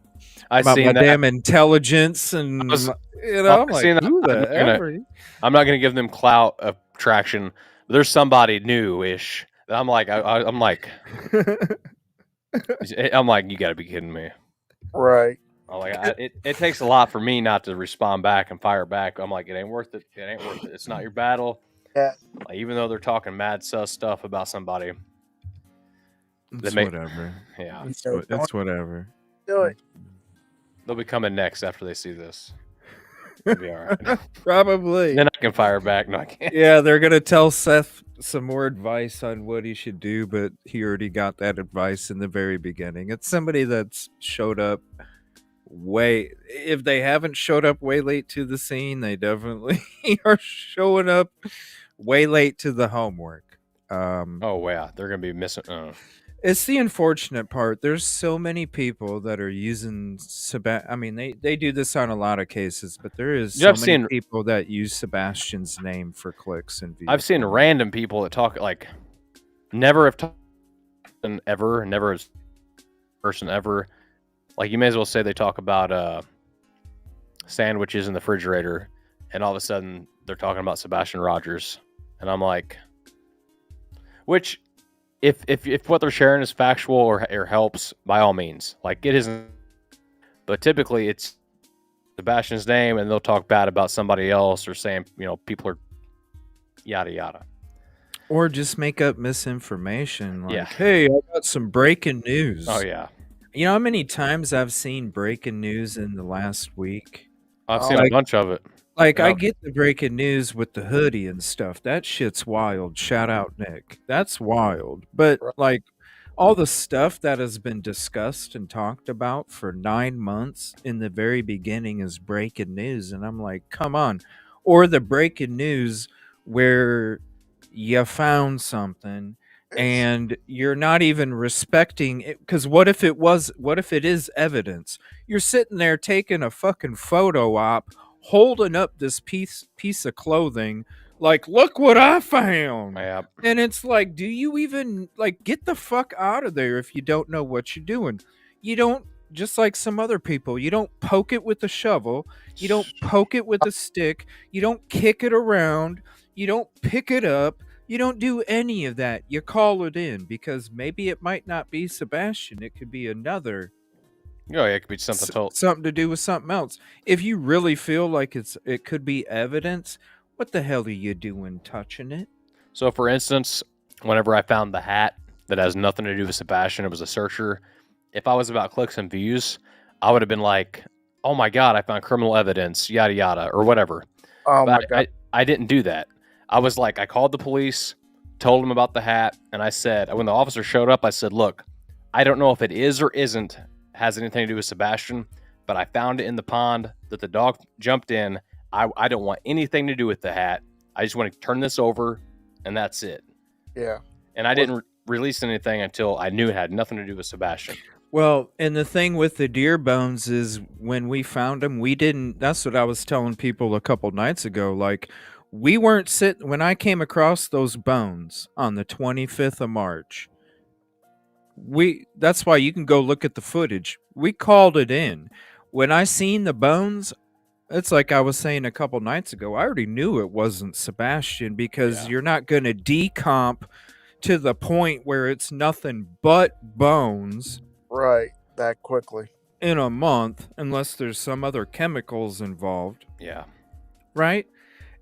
I've seen my damn intelligence, and I'm like, who the ever? I'm not gonna give them clout of traction. But there's somebody new-ish. I'm like, I'm like, you got to be kidding me, right? I'm like, it takes a lot for me not to respond back and fire back. I'm like, it ain't worth it. It ain't worth it. It's not your battle. Yeah. Even though they're talking mad sus stuff about somebody, it's whatever. Yeah, it's whatever. Do it. They'll be coming next after they see this. It'll be all right. Probably. Then I can fire back. No, I can't. Yeah, they're gonna tell Seth some more advice on what he should do, but he already got that advice in the very beginning. It's somebody that's showed up if they haven't showed up way late to the scene, they definitely are showing up way late to the homework. Oh yeah, they're gonna be missing. It's the unfortunate part. There's so many people that are using I mean, they do this on a lot of cases, but there is so many people that use Sebastian's name for clicks and views. I've seen random people that talk like never have talked ever, never as person ever. Like you may as well say they talk about sandwiches in the refrigerator, and all of a sudden they're talking about Sebastian Rogers, and I'm like, which. If what they're sharing is factual or helps, by all means, like get his. But typically, it's Sebastian's name, and they'll talk bad about somebody else or saying, people are yada yada. Or just make up misinformation. Like, hey, I got some breaking news. Oh yeah. You know how many times I've seen breaking news in the last week? I've seen a bunch of it. Like, I get the breaking news with the hoodie and stuff. That shit's wild. Shout out, Nick. That's wild. But, like, all the stuff that has been discussed and talked about for 9 months in the very beginning is breaking news. And I'm like, come on. Or the breaking news where you found something and you're not even respecting it. Because what if it is evidence? You're sitting there taking a fucking photo op, holding up this piece of clothing, like, look what I found. Yep. And it's like, do you even, like, get the fuck out of there if you don't know what you're doing? You don't, just like some other people, you don't poke it with a shovel, you don't poke it with a stick, you don't kick it around, you don't pick it up, you don't do any of that. You call it in, because maybe it might not be Sebastian, it could be another. Oh, yeah, it could be something to do with something else. If you really feel like it could be evidence, what the hell are you doing touching it? So, for instance, whenever I found the hat that has nothing to do with Sebastian, it was a searcher. If I was about clicks and views, I would have been like, "Oh my god, I found criminal evidence, yada yada," or whatever. Oh my god! I didn't do that. I was like, I called the police, told them about the hat, and I said, when the officer showed up, I said, "Look, I don't know if it is or isn't." Has anything to do with Sebastian, but I found it in the pond that the dog jumped in. I don't want anything to do with the hat. I just want to turn this over, and that's it. Yeah. And I didn't release anything until I knew it had nothing to do with Sebastian. Well, and the thing with the deer bones is when we found them, we didn't, that's what I was telling people a couple nights ago. Like, we weren't when I came across those bones on the 25th of March, that's why you can go look at the footage. We called it in. When I seen the bones, it's like I was saying a couple nights ago, I already knew it wasn't Sebastian, because you're not going to decomp to the point where it's nothing but bones. Right, that quickly. In a month, unless there's some other chemicals involved. Yeah. Right?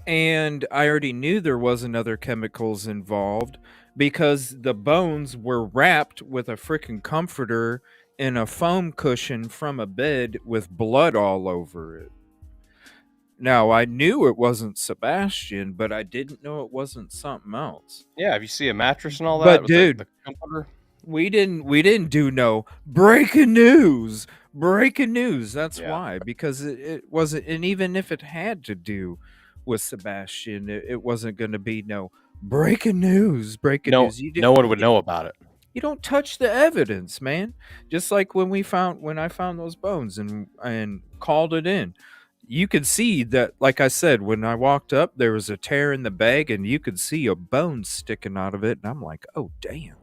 And I already knew there wasn't other chemicals involved, because the bones were wrapped with a freaking comforter in a foam cushion from a bed with blood all over it. Now, I knew it wasn't Sebastian, but I didn't know it wasn't something else. Yeah, if you see a mattress and all that, but dude, the comforter, we didn't do no breaking news. That's why, because it wasn't, and even if it had to do with Sebastian, it wasn't going to be no breaking news. News. No one would know about it. You don't touch the evidence, man. Just like when I found those bones and called it in. You could see that, like I said, when I walked up, there was a tear in the bag, and you could see a bone sticking out of it. And I'm like, oh, damn.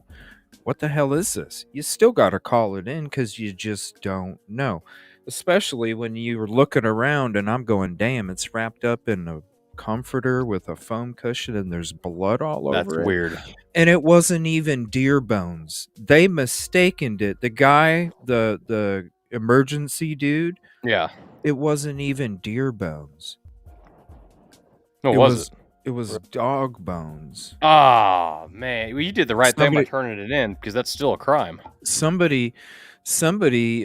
What the hell is this? You still got to call it in, because you just don't know. Especially when you're looking around and I'm going, damn, it's wrapped up in a comforter with a foam cushion and there's blood all over it. That's weird. And it wasn't even deer bones. They mistaken it. The guy, the emergency dude. Yeah. It wasn't even deer bones. No, was it? It was dog bones. Oh man, well, you did the right thing by Somebody, turning it in because that's still a crime. somebody, somebody,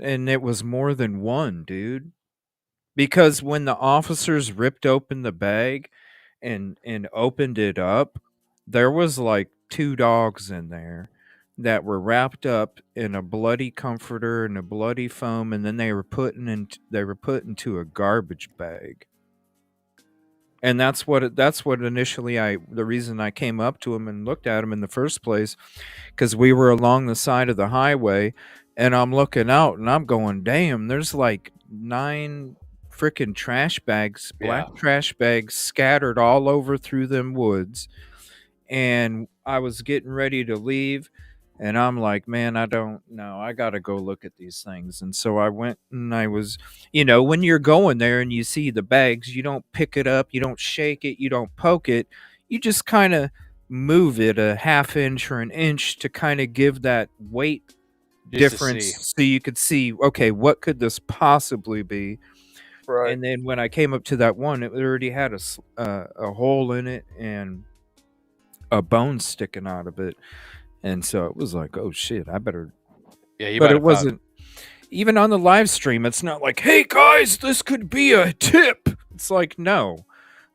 and it was more than one, dude. Because when the officers ripped open the bag and opened it up, there was like 2 dogs in there that were wrapped up in a bloody comforter and a bloody foam, and then they were put into a garbage bag. And that's what initially the reason I came up to him and looked at him in the first place, because we were along the side of the highway, and I'm looking out and I'm going, damn, there's like 9 freaking trash bags, black Yeah. trash bags scattered all over through them woods. And I was getting ready to leave, and I'm like, man, I don't know. I got to go look at these things. And so I went, and I was, when you're going there and you see the bags, you don't pick it up, you don't shake it, you don't poke it. You just kind of move it a half inch or an inch to kind of give that weight Just to difference see. so you could see, okay, what could this possibly be? Right. And then when I came up to that one, it already had a hole in it and a bone sticking out of it. And so it was like, oh shit, I better. Yeah, you But might it have wasn't even on the live stream. It's not like, hey guys, this could be a tip. It's like, no,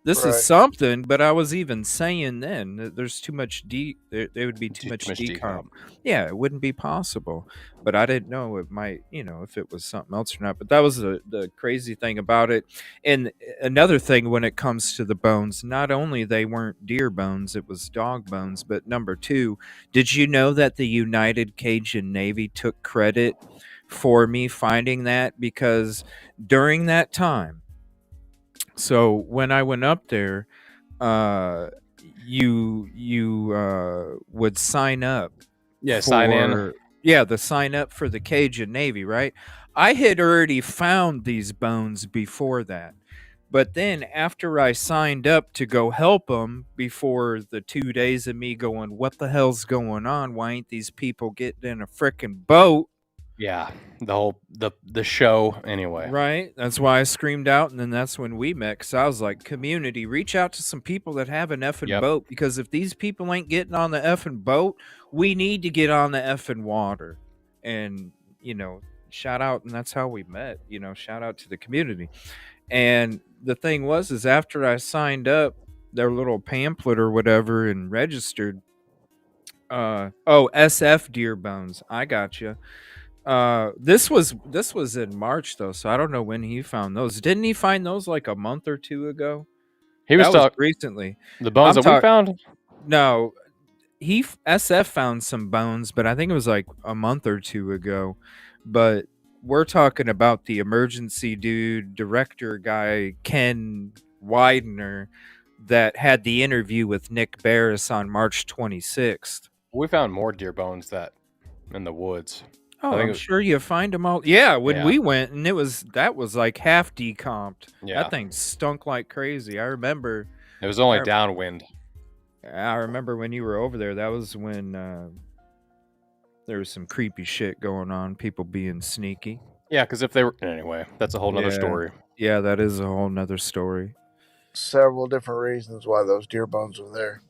this Right. is something. But I was even saying then that there's too much there would be too much decomp. Yeah, it wouldn't be possible. But I didn't know it might, if it was something else or not. But that was the crazy thing about it. And another thing when it comes to the bones, not only they weren't deer bones, it was dog bones. But number 2, did you know that the United Cajun Navy took credit for me finding that? Because during that time, so when I went up there, you would sign up. Yeah, sign in. Yeah, the sign up for the Cajun Navy, right? I had already found these bones before that. But then after I signed up to go help them before the 2 days of me going, what the hell's going on? Why ain't these people getting in a frickin' boat? Yeah, the whole the show anyway. Right. That's why I screamed out, and then that's when we met. Because I was like, community, reach out to some people that have an effing boat. Because if these people ain't getting on the effing boat, we need to get on the effing water. And shout out, and that's how we met. Shout out to the community. And the thing is after I signed up their little pamphlet or whatever and registered, SF deer bones, I got you. This was in March though, so I don't know when he found those. Didn't he find those like a month or 2 ago? He was talking recently. The bones that we found? No, SF found some bones, but I think it was like a month or 2 ago. But we're talking about the emergency director guy, Ken Widener, that had the interview with Nick Barris on March 26th. We found more deer bones in the woods. Oh, I'm sure you find them all. Yeah, when we went, and that was like half decomped. Yeah. That thing stunk like crazy. I remember. It was only downwind. I remember when you were over there. That was when there was some creepy shit going on. People being sneaky. Yeah, because if they were anyway, that's a whole nother story. Yeah, that is a whole nother story. Several different reasons why those deer bones were there.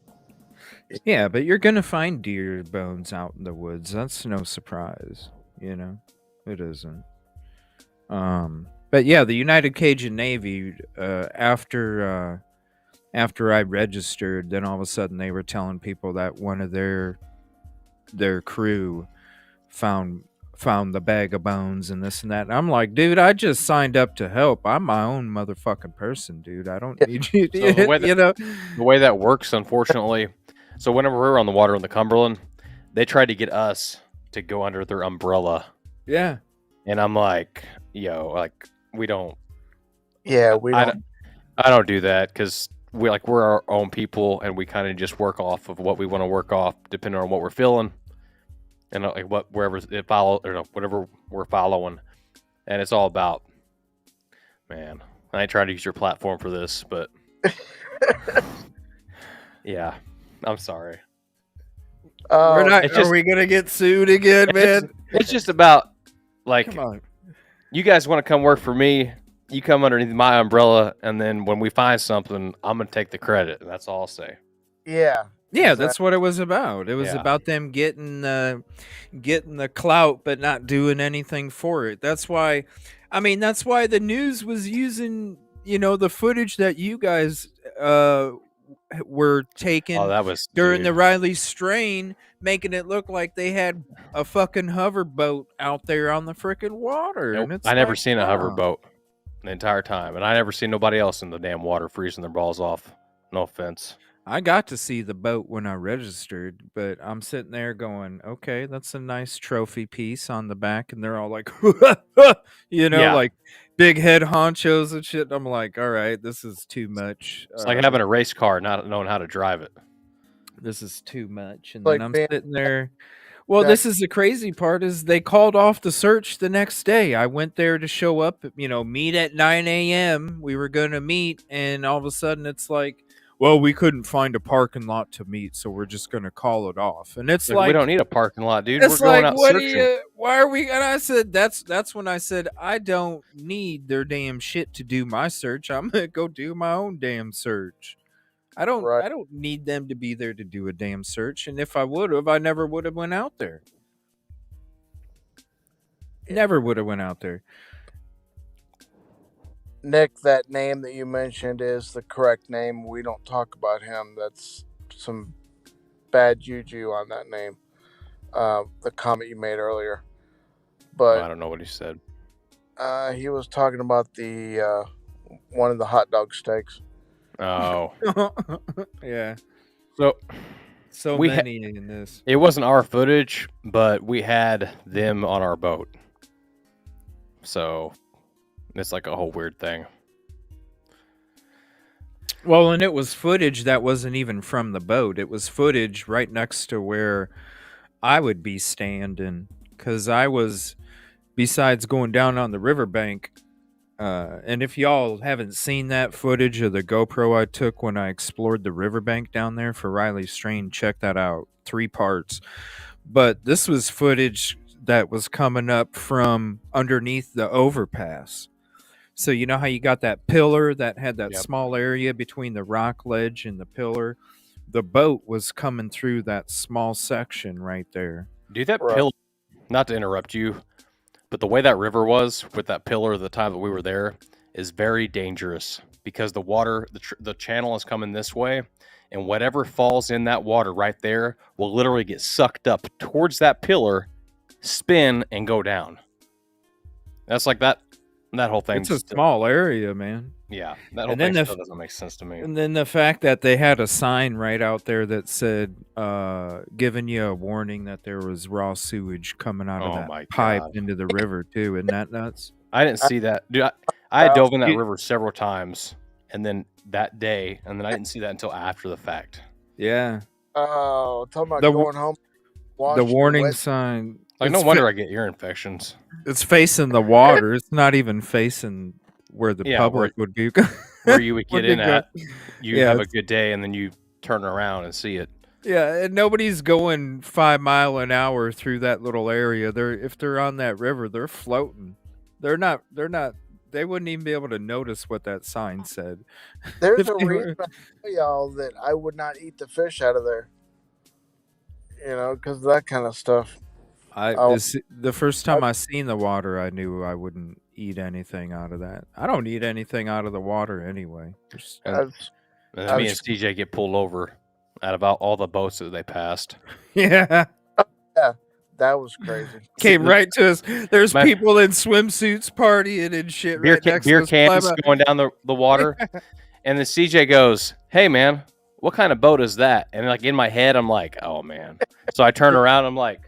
Yeah, but you're gonna find deer bones out in the woods. That's no surprise. It isn't. But yeah, the United Cajun Navy, after I registered, then all of a sudden they were telling people that one of their crew found the bag of bones and this and that. And I'm like, dude, I just signed up to help. I'm my own motherfucking person, dude. I don't need you. So the way that works, unfortunately. So whenever we were on the water in the Cumberland, they tried to get us to go under their umbrella. Yeah. And I'm like, we don't. Yeah, we don't. I don't do that because we're our own people, and we kind of just work off of what we want to work off, depending on what we're feeling, and wherever it follow or whatever we're following, and it's all about. Man, I ain't trying to use your platform for this, but yeah, I'm sorry. Are we gonna get sued again, man? It's just about Come on. you guys want to come work for me. you come underneath my umbrella, and then when we find something, I'm gonna take the credit. And that's all I'll say. Yeah. Yeah, that's what it was about. It was Yeah. about them getting the clout, but not doing anything for it. That's why, I mean, that's why the news was using, the footage that you guys were taking Oh, that was during the dude. Riley strain, making it look like they had a fucking hover boat out there on the freaking water. Nope. And it's I never like, seen a wow. hover boat the entire time, and I never seen nobody else in the damn water freezing their balls off. No offense. I got to see the boat when I registered, but I'm sitting there going, okay, that's a nice trophy piece on the back. And they're all like, Yeah. like big head honchos and shit. I'm like, all right, this is too much. It's like having a race car, not knowing how to drive it. This is too much. And Like then I'm being- sitting there. Well, this is the crazy part is they called off the search the next day. I went there to show up, meet at 9 a.m. We were going to meet. And all of a sudden it's like, well, we couldn't find a parking lot to meet, so we're just going to call it off. And it's like, we don't need a parking lot, dude. It's We're going like, out what searching. why are we? And I said, that's when I said, I don't need their damn shit to do my search. I'm going to go do my own damn search. I don't need them to be there to do a damn search. And if I would have, I never would have went out there. Never would have went out there. Nick, that name that you mentioned is the correct name. We don't talk about him. That's some bad juju on that name. The comment you made earlier. But I don't know what he said. He was talking about the one of the hot dog steaks. Oh. Yeah. So many in this. It wasn't our footage, but we had them on our boat. So it's like a whole weird thing. Well, and it was footage that wasn't even from the boat. It was footage right next to where I would be standing, because I was, besides going down on the riverbank, and if y'all haven't seen that footage of the GoPro I took when I explored the riverbank down there for Riley Strain, check that out. 3 parts. But this was footage that was coming up from underneath the overpass. So you know how you got that pillar that had that small area between the rock ledge and the pillar? The boat was coming through that small section right there. Dude, that pillar, not to interrupt you, but the way that river was with that pillar the time that we were there is very dangerous, because the water, the channel is coming this way, and whatever falls in that water right there will literally get sucked up towards that pillar, spin, and go down. That's like that whole thing. It's a small area, man. Yeah, that whole thing still doesn't make sense to me. And then the fact that they had a sign right out there that said, giving you a warning that there was raw sewage coming out of that pipe into the river, too. Isn't that nuts? I didn't see that. Dude, I dove in that river several times, and then that day, and then I didn't see that until after the fact. Yeah. Oh, talking about going home. The warning sign. Like, no wonder I get ear infections. It's facing the water. It's not even facing where the public would be. Where you would get in at. You have a it's- good day, and then you turn around and see it. Yeah, and nobody's going 5 miles an hour through that little area. If they're on that river, they're floating. They're not. They wouldn't even be able to notice what that sign said. There's a reason I tell y'all that I would not eat the fish out of there. Because of that kind of stuff. The first time I seen the water, I knew I wouldn't eat anything out of that. I don't eat anything out of the water anyway. And then me and CJ get pulled over out of all the boats that they passed. Yeah. Yeah, that was crazy. Came right to us. There's people in swimsuits partying and shit. Beer right cans going down the water. And then CJ goes, "Hey, man, what kind of boat is that?" And like in my head, I'm like, "Oh, man." So I turn around. I'm like,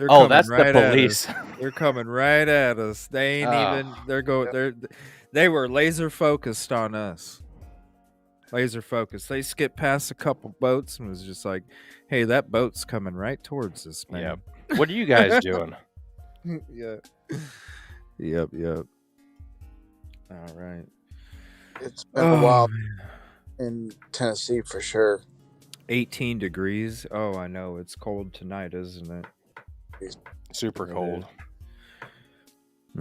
"Oh, that's the police." They're coming right at us. They ain't even. They were laser focused on us. Laser focused. They skipped past a couple boats and was just like, "Hey, that boat's coming right towards us, man." Yep. What are you guys doing? Yeah. Yep. All right. It's been a while in Tennessee for sure. 18 degrees. Oh, I know. It's cold tonight, isn't it? Super cold.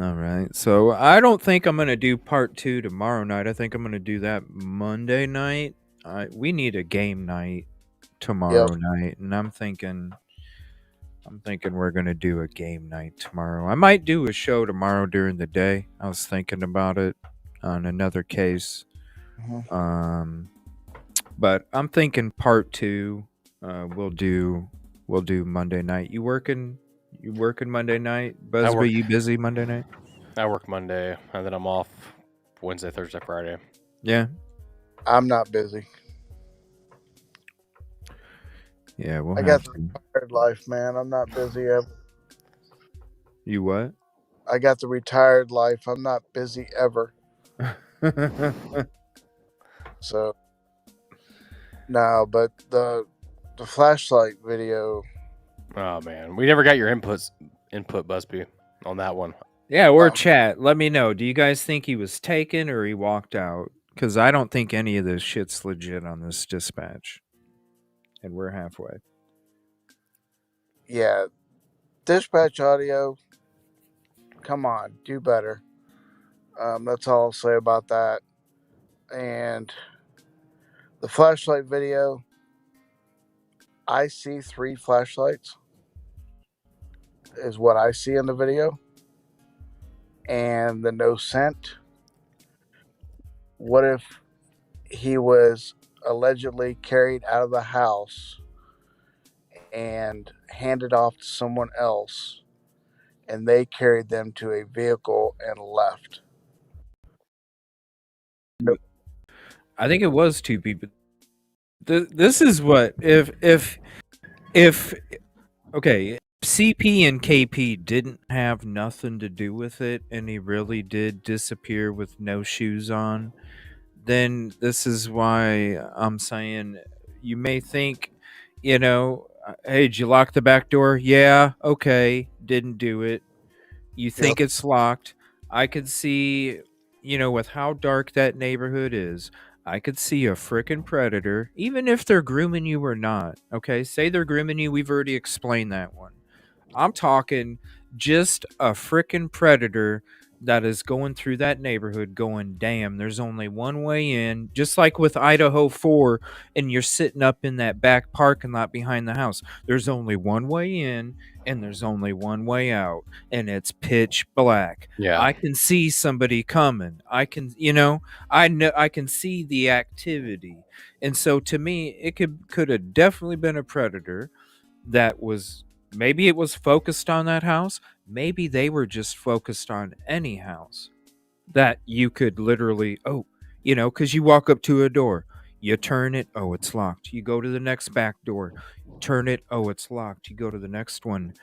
All right. So I don't think I'm going to do part 2 tomorrow night. I think I'm going to do that Monday night. We need a game night tomorrow night, and I'm thinking we're going to do a game night tomorrow. I might do a show tomorrow during the day. I was thinking about it on another case. But I'm thinking part 2 we'll do Monday night. You working Monday night? Busby, you busy Monday night? I work Monday, and then I'm off Wednesday, Thursday, Friday. Yeah. I'm not busy. Yeah, I got the retired life, man. I'm not busy ever. You what? I got the retired life. I'm not busy ever. So, no, but the flashlight video. Oh man, we never got your input, Busby, on that one. Yeah, or chat. Let me know. Do you guys think he was taken or he walked out? Because I don't think any of this shit's legit on this dispatch. And we're halfway. Yeah. Dispatch audio. Come on, do better. That's all I'll say about that. And the flashlight video. I see 3 flashlights. Is what I see in the video. And the no scent. What if he was allegedly carried out of the house and handed off to someone else, and they carried them to a vehicle and left? I think it was 2 people. This is what if okay, CP and KP didn't have nothing to do with it, and he really did disappear with no shoes on, then this is why I'm saying you may think, hey, did you lock the back door? Yeah, okay, didn't do it. You think it's locked. I could see, with how dark that neighborhood is, I could see a frickin' predator, even if they're grooming you or not. Okay, say they're grooming you. We've already explained that one. I'm talking just a frickin' predator that is going through that neighborhood going, damn, there's only one way in. Just like with Idaho 4, and you're sitting up in that back parking lot behind the house. There's only one way in, and there's only one way out, and it's pitch black. Yeah. I can see somebody coming. I can, I can see the activity. And so to me, it could have definitely been a predator that was, maybe it was focused on that house. Maybe they were just focused on any house that you could literally, because you walk up to a door, you turn it, oh, it's locked. You go to the next back door, turn it, oh, it's locked. You go to the next one,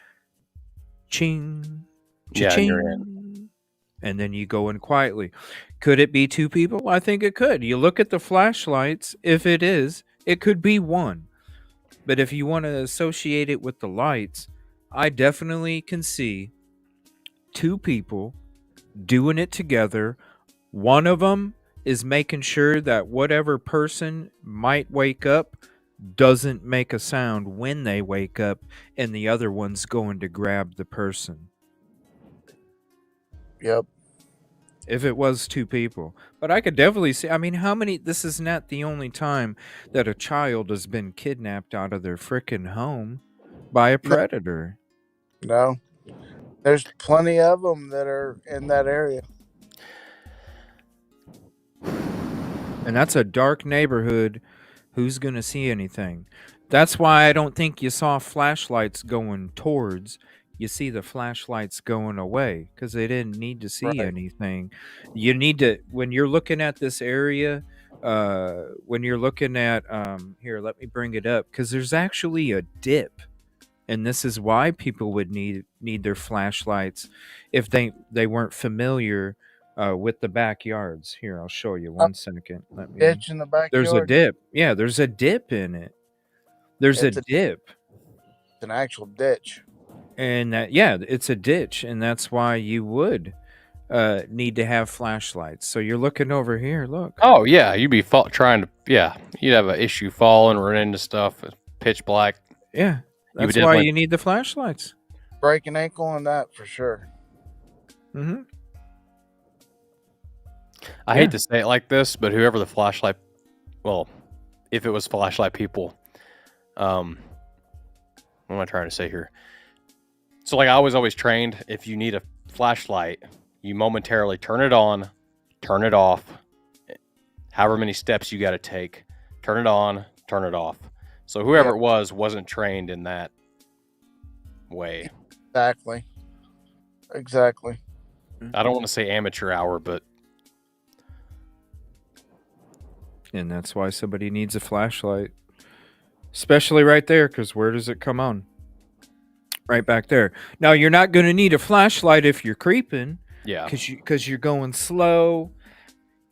ching, cha-ching, you're in. and then you go in quietly. Could it be 2 people? I think it could. You look at the flashlights. If it is, it could be 1. But if you want to associate it with the lights, I definitely can see 2 people doing it together. One of them is making sure that whatever person might wake up doesn't make a sound when they wake up, and the other one's going to grab the person. Yep. If it was 2 people. But I could definitely see, how many, this is not the only time that a child has been kidnapped out of their frickin' home by a predator. No. There's plenty of them that are in that area. And that's a dark neighborhood. Who's going to see anything? That's why I don't think you saw flashlights going towards. You see the flashlights going away because they didn't need to see anything. You need to, when you're looking at this area, when you're looking at, here, let me bring it up, because there's actually a dip. And this is why people would need their flashlights if they weren't familiar with the backyards. Here, I'll show you. 1 second. Let me. Ditch in the backyard. There's a dip. Yeah, there's a dip in it. There's a dip. It's an actual ditch. And it's a ditch, and that's why you would need to have flashlights. So you're looking over here. Look. Oh yeah, you'd be you'd have an issue falling, run into stuff, pitch black. Yeah. That's why you need the flashlights. Break an ankle on that for sure. Mm-hmm. I hate to say it like this, but whoever the flashlight, well, if it was flashlight people, what am I trying to say here? So, like, I was always trained, if you need a flashlight, you momentarily turn it on, turn it off, however many steps you got to take, turn it on, turn it off. So whoever it was wasn't trained in that way. Exactly. I don't want to say amateur hour, but. And that's why somebody needs a flashlight. Especially right there, because where does it come on? Right back there. Now, you're not going to need a flashlight if you're creeping. Yeah. Because you're going slow.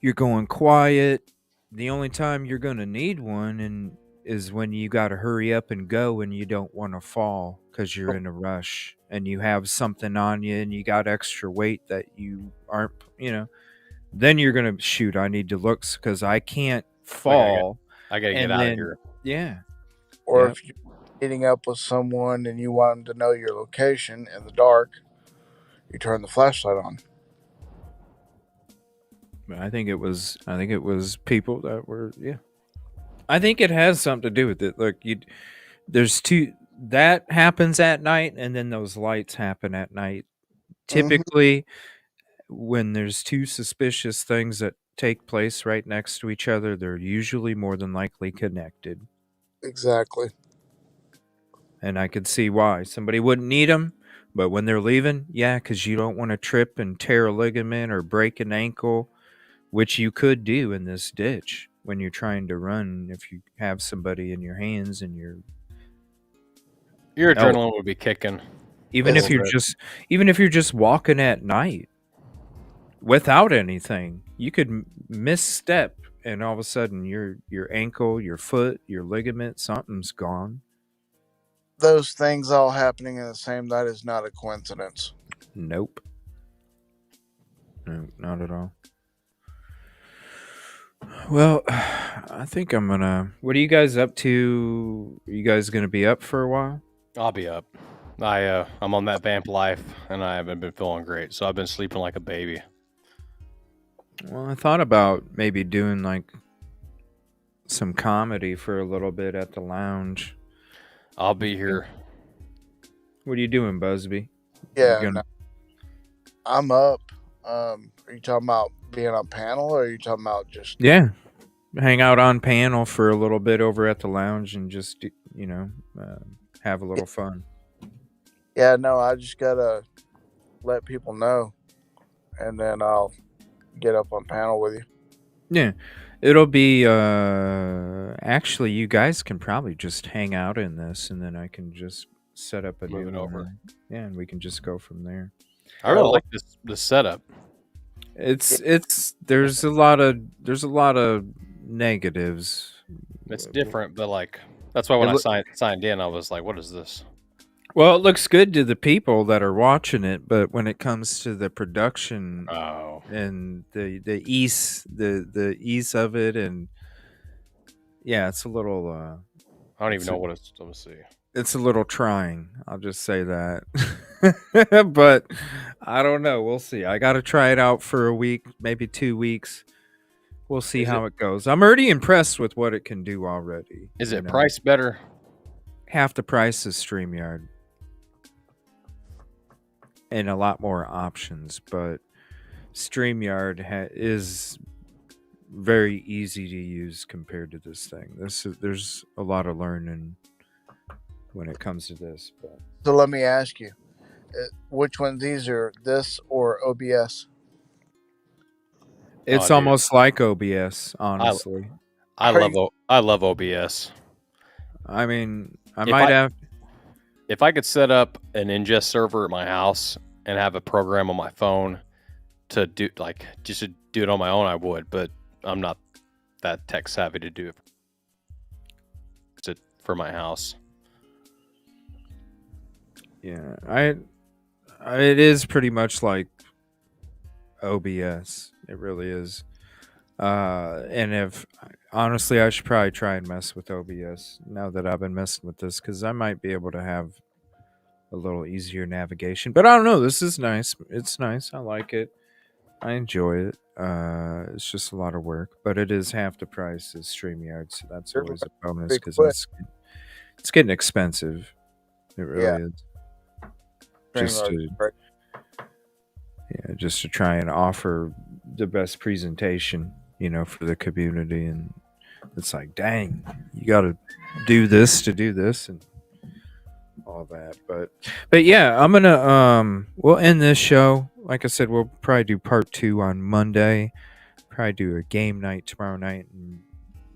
You're going quiet. The only time you're going to need one is when you got to hurry up and go and you don't want to fall because you're in a rush and you have something on you and you got extra weight that you aren't, then you're going to shoot. I need to look because I can't fall. I got to get out of here. Yeah. Or if you're meeting up with someone and you want them to know your location in the dark, you turn the flashlight on. I think it was people that were I think it has something to do with it. Look, there's two that happens at night, and then those lights happen at night. Typically, when there's two suspicious things that take place right next to each other, they're usually more than likely connected. Exactly. And I could see why somebody wouldn't need them, but when they're leaving, because you don't want to trip and tear a ligament or break an ankle. Which you could do in this ditch when you're trying to run if you have somebody in your hands and your adrenaline would be kicking. Even if you're just walking at night without anything, you could misstep and all of a sudden your ankle, your foot, your ligament, something's gone. Those things all happening in the same night is not a coincidence. Nope. No, not at all. Well, I think I'm gonna. What are you guys up to? Are you guys gonna be up for a while? I'll be up. I'm on that vamp life, and I haven't been feeling great, so I've been sleeping like a baby. Well, I thought about maybe doing like some comedy for a little bit at the lounge. I'll be here. What are you doing, Busby? Yeah, I'm up. Are you talking about being on panel, or are you talking about just hang out on panel for a little bit over at the lounge and just have a little fun? Yeah, no, I just gotta let people know, and then I'll get up on panel with you. Yeah, it'll be actually you guys can probably just hang out in this, and then I can just set up a new one. Yeah, and we can just go from there. I really like this setup. There's a lot of negatives. It's different, but that's why when I signed in, I was like, "What is this?" Well, it looks good to the people that are watching it, but when it comes to the production and the ease of it, and it's a little. I don't even know what it's. Let me see. It's a little trying. I'll just say that. But I don't know. We'll see. I got to try it out for a week, maybe 2 weeks. We'll see how it goes. I'm already impressed with what it can do already. Is it priced better? Half the price is StreamYard. And a lot more options, but StreamYard is very easy to use compared to this thing. There's a lot of learning when it comes to this. But. So let me ask you, which one's easier, this or OBS? It's almost like OBS, honestly. I love OBS. I mean, if I could set up an ingest server at my house and have a program on my phone to do just to do it on my own, I would, but I'm not that tech savvy to do it for my house. Yeah, it is pretty much like OBS. It really is. And honestly, I should probably try and mess with OBS now that I've been messing with this, because I might be able to have a little easier navigation. But I don't know. This is nice. It's nice. I like it. I enjoy it. It's just a lot of work, but it is half the price as StreamYard, so that's always a bonus because it's getting expensive. It really is. Just to try and offer the best presentation, for the community, and it's like, dang, you got to do this to do this and all that. But yeah, I'm gonna we'll end this show. Like I said, we'll probably do part 2 on Monday. Probably do a game night tomorrow night, and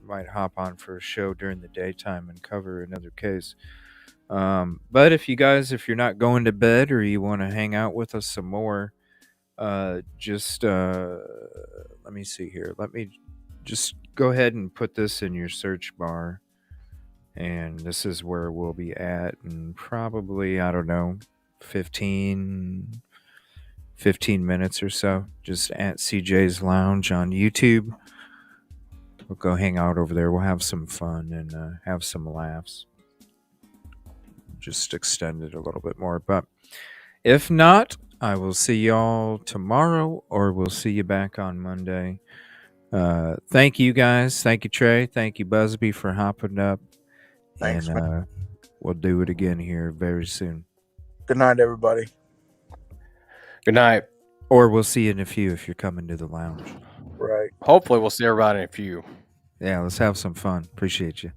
might hop on for a show during the daytime and cover another case. But if you're not going to bed or you want to hang out with us some more, let me see here. Let me just go ahead and put this in your search bar. And this is where we'll be at in probably, I don't know, 15 minutes or so. Just at CJ's Lounge on YouTube. We'll go hang out over there. We'll have some fun and have some laughs. Just extend it a little bit more. But if not, I will see y'all tomorrow, or we'll see you back on Monday. Thank you guys. Thank you, Trey. Thank you, Busby, for hopping up. Thanks, and man. We'll do it again here very soon. Good night, everybody. Good night. Or we'll see you in a few if you're coming to the lounge. Right. Hopefully we'll see everybody in a few. Yeah, let's have some fun. Appreciate you.